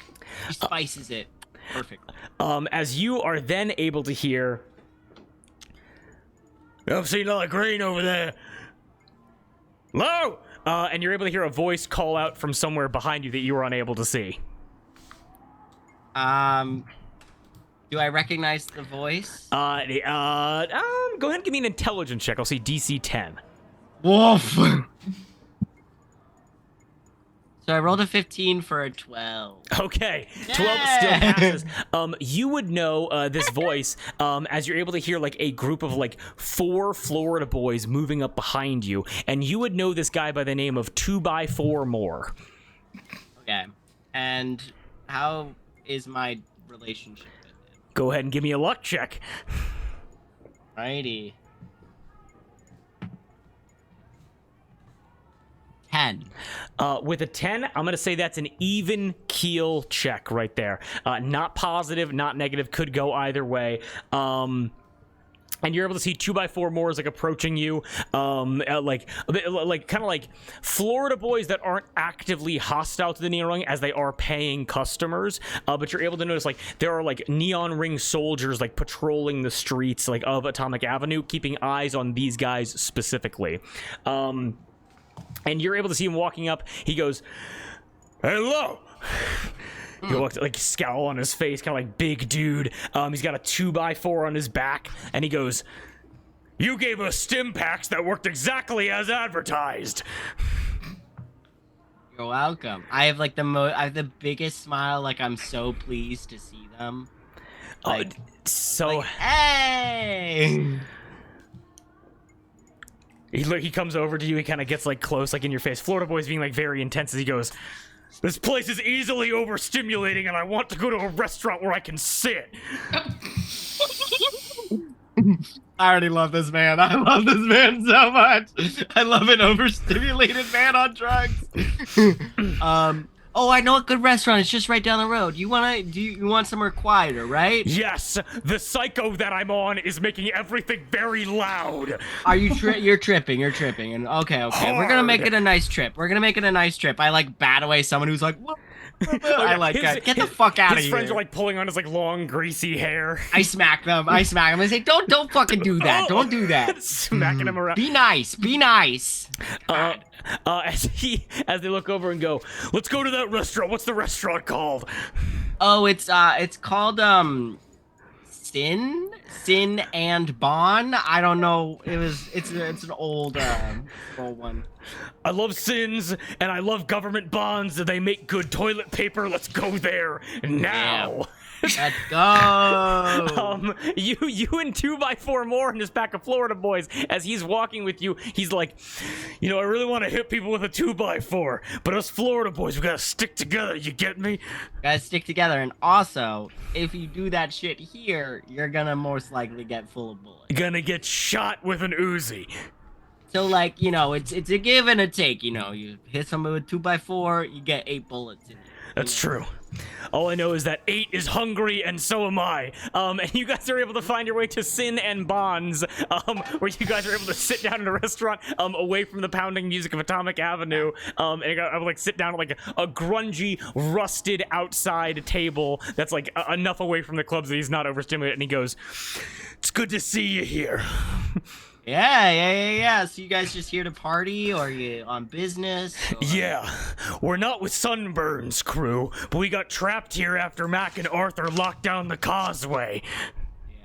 She spices it perfectly. As you are then able to hear, I'm seeing a lot of green over there. Lo! And you're able to hear a voice call out from somewhere behind you that you were unable to see. Do I recognize the voice? Go ahead and give me an intelligence check. I'll say DC 10. Woof. So I rolled a 15 for a 12. Okay, 12 still passes. You would know this voice as you're able to hear like a group of like 4 Florida boys moving up behind you, and you would know this guy by the name of 2x4 More. Okay, and how is my relationship with him? Go ahead and give me a luck check. Righty. 10. With a 10, I'm going to say that's an even keel check right there. Not positive, not negative, could go either way. And you're able to see 2x4 more is like approaching you, like a bit, like kind of like Florida boys that aren't actively hostile to the Neon Ring as they are paying customers. But you're able to notice like there are like Neon Ring soldiers like patrolling the streets like of Atomic Avenue, keeping eyes on these guys specifically. And you're able to see him walking up. He goes, "Hello." He looks like scowl on his face, kind of like big dude. He's got a 2x4 on his back, and he goes, "You gave us stim packs that worked exactly as advertised." You're welcome. I have like I have the biggest smile. Like I'm so pleased to see them. Like, hey. He comes over to you. He kind of gets like close, like in your face. Florida boy's being like very intense as he goes, "This place is easily overstimulating, and I want to go to a restaurant where I can sit." I already love this man. I love this man so much. I love an overstimulated man on drugs. Oh, I know a good restaurant. It's just right down the road. You want somewhere quieter, right? Yes, the psycho that I'm on is making everything very loud. Are you you're tripping, and okay. We're gonna make it a nice trip. I like bat away someone who's like, what? I like get the fuck out of here. His friends are like pulling on his like long greasy hair. I smack them. I say, don't fucking do that. Don't do that. Smacking him around. Be nice. As they look over and go, "Let's go to that restaurant. What's the restaurant called?" Oh, it's called Sin and Bon. I don't know. It's an old one. "I love Sins and I love government bonds. They make good toilet paper. Let's go there now." Yeah. Let's go. You and 2x4 more in this pack of Florida boys. As he's walking with you, he's like, "I really want to hit people with a 2x4, but us Florida boys, we gotta stick together. You get me?" Guys, stick together. And also, if you do that shit here, you're gonna most likely get full of bullets. Gonna get shot with an Uzi. So like, it's a give and a take. You hit someone with 2x4, you get 8 bullets in you. That's true. All I know is that 8 is hungry, and so am I. And you guys are able to find your way to Sin and Bonds, where you guys are able to sit down in a restaurant, away from the pounding music of Atomic Avenue. And I would like sit down at like a grungy, rusted outside table that's like enough away from the clubs that he's not overstimulated. And he goes, "It's good to see you here." Yeah. So you guys just here to party, or you on business? Or... Yeah, we're not with Sunburn's crew, but we got trapped here after Mac and Arthur locked down the causeway.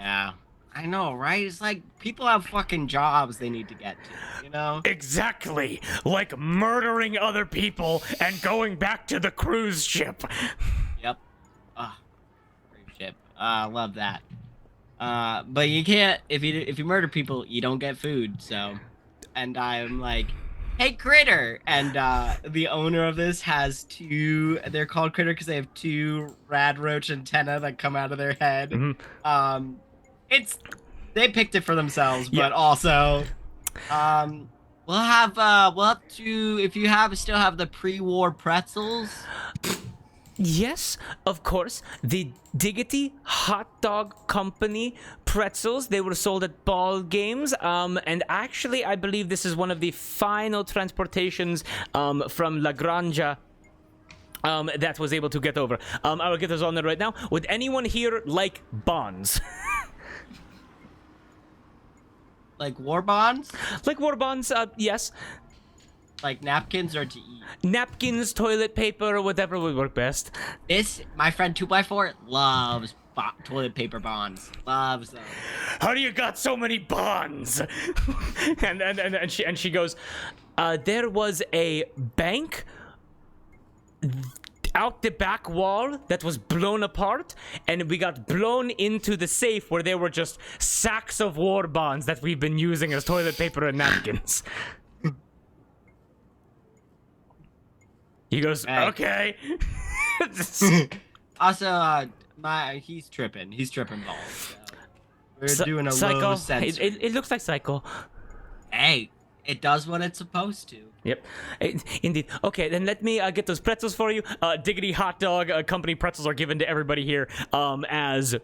Yeah, I know, right? It's like people have fucking jobs they need to get to, Exactly, like murdering other people and going back to the cruise ship. Yep. Cruise ship. Love that. But you can't, if you murder people, you don't get food, so. And I'm like, "Hey, Critter!" And the owner of this has 2, they're called Critter because they have 2 rad roach antennae that come out of their head. Mm-hmm. They picked it for themselves, but Yep. also, we'll have to, if you still have the pre-war pretzels. Yes, of course. The Diggity Hot Dog Company pretzels, they were sold at ball games. And actually, I believe this is one of the final transportations from La Granja that was able to get over. I will get those on there right now. Would anyone here like bonds? Like war bonds? Like war bonds, yes. Like napkins or to eat? Napkins, toilet paper, whatever would work best. My friend 2x4 loves toilet paper bonds. Loves them. How do you got so many bonds? and she goes, there was a bank out the back wall that was blown apart, and we got blown into the safe where there were just sacks of war bonds that we've been using as toilet paper and napkins. He goes, okay. Also, he's tripping balls. So we're doing a Psycho. low sense. It looks like Psycho. Hey, it does what it's supposed to. Yep, indeed. Okay, then let me get those pretzels for you. Diggity Hot Dog Company pretzels are given to everybody here as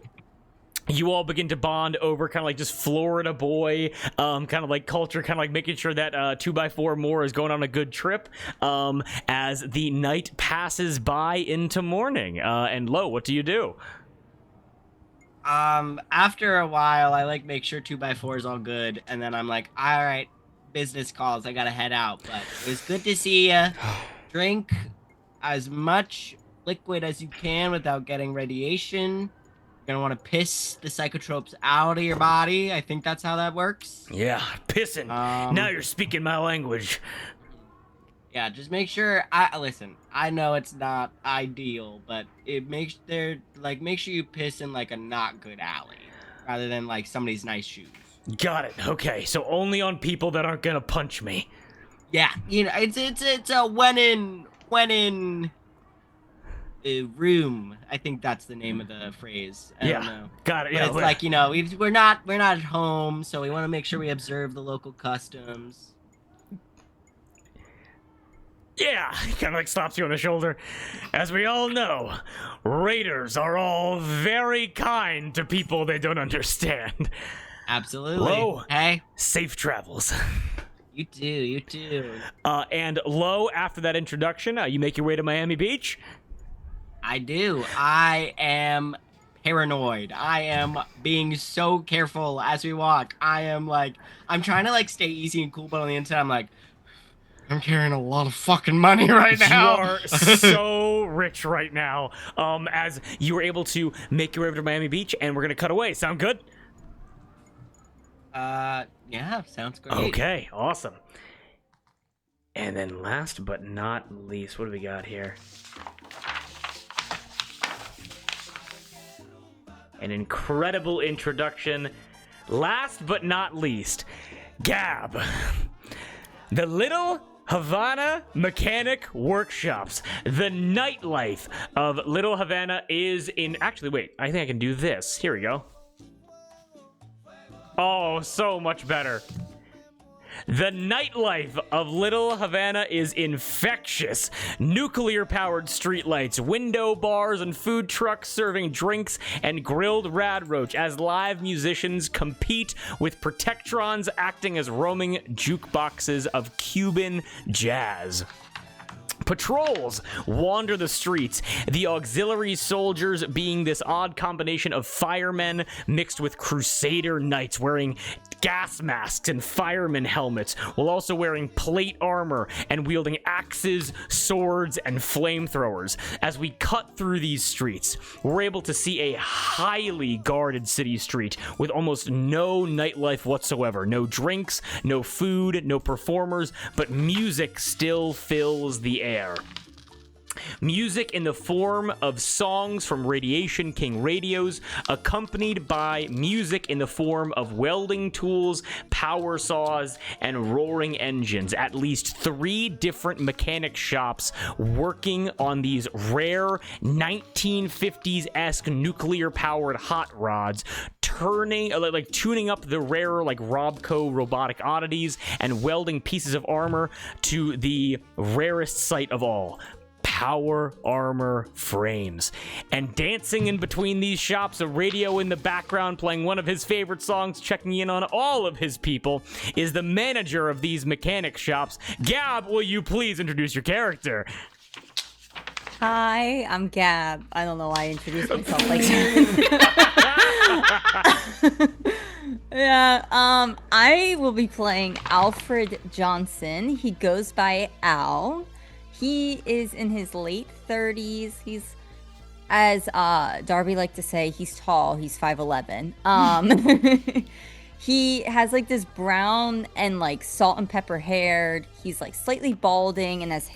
you all begin to bond over kind of like just Florida boy, kind of like culture, kind of like making sure that 2x4 more is going on a good trip as the night passes by into morning. And Lo, what do you do? After a while, I like make sure 2x4 is all good, and then I'm like, all right, business calls, I gotta head out. But it was good to see you. Drink as much liquid as you can without getting radiation. You're gonna want to piss the psychotropes out of your body. I think that's how that works. Yeah, pissing. Now you're speaking my language. Yeah, just make sure. Listen. I know it's not ideal, but make sure you piss in like a not good alley, rather than like somebody's nice shoes. Got it. Okay, so only on people that aren't gonna punch me. Yeah, it's a when in a room. I think that's the name of the phrase. I don't know. Got it. But Yeah, it's like we're not at home, so we want to make sure we observe the local customs. Yeah, he kind of like slaps you on the shoulder. As we all know, raiders are all very kind to people they don't understand. Absolutely. Lo, hey, safe travels. You too. And Lo, after that introduction, you make your way to Miami Beach. I do. I am paranoid. I am being so careful as we walk. I'm trying to like stay easy and cool, but on the inside, I'm like, I'm carrying a lot of fucking money right now. You are so rich right now. As you were able to make your way over to Miami Beach, and we're gonna cut away. Sound good? Yeah, sounds great. Okay, awesome. And then last but not least, what do we got here? An incredible introduction. Last but not least, Gab. The Little Havana Mechanic Workshops. The nightlife of Little Havana is in... Actually, wait. I think I can do this. Here we go. Oh, so much better. The nightlife of Little Havana is infectious. Nuclear-powered streetlights, window bars, and food trucks serving drinks and grilled rad roach as live musicians compete with protectrons acting as roaming jukeboxes of Cuban jazz. Patrols wander the streets, the auxiliary soldiers being this odd combination of firemen mixed with crusader knights wearing gas masks and fireman helmets, while also wearing plate armor and wielding axes, swords, and flamethrowers. As we cut through these streets, we're able to see a highly guarded city street with almost no nightlife whatsoever. No drinks, no food, no performers, but music still fills the air. Music in the form of songs from Radiation King radios, accompanied by music in the form of welding tools, power saws, and roaring engines. At least 3 different mechanic shops working on these rare 1950s-esque nuclear-powered hot rods, tuning up the rarer Robco robotic oddities and welding pieces of armor to the rarest sight of all, power armor frames. And dancing in between these shops, a radio in the background playing one of his favorite songs, checking in on all of his people, is the manager of these mechanic shops. Gab, will you please introduce your character? Hi, I'm Gab. I don't know why I introduced myself like that. Yeah, I will be playing Alfred Johnson. He goes by Al. He is in his late 30s. He's, as Darby liked to say, he's tall. He's 5'11". He has this brown and salt and pepper hair. He's slightly balding and has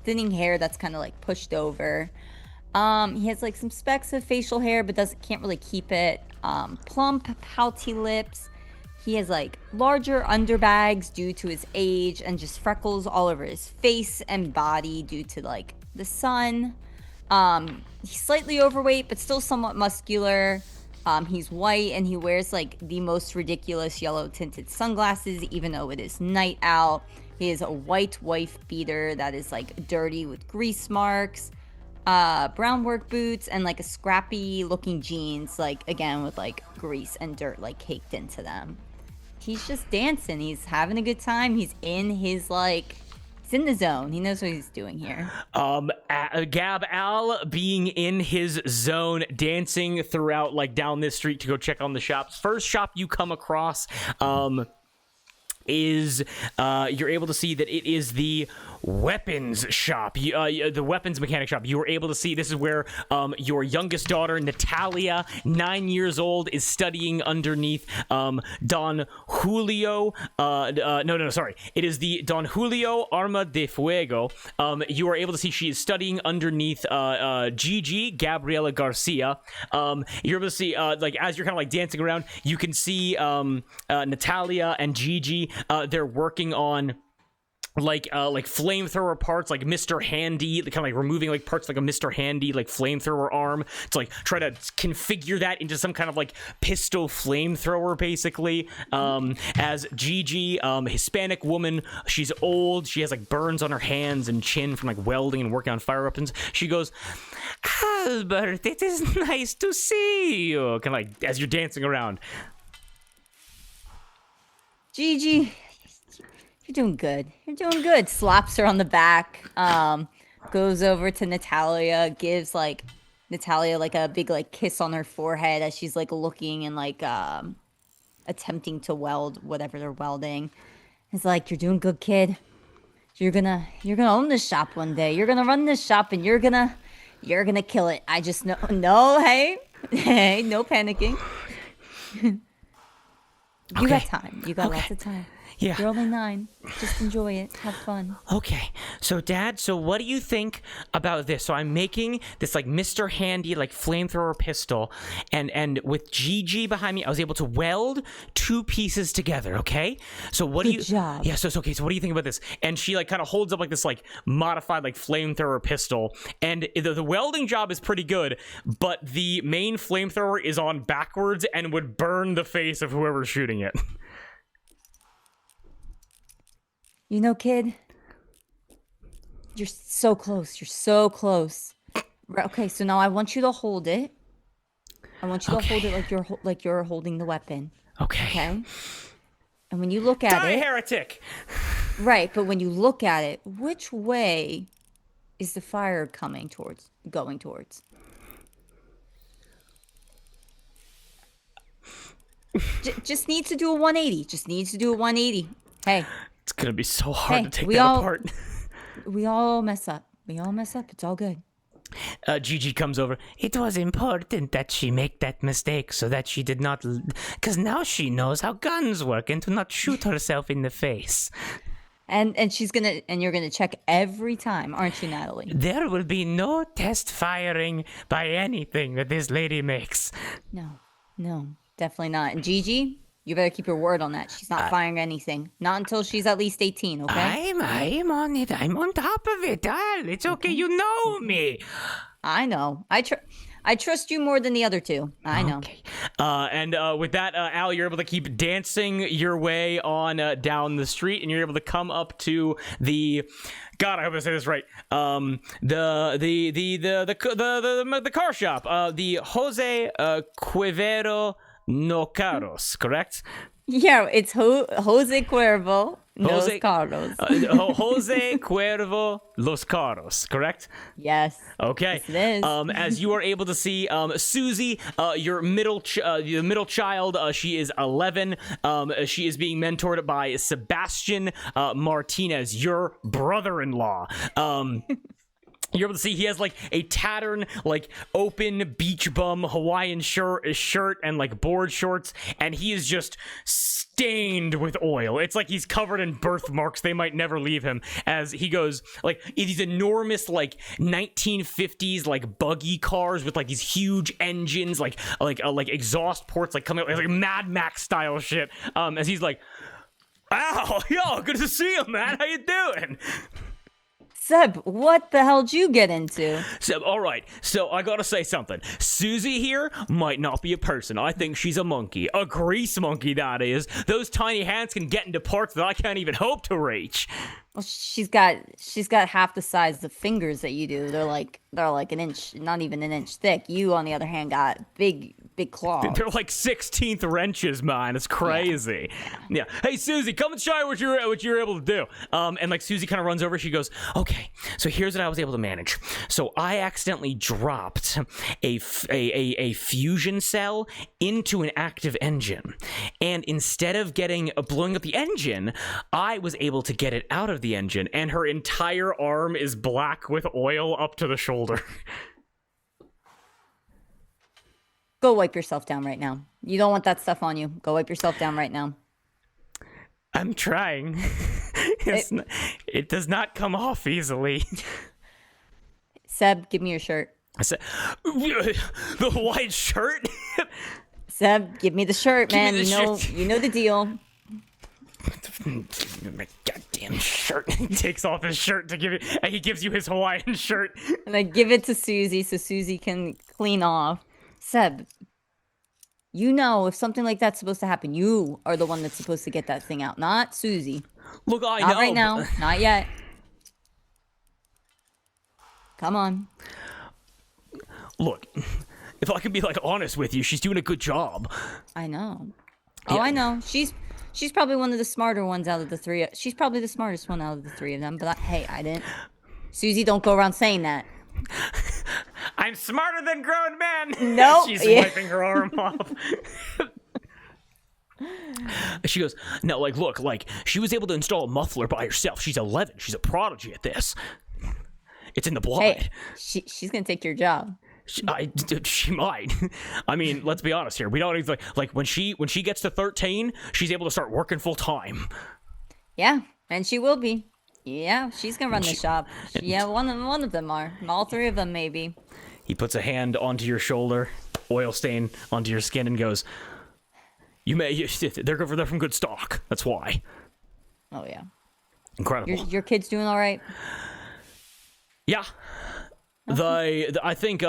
thinning hair that's kind of pushed over. He has some specks of facial hair, but can't really keep it. Plump, pouty lips. He has larger underbags due to his age, and just freckles all over his face and body due to the sun. He's slightly overweight, but still somewhat muscular. He's white, and he wears the most ridiculous yellow tinted sunglasses, even though it is night out. He has a white wife beater that is dirty with grease marks, brown work boots, and a scrappy looking jeans, again with grease and dirt caked into them. He's just dancing. He's having a good time. He's in his he's in the zone. He knows what he's doing here. Gab Al being in his zone, dancing throughout down this street to go check on the shops. First shop you come across is you're able to see that it is the weapons shop, the weapons mechanic shop. You were able to see this is where your youngest daughter, Natalia, 9 years old, is studying underneath Don Julio. Sorry. It is the Don Julio Arma de Fuego. You are able to see she is studying underneath Gigi, Gabriela Garcia. You're able to see, as you're kind of dancing around, you can see Natalia and Gigi. They're working on flamethrower parts, Mr. Handy, kind of removing parts a Mr. Handy flamethrower arm to try to configure that into some kind of pistol flamethrower, basically. As Gigi, Hispanic woman, she's old, she has burns on her hands and chin from welding and working on fire weapons. She goes, "Albert, it is nice to see you," kind of as you're dancing around. Gigi, you're doing good. You're doing good. Slaps her on the back. Goes over to Natalia, gives Natalia a big kiss on her forehead as she's looking and attempting to weld whatever they're welding. It's you're doing good, kid. You're gonna own this shop one day. You're gonna run this shop and you're gonna kill it. I just know. No, hey, no panicking. You got time. You got lots of time. Yeah. You're only 9. Just enjoy it. Have fun. Okay. So, Dad, what do you think about this? So I'm making this Mr. Handy flamethrower pistol, and with Gigi behind me, I was able to weld 2 pieces together. Okay. So what do you? Good job. Yeah. So okay. So what do you think about this? And she kind of holds up this modified flamethrower pistol, and the welding job is pretty good, but the main flamethrower is on backwards and would burn the face of whoever's shooting it. You know, kid, you're so close. You're so close. Okay, so now I want you to hold it. I want you to hold it like you're holding the weapon. Okay? And when you look at Die, it, heretic! right, but when you look at it, which way is the fire going towards? Just needs to do a 180. Just needs to do a 180. Hey. It's gonna be so hard to take we that all, apart. We all mess up. It's all good. Gigi comes over. It was important that she make that mistake so that she did not... Because now she knows how guns work and to not shoot herself in the face. And you're gonna check every time, aren't you, Natalie? There will be no test firing by anything that this lady makes. No, definitely not. And Gigi, you better keep your word on that. She's not firing anything. Not until she's at least 18, okay? I'm on it. I'm on top of it, Al. It's okay. You know me. I know. I trust you more than the other two. I know. Okay. And with that, Al, you're able to keep dancing your way on down the street, and you're able to come up to the... God, I hope I say this right. The car shop. The Jose Cuivero No Carros, correct? Yeah, it's Jose Cuervo Los Carros. Jose Cuervo Los Carros, correct? Yes. Okay. Yes, it is. As you are able to see, Susie, your middle child, she is 11. She is being mentored by Sebastian Martinez, your brother-in-law. You're able to see he has like a tattered, like open beach bum Hawaiian shirt and like board shorts, and he is just stained with oil. It's like he's covered in birthmarks. They might never leave him. As he goes like these enormous like 1950s like buggy cars with like these huge engines, like exhaust ports like coming out like Mad Max style shit. As he's like, "Ow, yo, good to see you, man. How you doing?" Seb, what the hell did you get into? Seb, all right, so I gotta say something. Susie here might not be a person. I think she's a monkey. A grease monkey, that is. Those tiny hands can get into parts that I can't even hope to reach. Well, she's got half the size of fingers that you do. They're like an inch, not even an inch thick. You, on the other hand, got big claws. They're like 16th wrenches, man. It's crazy. Yeah. Hey, Susie, come and show me what you're able to do. And like Susie kind of runs over. She goes, "Okay, so here's what I was able to manage. So I accidentally dropped a fusion cell into an active engine, and instead of blowing up the engine, I was able to get it out of the engine, and her entire arm is black with oil up to the shoulder." Go wipe yourself down right now. You don't want that stuff on you. Go wipe yourself down right now. I'm trying. It does not come off easily. Seb, give me your shirt. I said, "The white shirt?" Seb, give me the shirt, man. me the You know the deal. My goddamn shirt. He takes off his shirt to give it, and he gives you his Hawaiian shirt. And I give it to Susie so Susie can clean off. Seb, you know if something like that's supposed to happen, you are the one that's supposed to get that thing out, not Susie. Look, I not know. Right now. Not yet. Come on. Look, if I can be like honest with you, she's doing a good job. I know. Oh, yeah. I know. She's probably one of the smarter ones out of the three. She's probably the smartest one out of the three of them. But hey, I didn't. Susie, don't go around saying that. I'm smarter than grown men. No, she's wiping her arm off. She goes, "No, like, look, like, she was able to install a muffler by herself. She's 11. She's a prodigy at this. It's in the blood." Hey, she's gonna take your job. She might. I mean, let's be honest here. We don't even like when she gets to 13, she's able to start working full time. Yeah, and she will be. Yeah, she's gonna run the shop. Yeah, one of them are. All three of them, maybe. He puts a hand onto your shoulder, oil stain onto your skin, and goes, they're from good stock. That's why." Oh yeah. Incredible. Your kid's doing all right? Yeah. I think,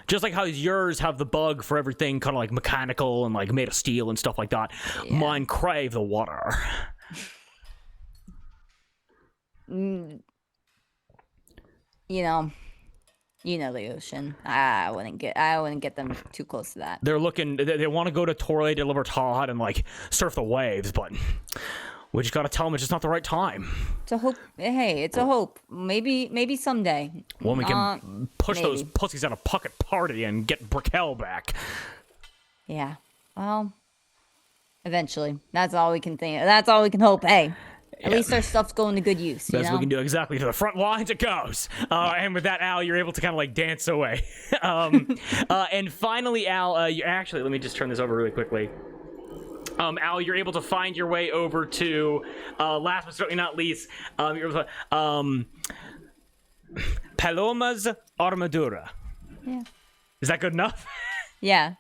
just like how yours have the bug for everything kind of like mechanical and like made of steel and stuff like that, mine crave the water. mm, you know, the ocean. I wouldn't get them too close to that. They're looking. They want to go to Torre de Libertad and like surf the waves, but we just gotta tell them it's just not the right time. It's a hope. Hey, it's a hope. Maybe someday. When we can push those maybe. pussies out of Puckett Party and get Brickell back. Yeah. Well, eventually. That's all we can think. That's all we can hope. Hey, at least our stuff's going to good use. That's what we can do. Exactly. To the front lines it goes. And with that, Al, you're able to kind of like dance away. And finally, Al, actually, let me just turn this over really quickly. Al, you're able to find your way over to, last but certainly not least, you're able to, Paloma's Armadura. Yeah. Is that good enough? Yeah.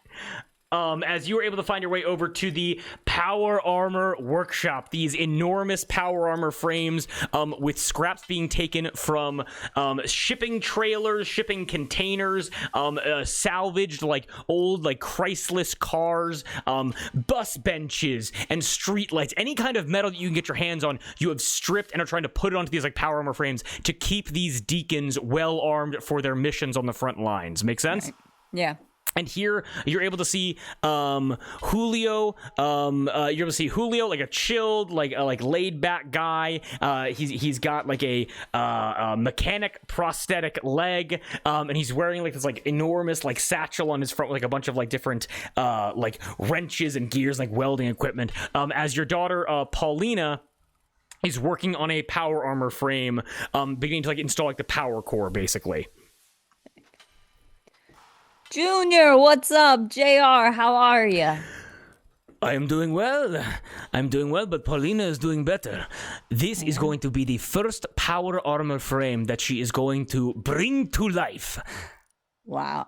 As you were able to find your way over to the Power Armor Workshop, these enormous Power Armor frames with scraps being taken from shipping trailers, shipping containers, salvaged like old like Christless cars, bus benches, and street lights. Any kind of metal that you can get your hands on, you have stripped and are trying to put it onto these like Power Armor frames to keep these deacons well armed for their missions on the front lines. Make sense? Right. Yeah. And here you're able to see Julio. You're able to see Julio, like a chilled, like laid back guy. He's got like a mechanic prosthetic leg, and he's wearing like this like enormous like satchel on his front with like a bunch of like different like wrenches and gears, like welding equipment. As your daughter Paulina is working on a power armor frame, beginning to like install like the power core, basically. Junior, what's up? JR, how are you? I am doing well. I'm doing well, but Paulina is doing better. This is going to be the first power armor frame that she is going to bring to life. Wow.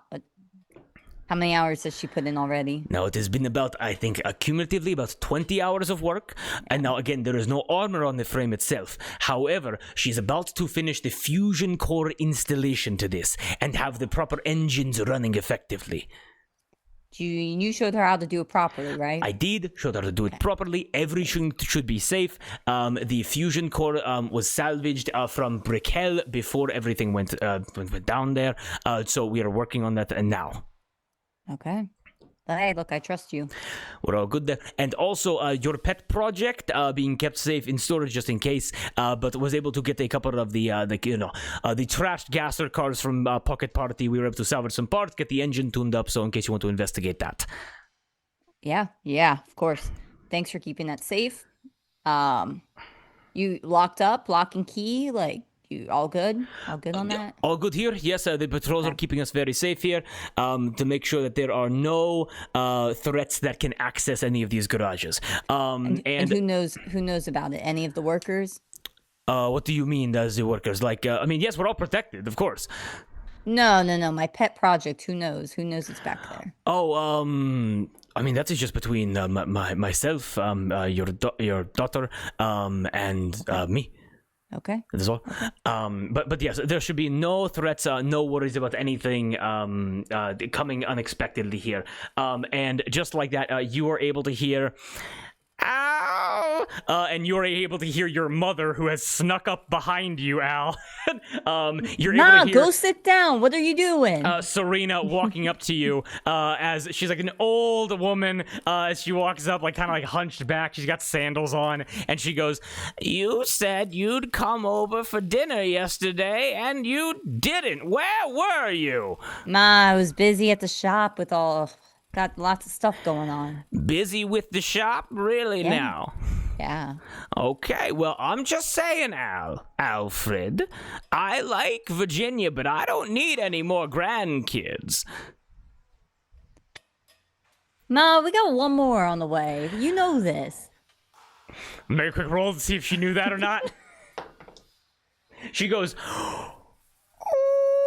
How many hours has she put in already? Now, it has been about, I think, cumulatively about 20 hours of work. And now, again, there is no armor on the frame itself. However, she's about to finish the fusion core installation to this and have the proper engines running effectively. You showed her how to do it properly, right? I did, showed her to do it properly. Everything should be safe. The fusion core was salvaged from Brickell before everything went down there. So we are working on that now. Okay. Hey, look, I trust you. We're all good there. And also, your pet project being kept safe in storage just in case, but was able to get a couple of the trashed gasser cars from Pocket Party. We were able to salvage some parts, get the engine tuned up, so in case you want to investigate that. Yeah, of course. Thanks for keeping that safe. You locked up, lock and key, like, you all good? All good on that? All good here. Yes, the patrols are keeping us very safe here to make sure that there are no threats that can access any of these garages. And who knows about it? Any of the workers? What do you mean as the workers? Like, I mean, yes, we're all protected, of course. No. My pet project. Who knows? Who knows it's back there? Oh, I mean, that is just between myself, your daughter, and me. Okay. That's all. Okay. But yes, there should be no threats, no worries about anything coming unexpectedly here. And just like that, you are able to hear, "Ow!" And you're able to hear your mother, who has snuck up behind you, Al. You're able to hear, go sit down. What are you doing? Serena walking up to you as she's like an old woman. As she walks up, like kind of like hunched back. She's got sandals on, and she goes, "You said you'd come over for dinner yesterday, and you didn't. Where were you?" Ma, I was busy at the shop with got lots of stuff going on. Busy with the shop? Really now? Yeah. Okay, well, I'm just saying, Alfred. I like Virginia, but I don't need any more grandkids. Ma, we got one more on the way. You know this. Make a quick roll to see if she knew that or not. She goes,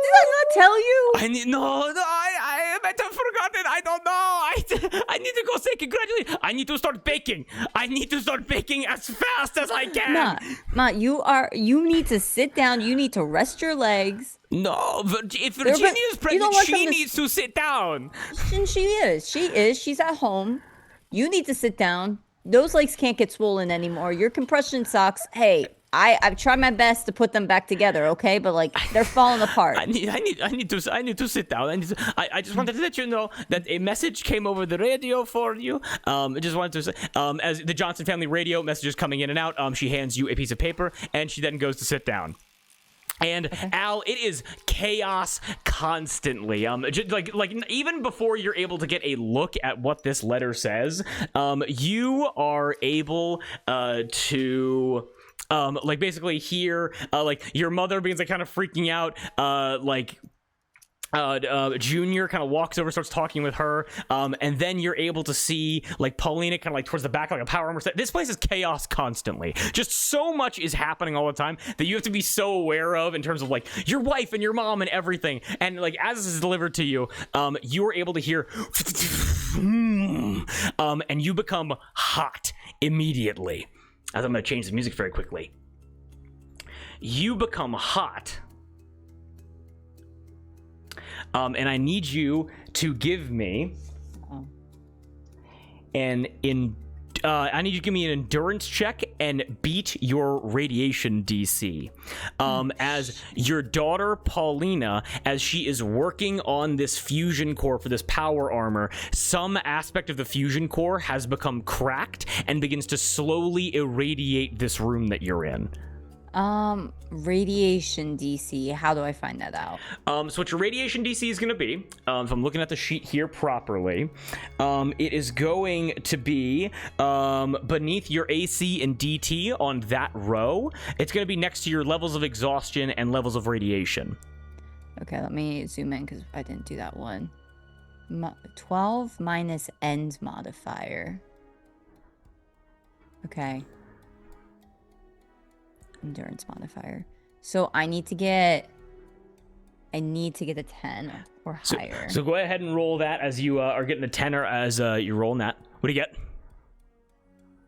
Did I not tell you? I might have forgotten. I don't know. I need to go say congratulations. I need to start baking. I need to start baking as fast as I can. Ma, you need to sit down. You need to rest your legs. No, if Virginia's pregnant, she needs to sit down. She is. She's at home. You need to sit down. Those legs can't get swollen anymore. Your compression socks, hey, I've tried my best to put them back together, okay? But like they're falling apart. I need to sit down. I just wanted to let you know that a message came over the radio for you. I just wanted to say, as the Johnson family radio messages coming in and out, she hands you a piece of paper and she then goes to sit down. And Al, it is chaos constantly. Like even before you're able to get a look at what this letter says, you are able to like basically hear like your mother being like kind of freaking out, Junior kind of walks over, starts talking with her, and then you're able to see like Paulina kind of like towards the back, like a power armor set. This place is chaos constantly. Just so much is happening all the time that you have to be so aware of in terms of like your wife and your mom and everything. And like as this is delivered to you, you are able to hear, and you become hot immediately. As I'm going to change the music very quickly. You become hot. And I need you to give me I need you to give me an endurance check and beat your radiation DC. As your daughter Paulina, as she is working on this fusion core for this power armor, some aspect of the fusion core has become cracked and begins to slowly irradiate this room that you're in. Radiation DC. How do I find that out? So what your radiation DC is going to be, if I'm looking at the sheet here properly, it is going to be beneath your AC and DT on that row. It's going to be next to your levels of exhaustion and levels of radiation. Okay, let me zoom in because I didn't do that one. 12 minus end modifier. Okay. Endurance modifier. So I need to get a 10 or higher. So go ahead and roll that as you are getting a 10 or as you're rolling that. What do you get?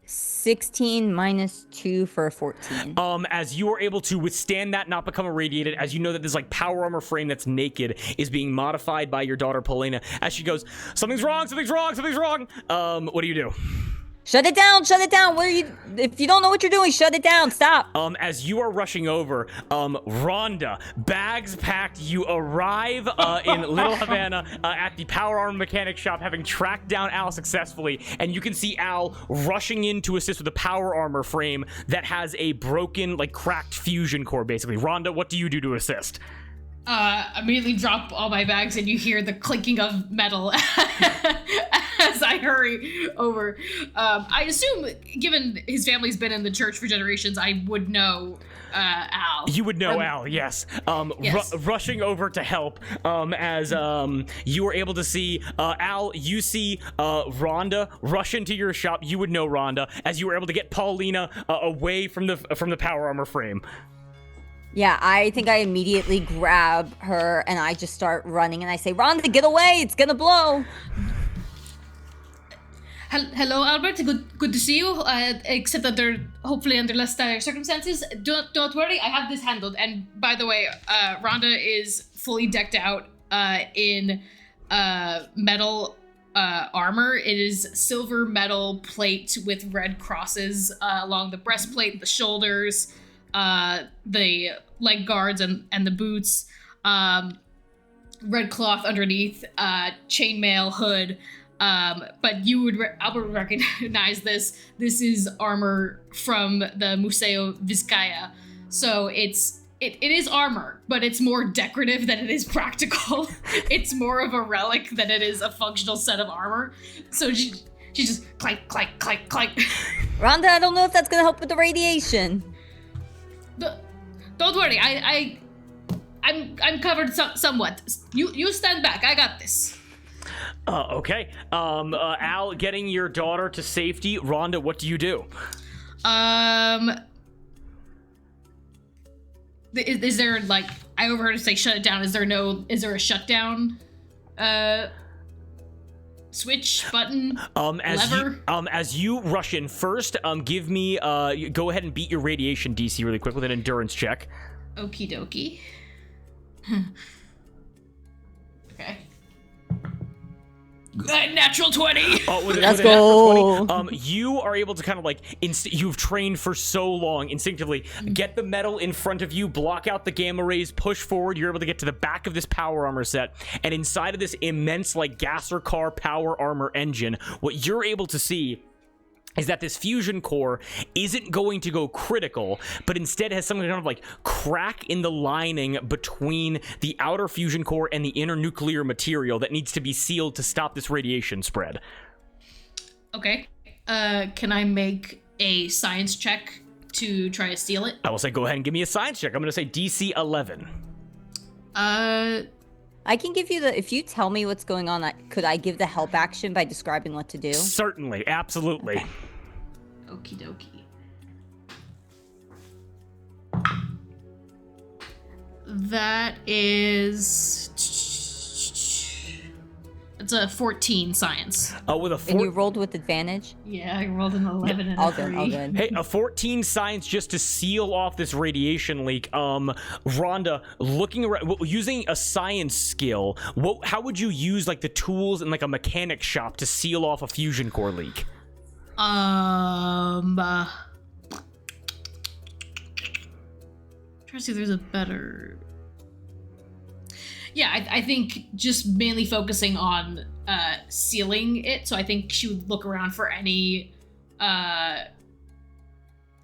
16 minus 2 for a 14. As you are able to withstand that, not become irradiated, as you know that this like power armor frame that's naked is being modified by your daughter Paulina, as she goes, something's wrong. What do you do? Shut it down! What are you? If you don't know what you're doing, shut it down! Stop! As you are rushing over, Rhonda, bags packed, you arrive in Little Havana at the power armor mechanic shop, having tracked down Al successfully, and you can see Al rushing in to assist with the power armor frame that has a broken, like cracked fusion core, basically. Rhonda, what do you do to assist? Immediately drop all my bags and you hear the clinking of metal as I hurry over. I assume, given his family's been in the church for generations, I would know Al. You would know Al, yes. Yes. Rushing over to help as you are able to see Al, you see Rhonda rush into your shop. You would know Rhonda as you were able to get Paulina away from the power armor frame. Yeah, I think I immediately grab her and I just start running and I say, Rhonda, get away! It's gonna blow! Hello, Albert. Good to see you. Except that they're hopefully under less dire circumstances. Don't worry, I have this handled. And by the way, Rhonda is fully decked out in metal armor. It is silver metal plate with red crosses along the breastplate, the shoulders, the leg guards and the boots, red cloth underneath, chainmail hood. But you would Albert would recognize this. This is armor from the Museo Vizcaya. So it is armor, but it's more decorative than it is practical. It's more of a relic than it is a functional set of armor. So she just clank, clank, clank, clank. Rhonda, I don't know if that's gonna help with the radiation. Don't worry, I'm covered somewhat. You stand back. I got this. Okay. Al, getting your daughter to safety. Rhonda, what do you do? Is there like I overheard her say shut it down? Is there a shutdown? Switch button lever. As you rush in first, give me go ahead and beat your radiation DC really quick with an endurance check. Okie dokie. Okay. Natural 20. Oh, with Let's a natural go. 20, you are able to kind of like you've trained for so long instinctively. Get the metal in front of you, block out the gamma rays, push forward. You're able to get to the back of this power armor set, and inside of this immense like gasser car power armor engine, what you're able to see is that this fusion core isn't going to go critical, but instead has some kind of like crack in the lining between the outer fusion core and the inner nuclear material that needs to be sealed to stop this radiation spread. Okay. Can I make a science check to try to steal it? I will say go ahead and give me a science check. I'm going to say DC 11. I can give you if you tell me what's going on, could I give the help action by describing what to do? Certainly, absolutely. Okay. Okie dokie. That is... It's a 14 science. With a And you rolled with advantage? Yeah, I rolled an 11 and a All 3. good, all good. Hey, a 14 science just to seal off this radiation leak. Rhonda, looking around, using a science skill, how would you use like the tools in like a mechanic shop to seal off a fusion core leak? Try to see if there's a better... Yeah, I think just mainly focusing on sealing it. So I think she would look around for any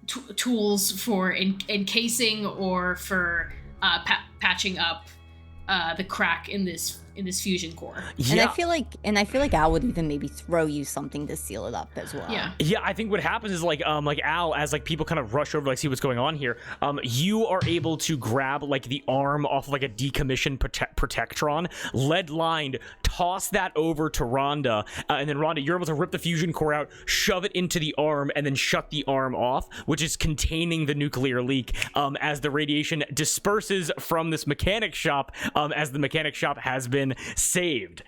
tools for encasing or for patching up the crack in this fusion core. And I feel like Al would even maybe throw you something to seal it up as well. Yeah, I think what happens is like Al, as like people kind of rush over to like see what's going on here, you are able to grab like the arm off of like a decommissioned protectron, lead lined, toss that over to Rhonda, and then Rhonda, you're able to rip the fusion core out, shove it into the arm, and then shut the arm off, which is containing the nuclear leak as the radiation disperses from this mechanic shop, as the mechanic shop has been saved.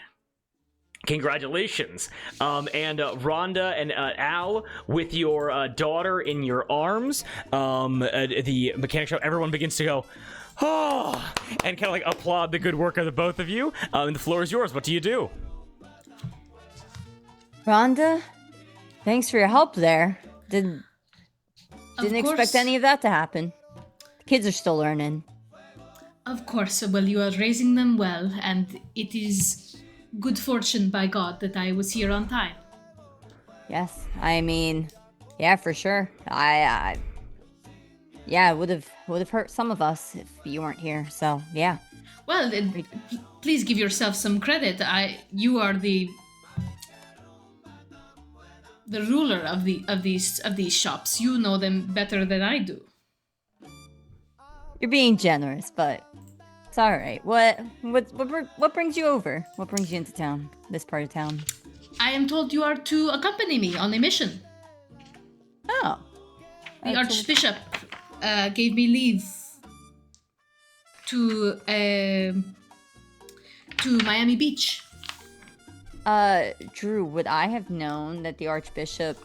Congratulations. And Rhonda and Al, with your daughter in your arms, the mechanic shop, everyone begins to go, oh, and kind of like applaud the good work of the both of you. And the floor is yours. What do you do? Rhonda, thanks for your help there. Didn't expect any of that to happen. The kids are still learning. Of course. Well, you are raising them well, and it is good fortune by God that I was here on time. Yes, I mean, yeah, for sure. Yeah, it would have hurt some of us if you weren't here. So yeah. Well, please give yourself some credit. You are the ruler of these shops. You know them better than I do. You're being generous, but it's all right. What brings you over? What brings you into town? This part of town? I am told you are to accompany me on a mission. Oh. The Archbishop gave me leave to Miami Beach. Drew, would I have known that the Archbishop...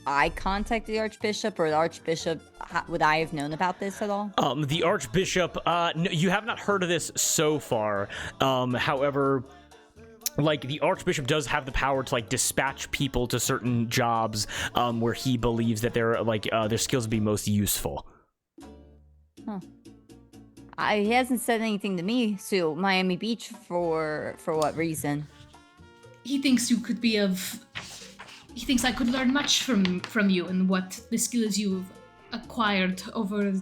I contacted the Archbishop, or the Archbishop, would I have known about this at all? The Archbishop, no, you have not heard of this so far. However, like, the Archbishop does have the power to, like, dispatch people to certain jobs, where he believes that their skills would be most useful. Huh. He hasn't said anything to me, so Miami Beach for what reason? He thinks you could be He thinks I could learn much from you and what the skills you've acquired over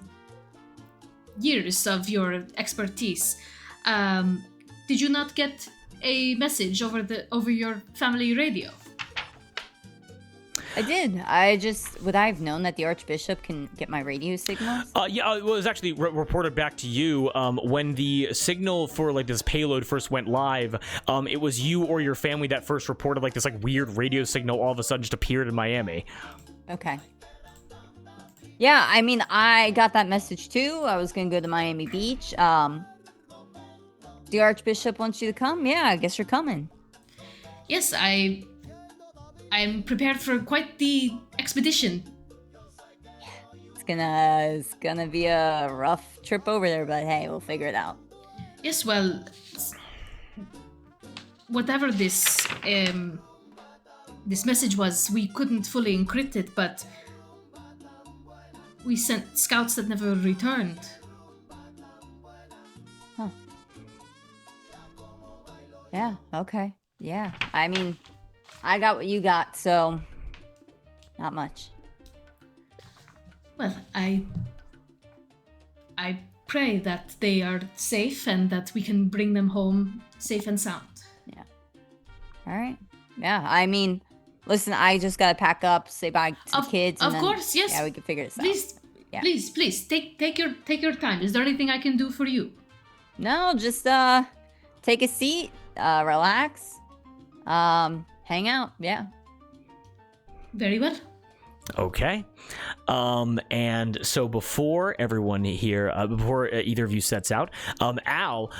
years of your expertise. Did you not get a message over your family radio? I did. Would I have known that the Archbishop can get my radio signals? Yeah, it was actually reported back to you when the signal for like this payload first went live. It was you or your family that first reported like this like weird radio signal all of a sudden just appeared in Miami. Okay. Yeah, I mean, I got that message too. I was gonna go to Miami Beach. The Archbishop wants you to come. Yeah, I guess you're coming. Yes, I'm prepared for quite the expedition. It's gonna be a rough trip over there, but hey, we'll figure it out. Yes, well, whatever this this message was, we couldn't fully encrypt it, but we sent scouts that never returned. Huh. Yeah, okay. Yeah. I mean, I got what you got, so not much. Well, I pray that they are safe and that we can bring them home safe and sound. Yeah. All right. Yeah, I mean, listen, I just gotta pack up, say bye to the kids. And Of course, yes. Yeah, we can figure this out. Please, Yeah. please, take your time. Is there anything I can do for you? No, just take a seat, relax, hang out. Yeah. Very well. Okay. And so before everyone here, before either of you sets out, Al,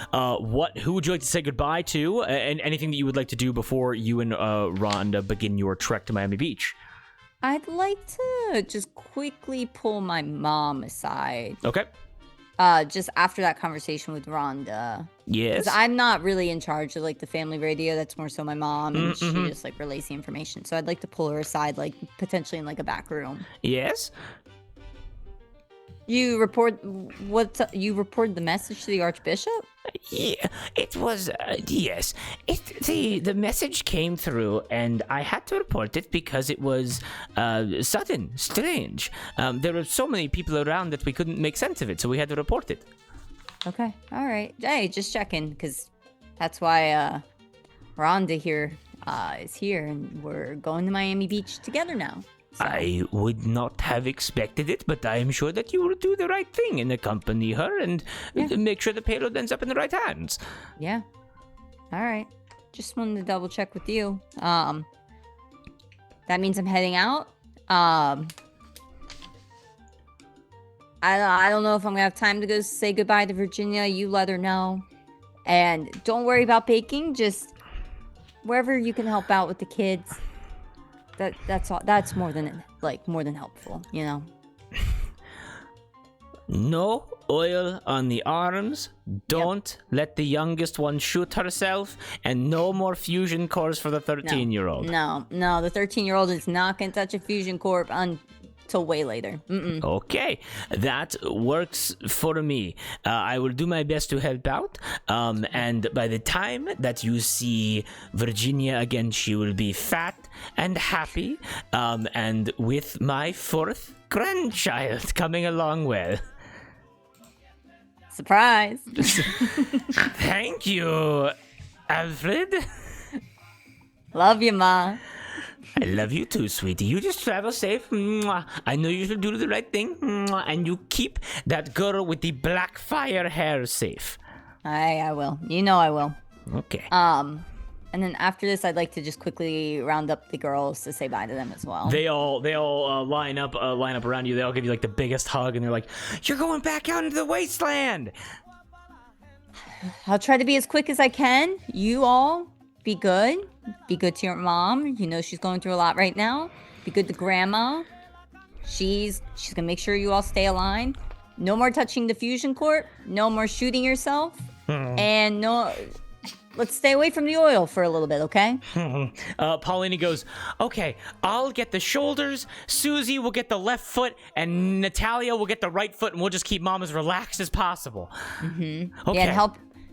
who would you like to say goodbye to, and anything that you would like to do before you and Rhonda begin your trek to Miami Beach? I'd like to just quickly pull my mom aside. Okay. Just after that conversation with Rhonda. Yes. Because I'm not really in charge of, like, the family radio. That's more so my mom, and Mm-hmm. she just, like, relays the information. So I'd like to pull her aside, like, potentially in, like, a back room. Yes. You reported the message to the Archbishop? Yeah, it was, yes. The message came through, and I had to report it because it was sudden, strange. There were so many people around that we couldn't make sense of it, so we had to report it. Okay, all right. Hey, just checking, because that's why Rhonda here is here, and we're going to Miami Beach together now. So. I would not have expected it, but I am sure that you will do the right thing and accompany her and make sure the payload ends up in the right hands. Yeah. All right. Just wanted to double check with you. That means I'm heading out. I don't know if I'm gonna have time to go say goodbye to Virginia. You let her know. And don't worry about baking. Just wherever you can help out with the kids. That's all. That's more than helpful, you know. No oil on the arms. Don't let the youngest one shoot herself, and no more fusion cores for the 13-year-old. No, the 13-year-old is not gonna touch a fusion core until way later. Mm-mm. Okay, that works for me. I will do my best to help out. And by the time that you see Virginia again, she will be fat and happy. And with my 4th grandchild coming along well. Surprise! Thank you, Alfred. Love you, Ma. I love you too, sweetie. You just travel safe. Mwah. I know you should do the right thing. Mwah. And you keep that girl with the black fire hair safe. I will. You know I will. Okay. And then after this, I'd like to just quickly round up the girls to say bye to them as well. They all line up around you. They all give you like the biggest hug, and they're like, "You're going back out into the wasteland." I'll try to be as quick as I can. You all be good. Be good to your mom. You know she's going through a lot right now. Be good to grandma. She's gonna make sure you all stay aligned. No more touching the fusion core. No more shooting yourself. And no. Let's stay away from the oil for a little bit, okay? Paulina goes, "Okay, I'll get the shoulders, Susie will get the left foot, and Natalia will get the right foot, and we'll just keep Mom as relaxed as possible." Mm-hmm. Okay. Yeah,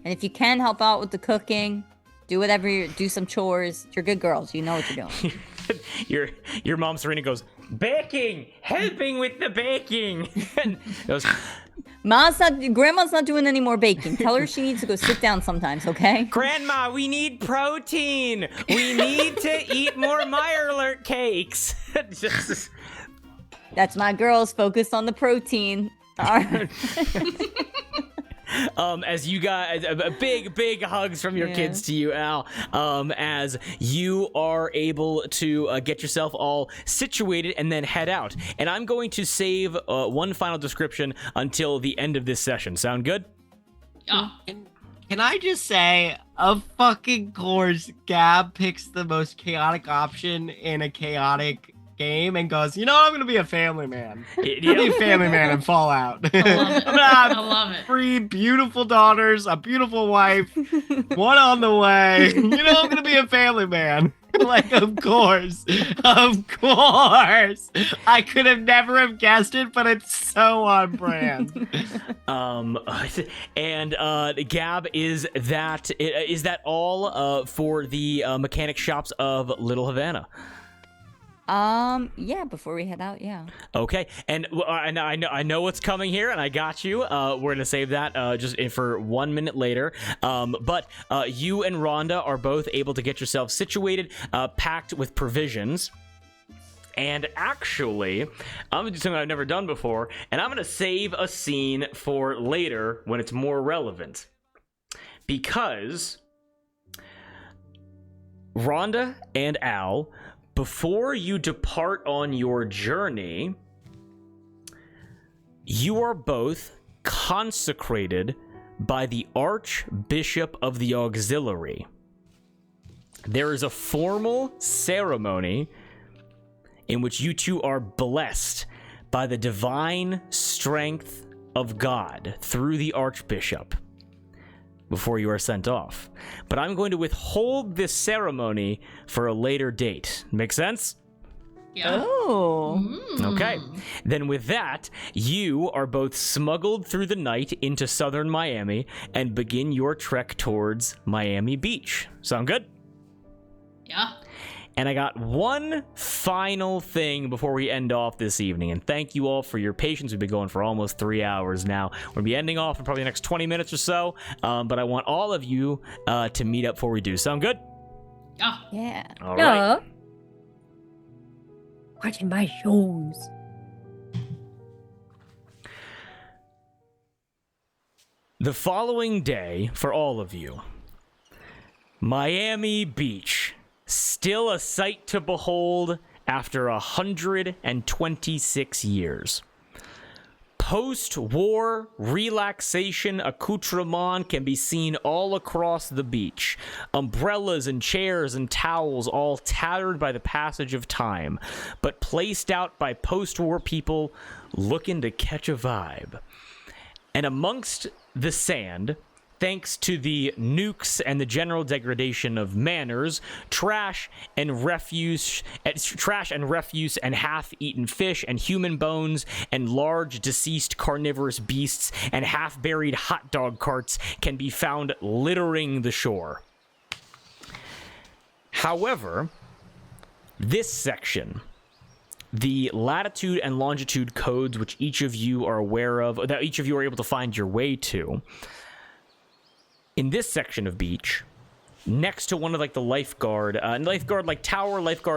and if you can help out with the cooking, do some chores. You're good girls. You know what you're doing. your mom Serena goes, "Baking, helping with the baking." And goes, Grandma's not doing any more baking. Tell her she needs to go sit down sometimes, okay? "Grandma, we need protein. We need to eat more Meyer Alert cakes." That's my girls focused on the protein. As you guys, big hugs from your kids to you, Al, as you are able to get yourself all situated and then head out. And I'm going to save one final description until the end of this session. Sound good? Oh, Can I just say, of fucking course, Gab picks the most chaotic option in a chaotic game and goes, you know what, I'm gonna be a family man. I'm Yeah. gonna be a family man in Fallout. I love it. I'm gonna have I love it. 3 beautiful daughters, a beautiful wife, one on the way. You know, I'm gonna be a family man. Like, of course. I could have never have guessed it, but it's so on brand. And Gab, is that all for the mechanic shops of Little Havana? Yeah, before we head out, yeah. Okay, and I know what's coming here, and I got you. We're gonna save that for 1 minute later. But you and Rhonda are both able to get yourselves situated, packed with provisions. And actually, I'm gonna do something I've never done before, and I'm gonna save a scene for later when it's more relevant. Because Rhonda and Al, before you depart on your journey, you are both consecrated by the Archbishop of the Auxiliary. There is a formal ceremony in which you two are blessed by the divine strength of God through the Archbishop before you are sent off. But I'm going to withhold this ceremony for a later date. Make sense? Yeah. Oh. Okay. Then with that, you are both smuggled through the night into southern Miami and begin your trek towards Miami Beach. Sound good? Yeah. And I got one final thing before we end off this evening. And thank you all for your patience. We've been going for almost 3 hours now. We're going to be ending off in probably the next 20 minutes or so. But I want all of you to meet up before we do. Sound good? Yeah. Yeah. All right. Yeah. Watching my shows. The following day, for all of you, Miami Beach. Still a sight to behold after 126 years. Post-war relaxation accoutrement can be seen all across the beach. Umbrellas and chairs and towels all tattered by the passage of time, but placed out by post-war people looking to catch a vibe. And amongst the sand, thanks to the nukes and the general degradation of manners, trash and refuse and half-eaten fish and human bones and large deceased carnivorous beasts and half-buried hot dog carts can be found littering the shore. However, this section, the latitude and longitude codes which each of you are aware of, that each of you are able to find your way to, in this section of beach, next to one of like the lifeguard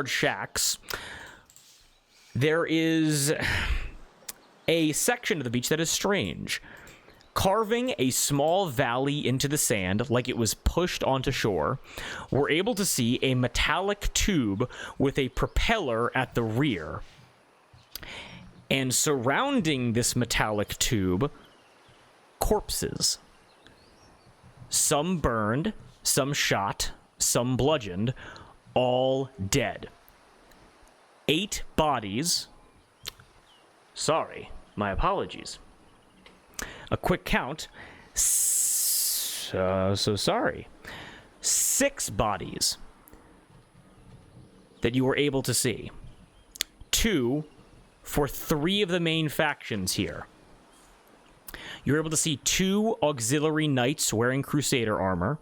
shacks, there is a section of the beach that is strange. Carving a small valley into the sand like it was pushed onto shore, we're able to see a metallic tube with a propeller at the rear. And surrounding this metallic tube, corpses. Some burned, some shot, some bludgeoned, all dead. 8 bodies. Sorry, my apologies. A quick count. So sorry. 6 bodies that you were able to see. 2 for 3 of the main factions here. You're able to see 2 auxiliary knights wearing crusader armor,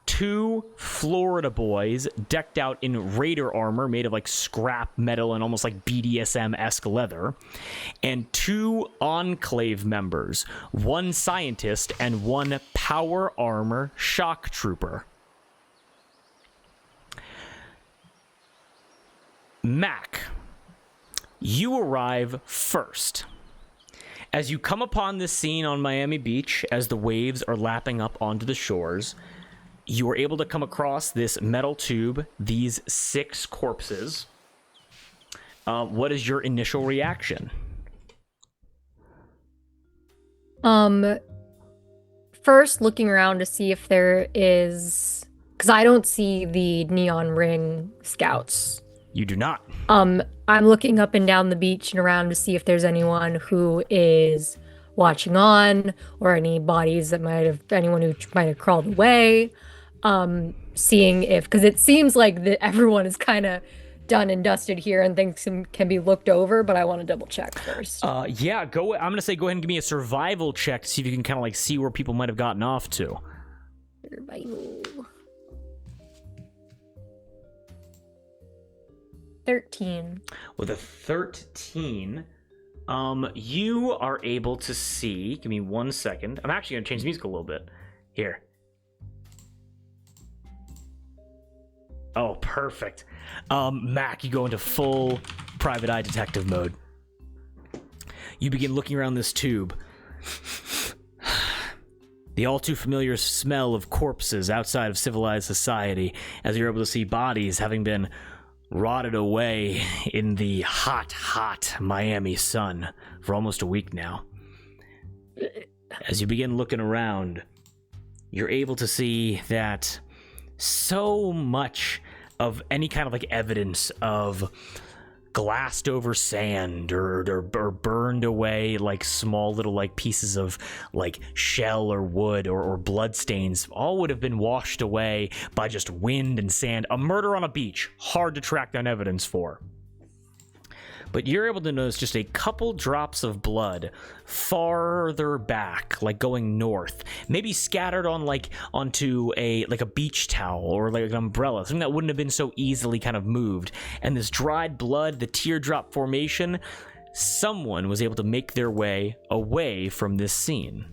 2 Florida boys decked out in raider armor made of like scrap metal and almost like BDSM-esque leather, and 2 enclave members, 1 scientist and 1 power armor shock trooper. Mac, you arrive first. As you come upon this scene on Miami Beach, as the waves are lapping up onto the shores, you are able to come across this metal tube, these 6 corpses. What is your initial reaction? First looking around to see if there is, because I don't see the neon ring scouts You do not. I'm looking up and down the beach and around to see if there's anyone who is watching on, or any bodies that anyone who might have crawled away. Seeing if, because it seems like everyone is kind of done and dusted here and things can be looked over, but I want to double check first. Yeah, I'm gonna say go ahead and give me a survival check to see if you can kind of like see where people might have gotten off to. Survival. 13. With a 13, you are able to see. Give me 1 second. I'm actually gonna change the music a little bit. Here. Oh, perfect. Mac, you go into full private eye detective mode. You begin looking around this tube. The all too familiar smell of corpses outside of civilized society, as you're able to see bodies having been rotted away in the hot, hot Miami sun for almost a week now. As you begin looking around, you're able to see that so much of any kind of like evidence of glassed over sand or burned away like small little like pieces of like shell or wood or blood stains all would have been washed away by just wind and sand. A murder on a beach, hard to track down evidence for. But you're able to notice just a couple drops of blood farther back, like going north, maybe scattered on like onto a beach towel or like an umbrella, something that wouldn't have been so easily kind of moved. And this dried blood, the teardrop formation, someone was able to make their way away from this scene.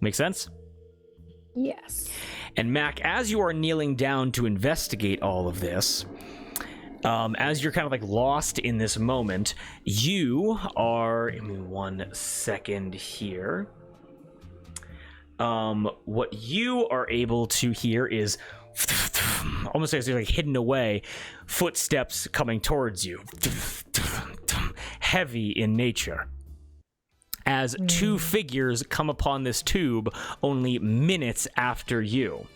Make sense? Yes. And Mac, as you are kneeling down to investigate all of this, as you're kind of like lost in this moment, you are, give me 1 second here. What you are able to hear is almost as you're like hidden away, footsteps coming towards you, heavy in nature. As two figures come upon this tube only minutes after you.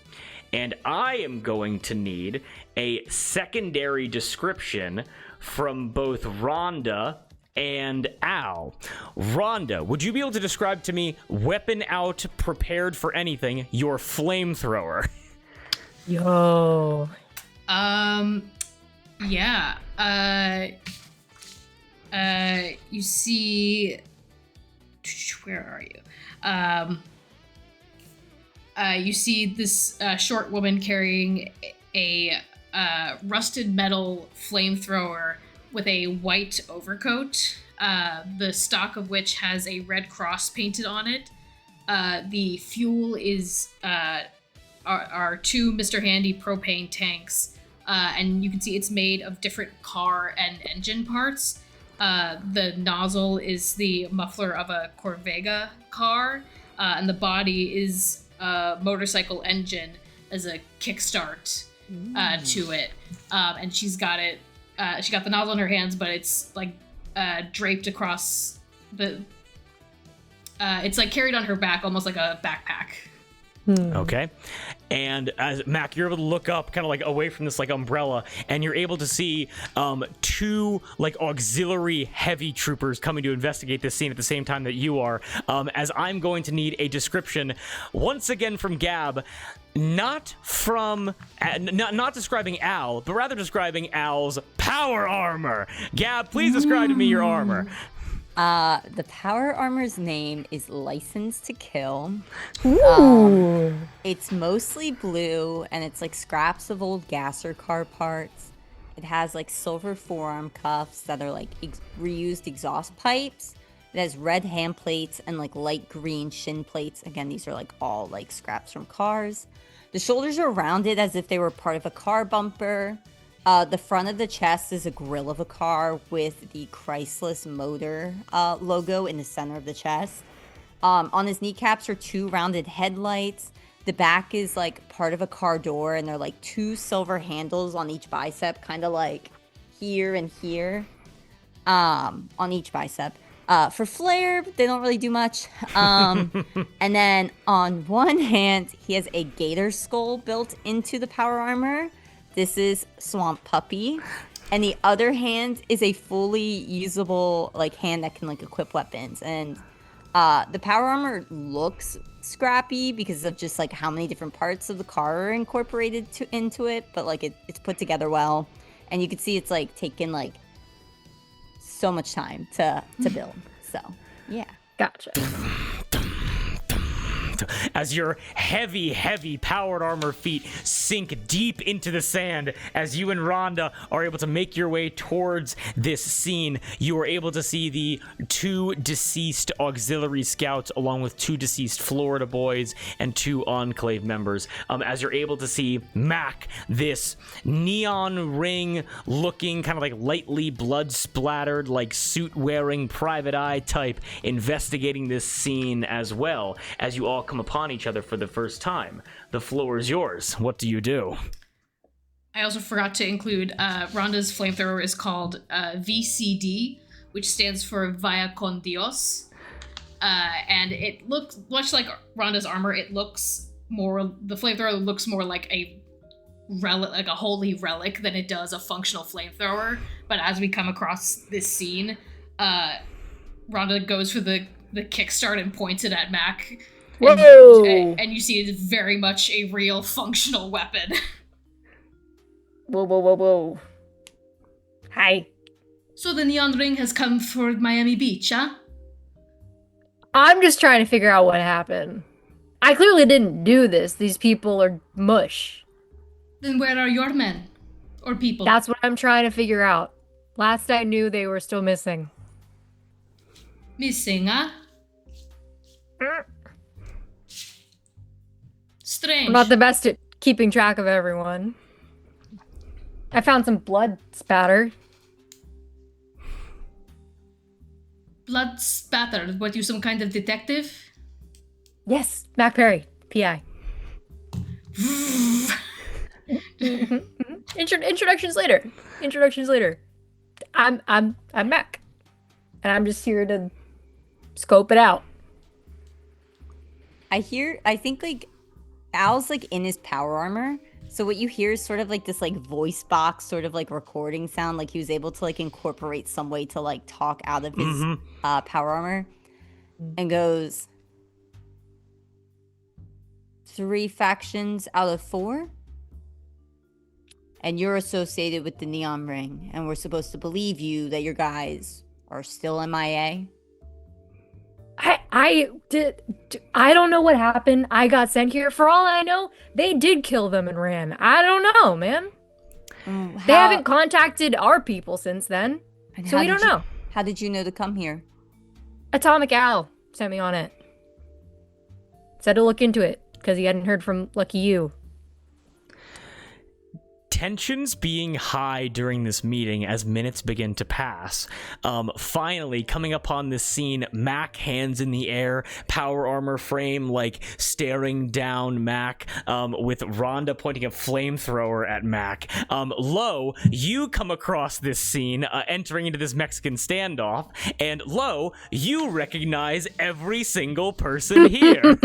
And I am going to need a secondary description from both Rhonda and Al. Rhonda, would you be able to describe to me, weapon out, prepared for anything, your flamethrower? Yo. Yeah. You see, where are you? You see this short woman carrying a rusted metal flamethrower with a white overcoat, the stock of which has a red cross painted on it. The fuel is are two Mr. Handy propane tanks, and you can see it's made of different car and engine parts. The nozzle is the muffler of a Corvega car, and the body is a motorcycle engine as a kickstart to it. And she's got it, she got the nozzle in her hands, but it's like draped across the, it's like carried on her back, almost like a backpack. Okay. And as Mac, you're able to look up kind of like away from this like umbrella, and you're able to see two like auxiliary heavy troopers coming to investigate this scene at the same time that you are, as I'm going to need a description once again from Gab, not describing Al, but rather describing Al's power armor. Gab, please describe to me your armor. The power armor's name is License to Kill. It's mostly blue, and it's like scraps of old gasser car parts. It has like silver forearm cuffs that are like reused exhaust pipes. It has red hand plates and like light green shin plates. Again, these are like all like scraps from cars. The shoulders are rounded as if they were part of a car bumper. The front of the chest is a grill of a car with the Chrysler Motor logo in the center of the chest. On his kneecaps are two rounded headlights. The back is like part of a car door, and they're like two silver handles on each bicep, kind of like here and here on each bicep. For flair, they don't really do much. And then on one hand, he has a gator skull built into the power armor This is Swamp Puppy. And the other hand is a fully usable like hand that can like equip weapons. And the power armor looks scrappy because of just like how many different parts of the car are incorporated into it, but like it's put together well. And you can see it's like taken like so much time to build. So yeah. Gotcha. As your heavy powered armor feet sink deep into the sand, as you and Rhonda are able to make your way towards this scene, you are able to see the 2 deceased auxiliary scouts along with 2 deceased Florida boys and 2 Enclave members. As you're able to see Mac, this neon ring looking kind of like lightly blood splattered, like suit wearing private eye type, investigating this scene as well, as you all come upon each other for the first time. The floor is yours. What do you do? I also forgot to include Rhonda's flamethrower is called VCD, which stands for Vaya con Dios. And it looks much like Rhonda's armor. The flamethrower looks more like a relic, like a holy relic, than it does a functional flamethrower. But as we come across this scene, Rhonda goes for the kickstart and points it at Mac. Whoa! And you see it's very much a real functional weapon. Whoa. Hi. So the neon ring has come for Miami Beach, huh? I'm just trying to figure out what happened. I clearly didn't do this. These people are mush. Then where are your men? Or people? That's what I'm trying to figure out. Last I knew, they were still missing. Missing, huh? Strange. I'm not the best at keeping track of everyone. I found some blood spatter. Blood spattered. What, you some kind of detective? Yes, Mac Perry, PI. Introductions later. I'm Mac, and I'm just here to scope it out. I think like Al's like in his power armor, so what you hear is sort of like this like voice box sort of like recording sound, like he was able to like incorporate some way to like talk out of his power armor, and goes, 3 factions out of 4, and you're associated with the neon ring, and we're supposed to believe you that your guys are still MIA. I don't know what happened. I got sent here. For all I know, they did kill them and ran. I don't know, man. They haven't contacted our people since then, so we don't know. How did you know to come here? Atomic Al sent me on it. Said to look into it, because he hadn't heard from Lucky You. Tensions being high during this meeting as minutes begin to pass. Finally, coming upon this scene, Mac, hands in the air, power armor frame, like staring down Mac, with Rhonda pointing a flamethrower at Mac. Lo, you come across this scene, entering into this Mexican standoff, and Lo, you recognize every single person here.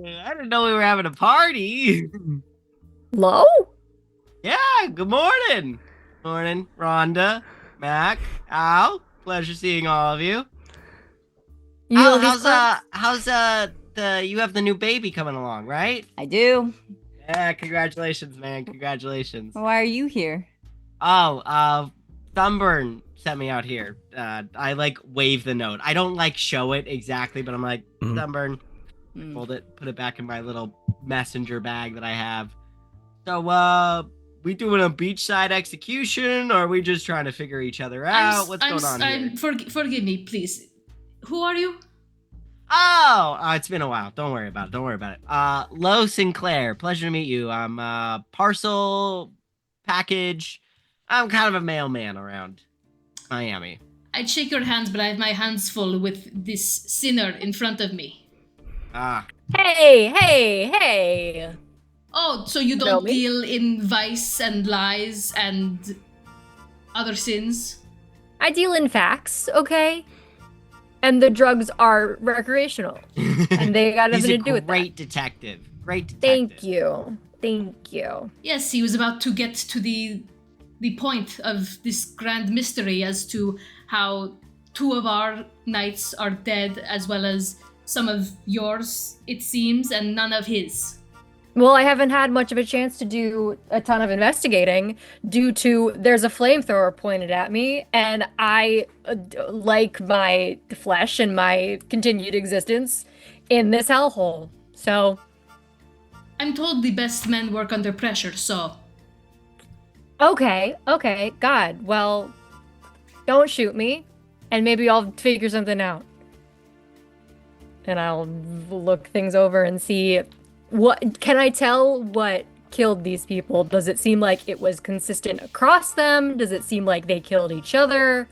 I didn't know we were having a party. Lo? Yeah, good morning. Morning, Rhonda, Mac, Al. Pleasure seeing all of you. You know these clowns? How's you have the new baby coming along, right? I do. Yeah, congratulations, man. Congratulations. Why are you here? Oh, Thunburn sent me out here. I like wave the note. I don't like show it exactly, but I'm like, Thunburn, hold it, put it back in my little messenger bag that I have. So, we doing a beachside execution, or are we just trying to figure each other out? What's going on here? Forgive me, please. Who are you? Oh, it's been a while. Don't worry about it. Lo Sinclair, pleasure to meet you. I'm parcel package. I'm kind of a mailman around Miami. I'd shake your hands, but I have my hands full with this sinner in front of me. Hey! Oh, so you don't deal in vice and lies and other sins? I deal in facts, okay? And the drugs are recreational. And they got nothing to do with that. Great detective. Thank you. Thank you. Yes, he was about to get to the point of this grand mystery as to how 2 of our knights are dead, as well as some of yours, it seems, and none of his. Well, I haven't had much of a chance to do a ton of investigating due to there's a flamethrower pointed at me, and I like my flesh and my continued existence in this hellhole. So, I'm told the best men work under pressure, so... okay, God, well, don't shoot me, and maybe I'll figure something out. And I'll look things over and see what can I tell what killed these people. Does it seem like it was consistent across them? Does it seem like they killed each other?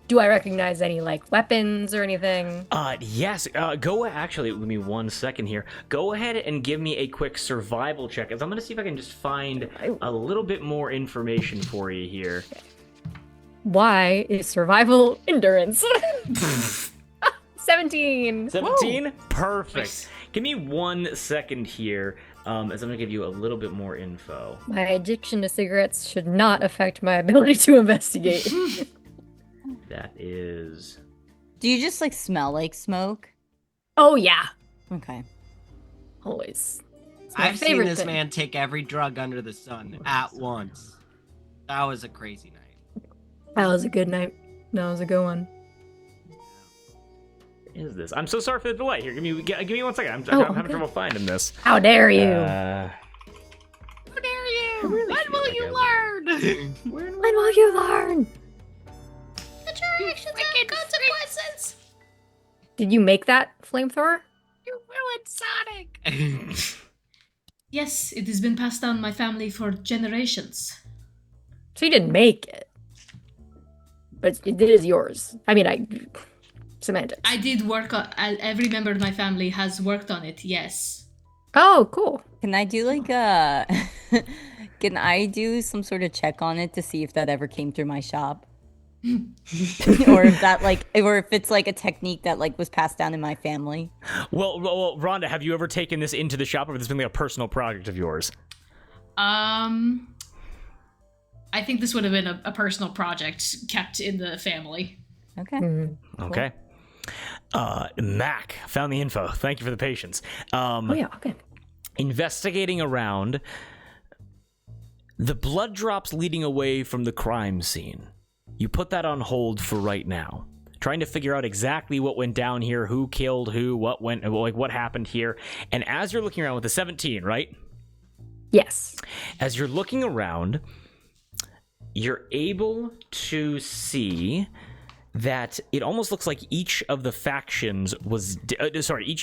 Do I recognize any like weapons or anything? Yes. Actually, give me 1 second here. Go ahead and give me a quick survival check, as I'm gonna see if I can just find a little bit more information for you here. Why is survival endurance? 17. 17? Woo! Perfect. Nice. Give me 1 second here, as I'm going to give you a little bit more info. My addiction to cigarettes should not affect my ability to investigate. That is... Do you just like smell like smoke? Oh yeah, Okay. always. It's my I've seen favorite this thing. man take every drug under the sun at once. That was a crazy night. That was a good night. That was a good one. Is this? I'm so sorry for the delay. Here, give me 1 second. I'm Oh, having okay. trouble finding this. How dare you? How dare you? really When feel will like you I- learn? When will you learn? But your actions have consequences! Did you make that flamethrower? You ruined Sonic. Yes, it has been passed down my family for generations. So you didn't make it. But it is yours. I mean, semantics. I did work on... Every member of my family has worked on it, yes. Oh, cool. Can I do like a can I do some sort of check on it to see if that ever came through my shop? Or if it's like a technique that like was passed down in my family. Well, Rhonda, have you ever taken this into the shop, or has this been like a personal project of yours? I think this would have been a personal project kept in the family. Okay. Mm-hmm. Okay. Mac, found the info. Thank you for the patience. Oh yeah, okay. Investigating around, the blood drops leading away from the crime scene. You put that on hold for right now. Trying to figure out exactly what went down here, who killed who, what happened here. And as you're looking around with the 17, right? Yes. As you're looking around, you're able to see that it almost looks like each of the factions was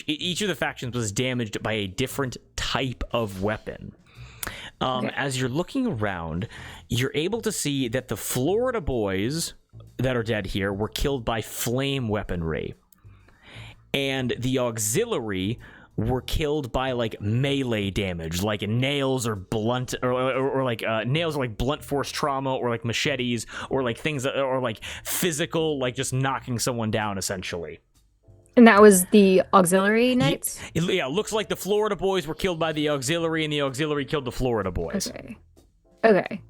each of the factions was damaged by a different type of weapon. Okay. As you're looking around, you're able to see that the Florida boys that are dead here were killed by flame weaponry, and the auxiliary were killed by like melee damage, like nails or blunt or like nails or like blunt force trauma, or like machetes, or like things that or like physical, like just knocking someone down essentially. And that was the auxiliary knights? Yeah, looks like the Florida boys were killed by the auxiliary, and the auxiliary killed the Florida boys. Okay.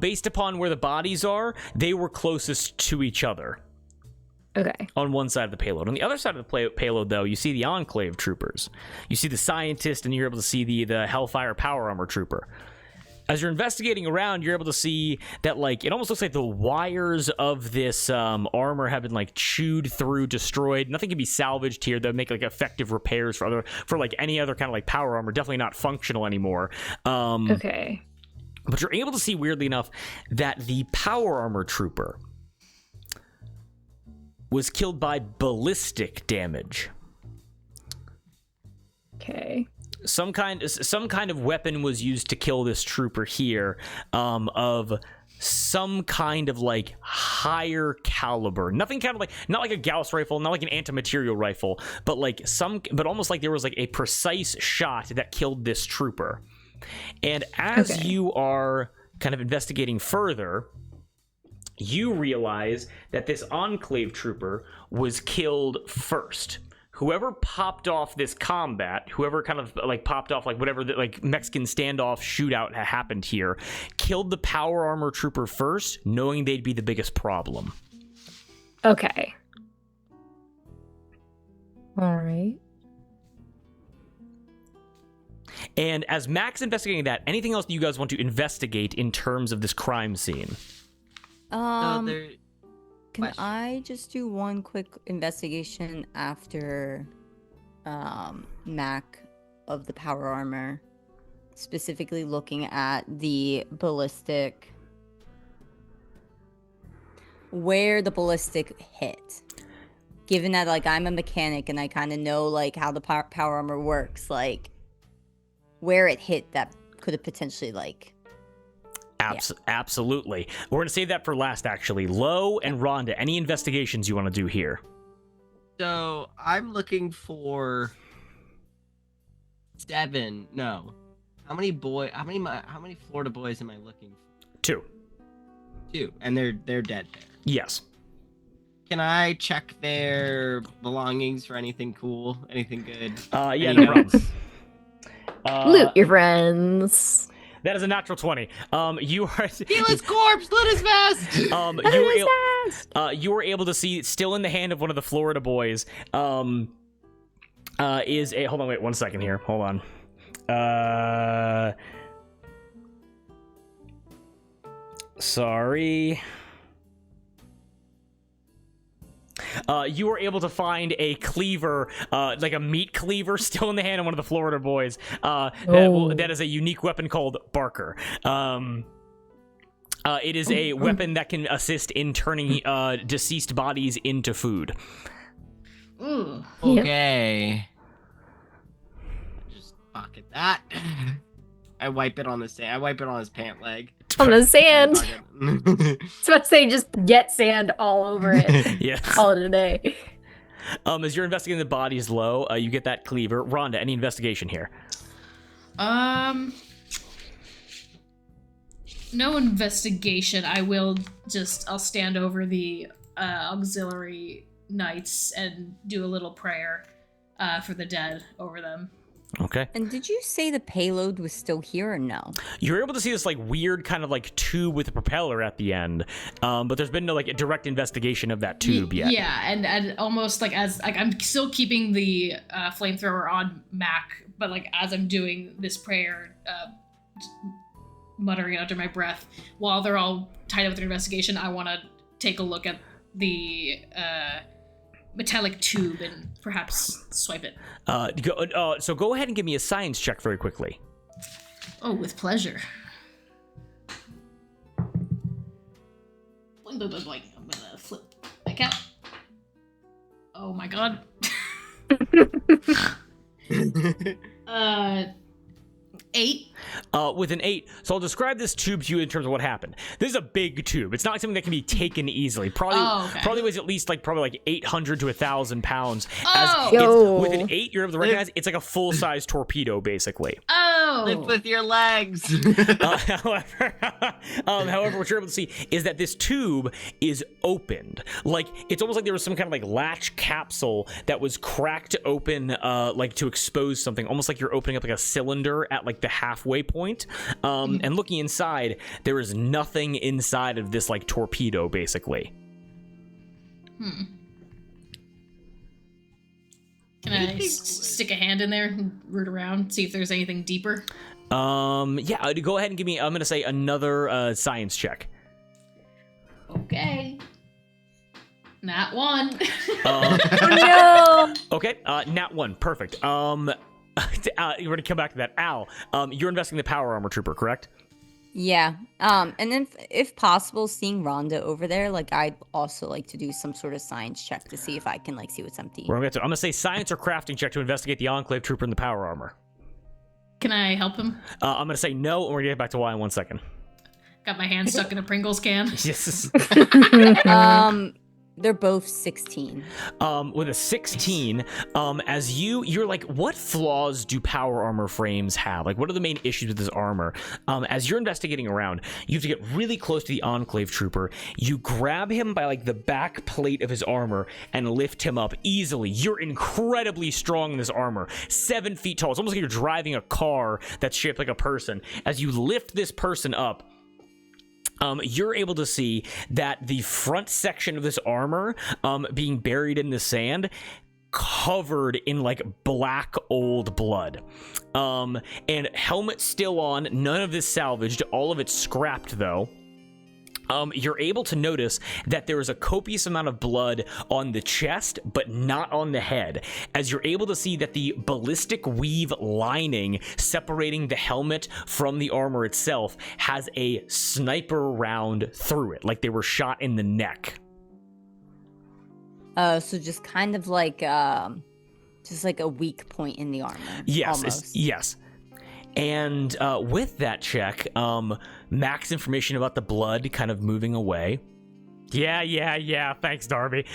Based upon where the bodies are, they were closest to each other. Okay. On one side of the payload. On the other side of the payload, though, you see the Enclave troopers. You see the scientist, and you're able to see the Hellfire Power Armor trooper. As you're investigating around, you're able to see that, like, it almost looks like the wires of this armor have been, like, chewed through, destroyed. Nothing can be salvaged here. They'll make, like, effective repairs for like, any other kind of, like, power armor. Definitely not functional anymore. Okay. But you're able to see, weirdly enough, that the Power Armor trooper was killed by ballistic damage. Okay. Some kind of weapon was used to kill this trooper here, of some kind of like higher caliber. Nothing kind of like, not like a Gauss rifle, not like an anti-material rifle, but like but almost like there was like a precise shot that killed this trooper. And as you are kind of investigating further, you realize that this Enclave trooper was killed first. whoever popped off this combat, whoever kind of like popped off like whatever the like Mexican standoff shootout happened here, killed the power armor trooper first, knowing they'd be the biggest problem. Okay. All right. And as Mac's investigating that, anything else that you guys want to investigate in terms of this crime scene? Can Question. I just do one quick investigation after Mac of the power armor, specifically looking at the ballistic, where the ballistic hit? Given that like I'm a mechanic and I kind of know like how the power armor works, like where it hit that could have potentially like Absolutely. We're going to save that for last, actually. Lo and Rhonda, any investigations you want to do here? So I'm looking for 7. No. How many Florida boys am I looking for? 2. 2. And they're dead there. Yes. Can I check their belongings for anything cool? Anything good? Yeah, Any no problem. notes? Loot your friends. That is a natural 20. You are Steal his corpse! Lit his vest! You were able to see, still in the hand of one of the Florida boys, is a... Hold on, wait 1 second here. Hold on. Sorry. You were able to find a cleaver, like a meat cleaver, still in the hand of one of the Florida boys. That is a unique weapon called Barker. It is a weapon that can assist in turning deceased bodies into food. Ooh. Okay. Just pocket that. I wipe it on the sand. I wipe it on his pant leg. On the sand. I Pocket. was about to say, just get sand all over it. Yes. Call it a day. As you're investigating the bodies low, you get that cleaver. Rhonda, any investigation here? No investigation. I'll stand over the auxiliary knights and do a little prayer for the dead over them. Okay. And did you say the payload was still here or no? You're able to see this like weird kind of like tube with a propeller at the end, but there's been no like a direct investigation of that tube yet. Yeah, and almost like as like I'm still keeping the flamethrower on Mac, but like as I'm doing this prayer, muttering under my breath while they're all tied up with their investigation, I want to take a look at the metallic tube and perhaps swipe it. So go ahead and give me a science check very quickly. Oh, with pleasure. Boing, boing, boing, boing. I'm gonna flip my cap. Oh my god. 8. With an 8, so I'll describe this tube to you in terms of what happened. This is a big tube. It's not like something that can be taken easily. Probably weighs at least like 800 to 1,000 pounds. With an 8, you're able to recognize it's like a full-size torpedo, basically. Oh. Lift with your legs. However, what you're able to see is that this tube is opened. Like it's almost like there was some kind of like latch capsule that was cracked open, like to expose something. Almost like you're opening up like a cylinder at like the halfway point. And looking inside, there is nothing inside of this like torpedo, basically. Can I stick a hand in there and root around, see if there's anything deeper? Yeah, go ahead and give me, I'm gonna say another science check. Okay. Nat 1. Oh no! Okay, nat 1, perfect. We're gonna come back to that. Al, you're investigating the power armor trooper, correct? Yeah. And then if possible, seeing Rhonda over there, like I'd also like to do some sort of science check to see if I can like see what's empty. I'm gonna say science or crafting check to investigate the Enclave trooper in the power armor. Can I help him? I'm gonna say no, and we're gonna get back to why in 1 second. Got my hand stuck in a Pringles can. Yes. They're both 16. With a 16, as you're like, what flaws do power armor frames have? Like, what are the main issues with this armor? As you're investigating around, you have to get really close to the Enclave trooper. You grab him by like the back plate of his armor and lift him up easily. You're incredibly strong in this armor, 7 feet tall. It's almost like you're driving a car that's shaped like a person. As you lift this person up, you're able to see that the front section of this armor, being buried in the sand, covered in like black old blood. And helmet still on, none of this salvaged, all of it scrapped though. You're able to notice that there is a copious amount of blood on the chest, but not on the head, as you're able to see that the ballistic weave lining separating the helmet from the armor itself has a sniper round through it, like they were shot in the neck. So just kind of like, just like a weak point in the armor. Yes, yes. And with that check, max information about the blood kind of moving away. Yeah. Thanks, Darby.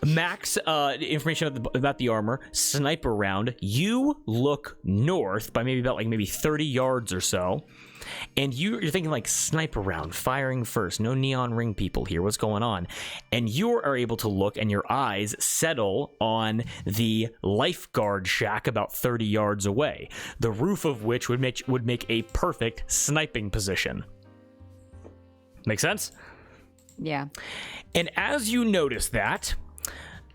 Max information about the armor. Sniper round. You look north by maybe 30 yards or so. And you're thinking like sniper round, firing first. No neon ring people here. What's going on? And you are able to look, and your eyes settle on the lifeguard shack about 30 yards away. The roof of which would make a perfect sniping position. Make sense? Yeah. And as you notice that,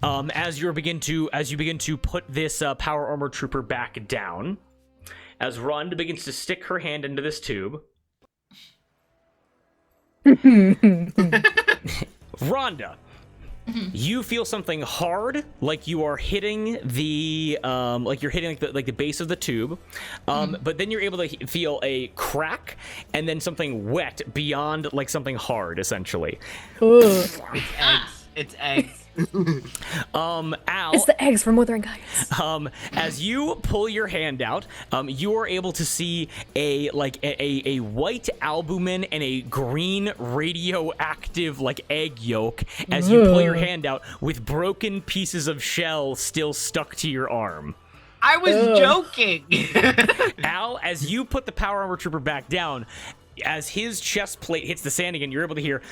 as you begin to put this power armor trooper back down, as Rhonda begins to stick her hand into this tube. Rhonda, you feel something hard, like you are hitting the the base of the tube, but then you're able to feel a crack and then something wet beyond like something hard, essentially. It's eggs. Al, It's the eggs from Wuthering Heights. As you pull your hand out, you are able to see a white albumin and a green radioactive like egg yolk as you pull your hand out with broken pieces of shell still stuck to your arm. I was joking. Al, as you put the power armor trooper back down, as his chest plate hits the sand again, you're able to hear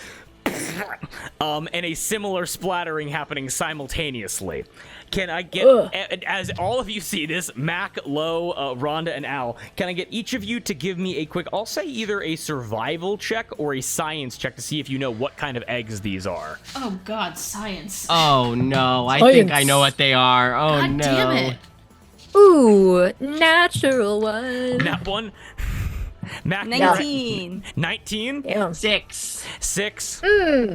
and a similar splattering happening simultaneously. Can I get, as all of you see this, Mac, Lo, Rhonda, and Al, can I get each of you to give me a quick, I'll say either a survival check or a science check to see if you know what kind of eggs these are. Oh god, science. Oh no, I think I know what they are. Oh God no. damn it. Ooh, natural one. That one. Mac, 19. 19? Damn. 6. 6?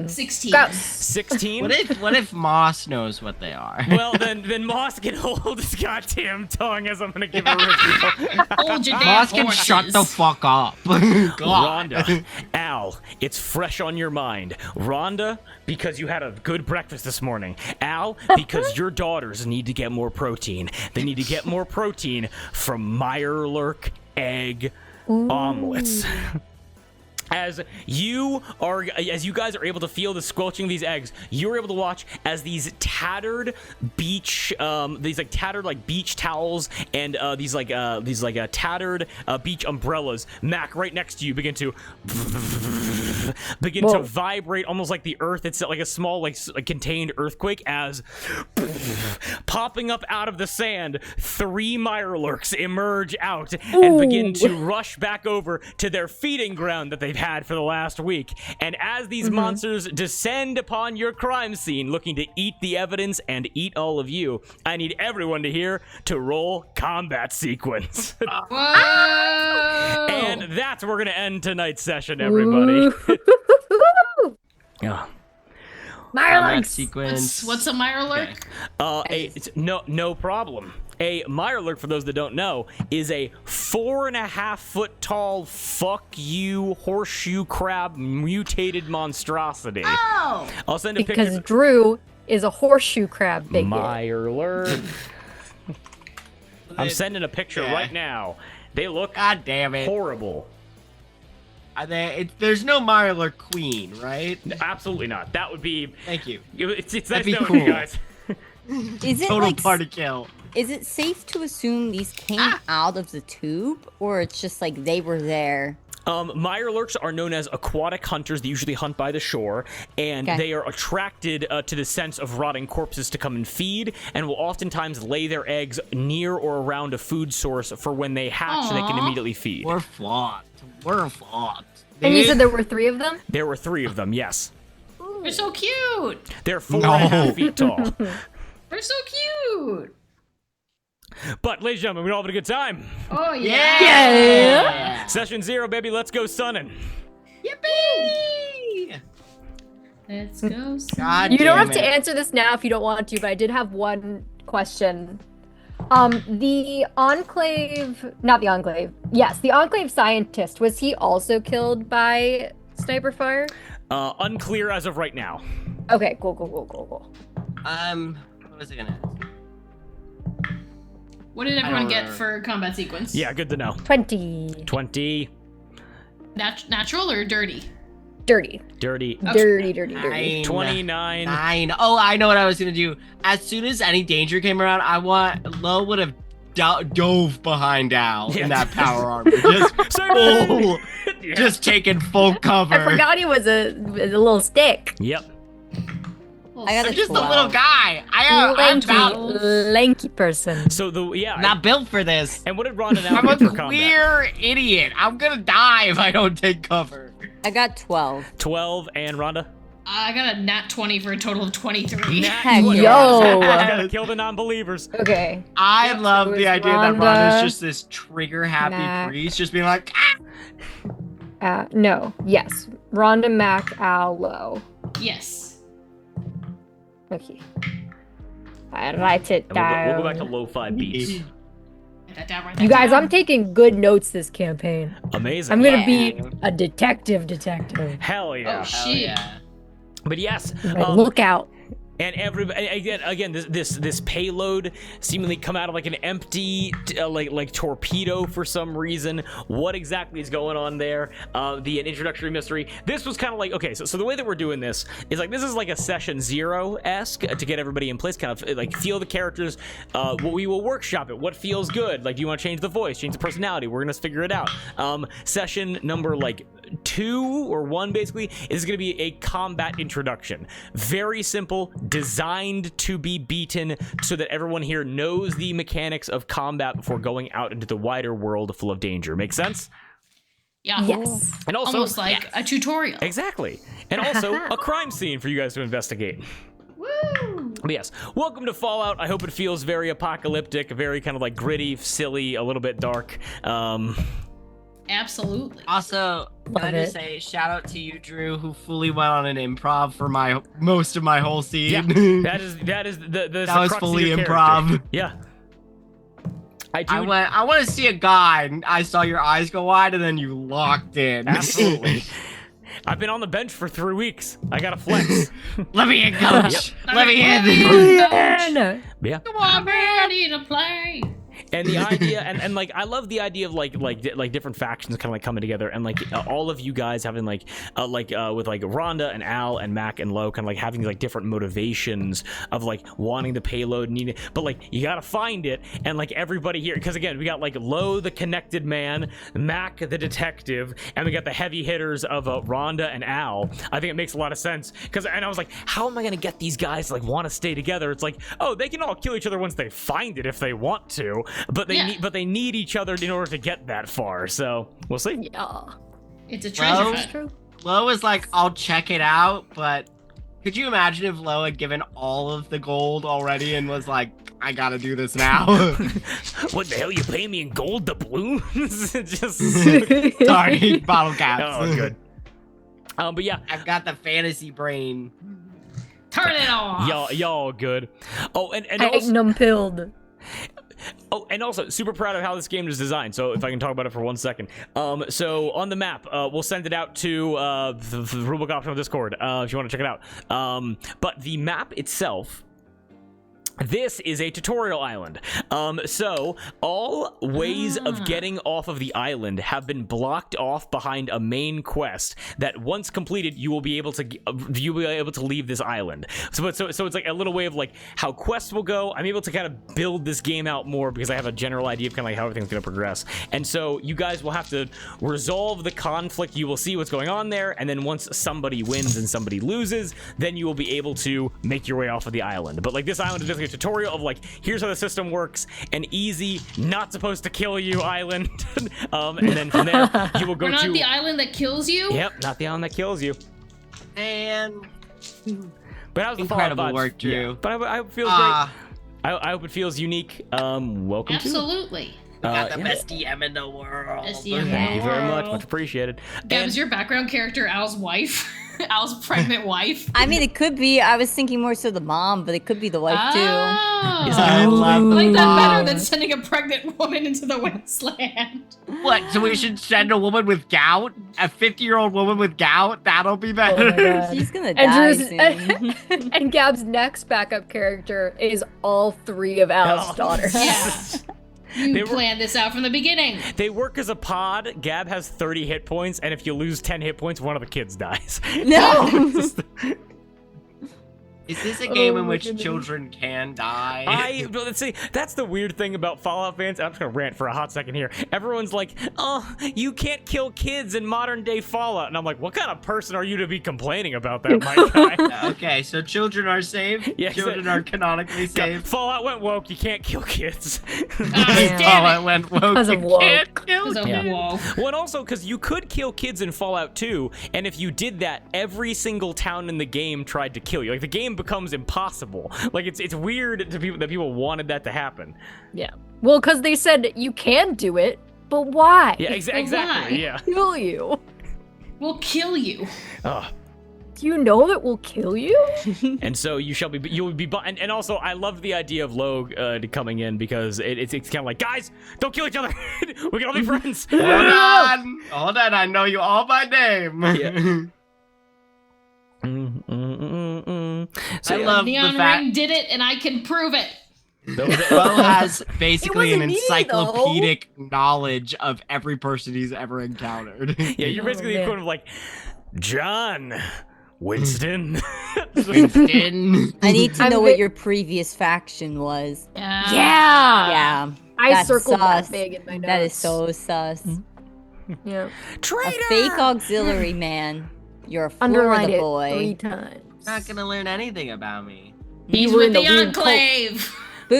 16. Gross. 16? What if Moss knows what they are? Well, then Moss can hold his goddamn tongue as I'm gonna give a review. Hold your damn Moss can horses. shut the fuck up. God. Rhonda, Al, it's fresh on your mind. Rhonda, because you had a good breakfast this morning. Al, because your daughters need to get more protein. They need to get more protein from Mirelurk egg omelets. As you guys are able to feel the squelching of these eggs, you're able to watch as these tattered beach, beach towels and these tattered beach umbrellas, Mac, right next to you, begin to vibrate, almost like the earth. It's like a small, contained earthquake. As popping up out of the sand, 3 Mirelurks emerge out and begin to rush back over to their feeding ground that they've had for the last week. And as these monsters descend upon your crime scene looking to eat the evidence and eat all of you, I need everyone to roll combat sequence. Whoa! And that's where we're gonna end tonight's session, everybody. Yeah. Combat sequence. What's a Mirelurk? It's no problem. A Mirelurk, for those that don't know, is a 4.5 foot tall fuck you horseshoe crab mutated monstrosity. Oh! I'll send a Because picture. Drew is a horseshoe crab bigot. Mirelurk. I'm sending a picture right now. They look God damn it. horrible. There's no Mirelurk Queen, right? Absolutely not. That would be. Thank you. It's nice That'd be knowing cool. you guys. Is it Total like party kill. is it safe to assume these came out of the tube, or it's just like they were there? Mirelurks are known as aquatic hunters. They usually hunt by the shore, and Okay. they are attracted to the sense of rotting corpses to come and feed, and will oftentimes lay their eggs near or around a food source for when they hatch, so they can Aw. immediately feed. We're flawed. We're flawed. And you said there were 3 of them? There were 3 of them, yes. They're so cute. They're 4.5 No. feet tall. They're so cute. But, ladies and gentlemen, we all having a good time. Oh Yeah. Session 0, baby, let's go sunning. Yippee! Let's go. God You don't damn have to it. answer this now if you don't want to, but I did have one question. The Enclave, not the Enclave. Yes, the Enclave scientist, was he also killed by sniper fire? Unclear as of right now. Okay, cool. What was I gonna ask? What did everyone don't get remember. for combat sequence? Yeah, good to know. 20. 20. Natural or dirty? Dirty. Dirty. Dirty. 29. 9. Oh, I know what I was gonna do. As soon as any danger came around, Lo would have dove behind Al Yeah. in that power armor. Just full, Yeah. just taking full cover. I forgot he was a little stick. Yep. I got I'm a just a 12. little guy. I'm Lanky person. So not built for this. And what did Ron I'm announce a for combat? queer idiot. I'm gonna die if I don't take cover. I got 12. 12 and Rhonda. I got a nat 20 for a total of 23. Heck Yo. Gotta kill the non-believers. Okay. I love So the it's idea that Rhonda, Rhonda's just this trigger happy Mac. priest, just being like, ah! No. Yes. Rhonda, Mac, Al, Lo. Yes. Okay. I write it And down. we'll go back to lo-fi beats. Write that down, write that You guys, down. I'm taking good notes this campaign. Amazing. I'm gonna be a detective. Hell yeah. Oh, shit. But yes, Like, look out. and again, this payload seemingly come out of like an empty like torpedo for some reason. What exactly is going on there? An introductory mystery. This was kind of like, okay, so the way that we're doing this is like, this is like a session 0-esque to get everybody in place, kind of like feel the characters. We will workshop it. What feels good? Like, do you want to change the voice, change the personality? We're gonna figure it out. Session number like 2 or 1 basically is going to be a combat introduction. Very simple, designed to be beaten so that everyone here knows the mechanics of combat before going out into the wider world full of danger. Make sense? Yeah. Yes. And also, Almost like a tutorial. exactly. And also a crime scene for you guys to investigate. Woo! But yes, welcome to Fallout. I hope it feels very apocalyptic, very kind of like gritty, silly, a little bit dark. Absolutely. Also, can I Love just it. say shout out to you, Drew, who fully went on an improv for most of my whole scene. Yeah, that is the That was crux of fully your character. improv. Yeah. I do. I want to see a guy, and I saw your eyes go wide, and then you locked in. Absolutely. I've been on the bench for 3 weeks. I gotta flex. Let me in, coach. Let me in. Yeah. Come on, man. Ready to play. And the idea, and like, I love the idea of like different factions kind of like coming together, and like all of you guys having with like Rhonda and Al and Mac and Lo kind of like having like different motivations of like wanting the payload, needing, but like you gotta find it, and like everybody here, because again we got like Lo the connected man, Mac the detective, and we got the heavy hitters of Rhonda and Al. I think it makes a lot of sense and I was like, how am I gonna get these guys to like want to stay together? It's like, oh, they can all kill each other once they find it if they want to. But they need each other in order to get that far. So we'll see. Yeah. It's a treasure Well, hunt. True. Lo was like, I'll check it out, but could you imagine if Lo had given all of the gold already and was like, I gotta do this now? What the hell? You pay me in gold doubloons? Just Sorry, bottle caps. oh, good. But yeah, I've got the fantasy brain. Turn it off. y'all good. Oh, and I also, numpilled. super proud of how this game is designed. So if I can talk about it for 1 second. So on the map, we'll send it out to the rulebook optional Discord if you want to check it out. But the map itself This is a tutorial island. So all ways of getting off of the island have been blocked off behind a main quest that once completed, you will be able to leave this island. So it's like a little way of like how quests will go. I'm able to kind of build this game out more because I have a general idea of kind of like how everything's going to progress. And so you guys will have to resolve the conflict. You will see what's going on there, and then once somebody wins and somebody loses, then you will be able to make your way off of the island. But like this island is basically a tutorial of like, here's how the system works, an easy, not supposed to kill you island. And then from there, you will go We're not to the island that kills you? Yep, not the island that kills you. And But how's the incredible Fallout vibes? work, Drew. Yeah. But I hope it feels great. I hope it feels unique. Welcome Absolutely. got the yeah. best DM in the world. Best DM in the Thank you very much. world. Much appreciated. Gab, And- is your background character Al's wife? Al's pregnant wife? I mean, it could be. I was thinking more so the mom, but it could be the wife too. Oh. I love I like that better mom. than sending a pregnant woman into the wasteland. What? So we should send a woman with gout? A 50-year-old woman with gout? That'll be Oh better. my god. She's gonna And die Drew's soon. and Gab's next backup character is all three of Al's Oh. daughters. Yeah. They You were- planned this out from the beginning. They work as a pod. Gab has 30 hit points, and if you lose 10 hit points, one of the kids dies. No. Is this a game Oh in my which goodness. children can die? But let's see. That's the weird thing about Fallout fans. I'm just gonna rant for a hot second here. Everyone's like, "Oh, you can't kill kids in modern day Fallout," and I'm like, "What kind of person are you to be complaining about that, my guy?" Okay, so children are safe. Yes. Children are canonically safe. Fallout went woke. You can't kill kids. Ah, damn I it. went woke. Because of You woke. can't kill Because of Yeah. whoa. Well, and also because you could kill kids in Fallout 2, and if you did that, every single town in the game tried to kill you. Like the game becomes impossible. Like it's weird to people that people wanted that to happen. Yeah. Well, because they said you can do it, but why? Yeah, But exactly. why? Yeah. Kill you. We'll kill you. Oh. Do you know it will kill you? And so you will be, and also I loved the idea of Logue coming in because it's kind of like, guys, don't kill each other. We can all be friends. Hold on, I know you all by name. Yeah. So, I yeah. love Neon the fact Ring did it, and I can prove it. Bo has basically an wasn't me, though. encyclopedic knowledge of every person he's ever encountered. Yeah, you're Oh, basically the man. equivalent of like, John, Winston. Winston. I need to I'm know ve- what your previous faction was. Yeah. Yeah, I That's circled sus. that big in my notes. that is so sus. Yeah. A fake auxiliary man. You're a Underlined Florida it boy. 3 times. Not gonna learn anything about me. He's You were with in the the weird cult. Enclave. Boo!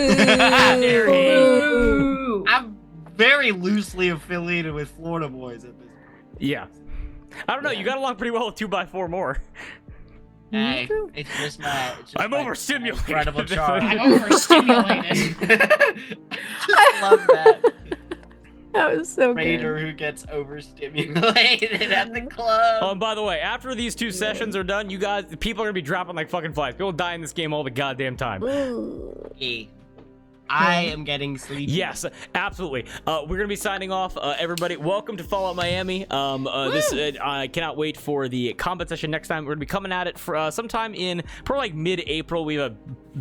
Ooh. I'm very loosely affiliated with Florida boys at this point. Yeah. I don't know. You got along pretty well with 2x4 more. Hey, it's just my. It's just I'm my overstimulated. Incredible charm. I'm overstimulated. Just love that. That was so Raider good. who gets overstimulated at the club. Oh, and by the way, after these 2 sessions are done, you guys, people are gonna be dropping like fucking flies. People die in this game all the goddamn time. Hey, I am getting sleepy. Yes, absolutely. We're gonna be signing off. Everybody, welcome to Fallout Miami. I cannot wait for the combat session next time. We're gonna be coming at it for sometime in probably like mid-April. We have a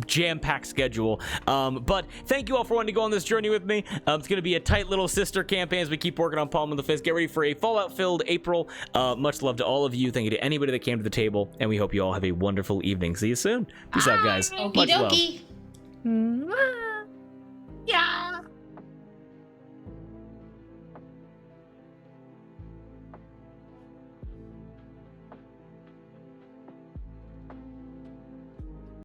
jam-packed schedule. But thank you all for wanting to go on this journey with me. It's gonna be a tight little sister campaign as we keep working on Palm of the Fist. Get ready for a Fallout-filled April. Much love to all of you. Thank you to anybody that came to the table, and we hope you all have a wonderful evening. See you soon. Peace out, guys. Okie Much love. dokie. Mwah.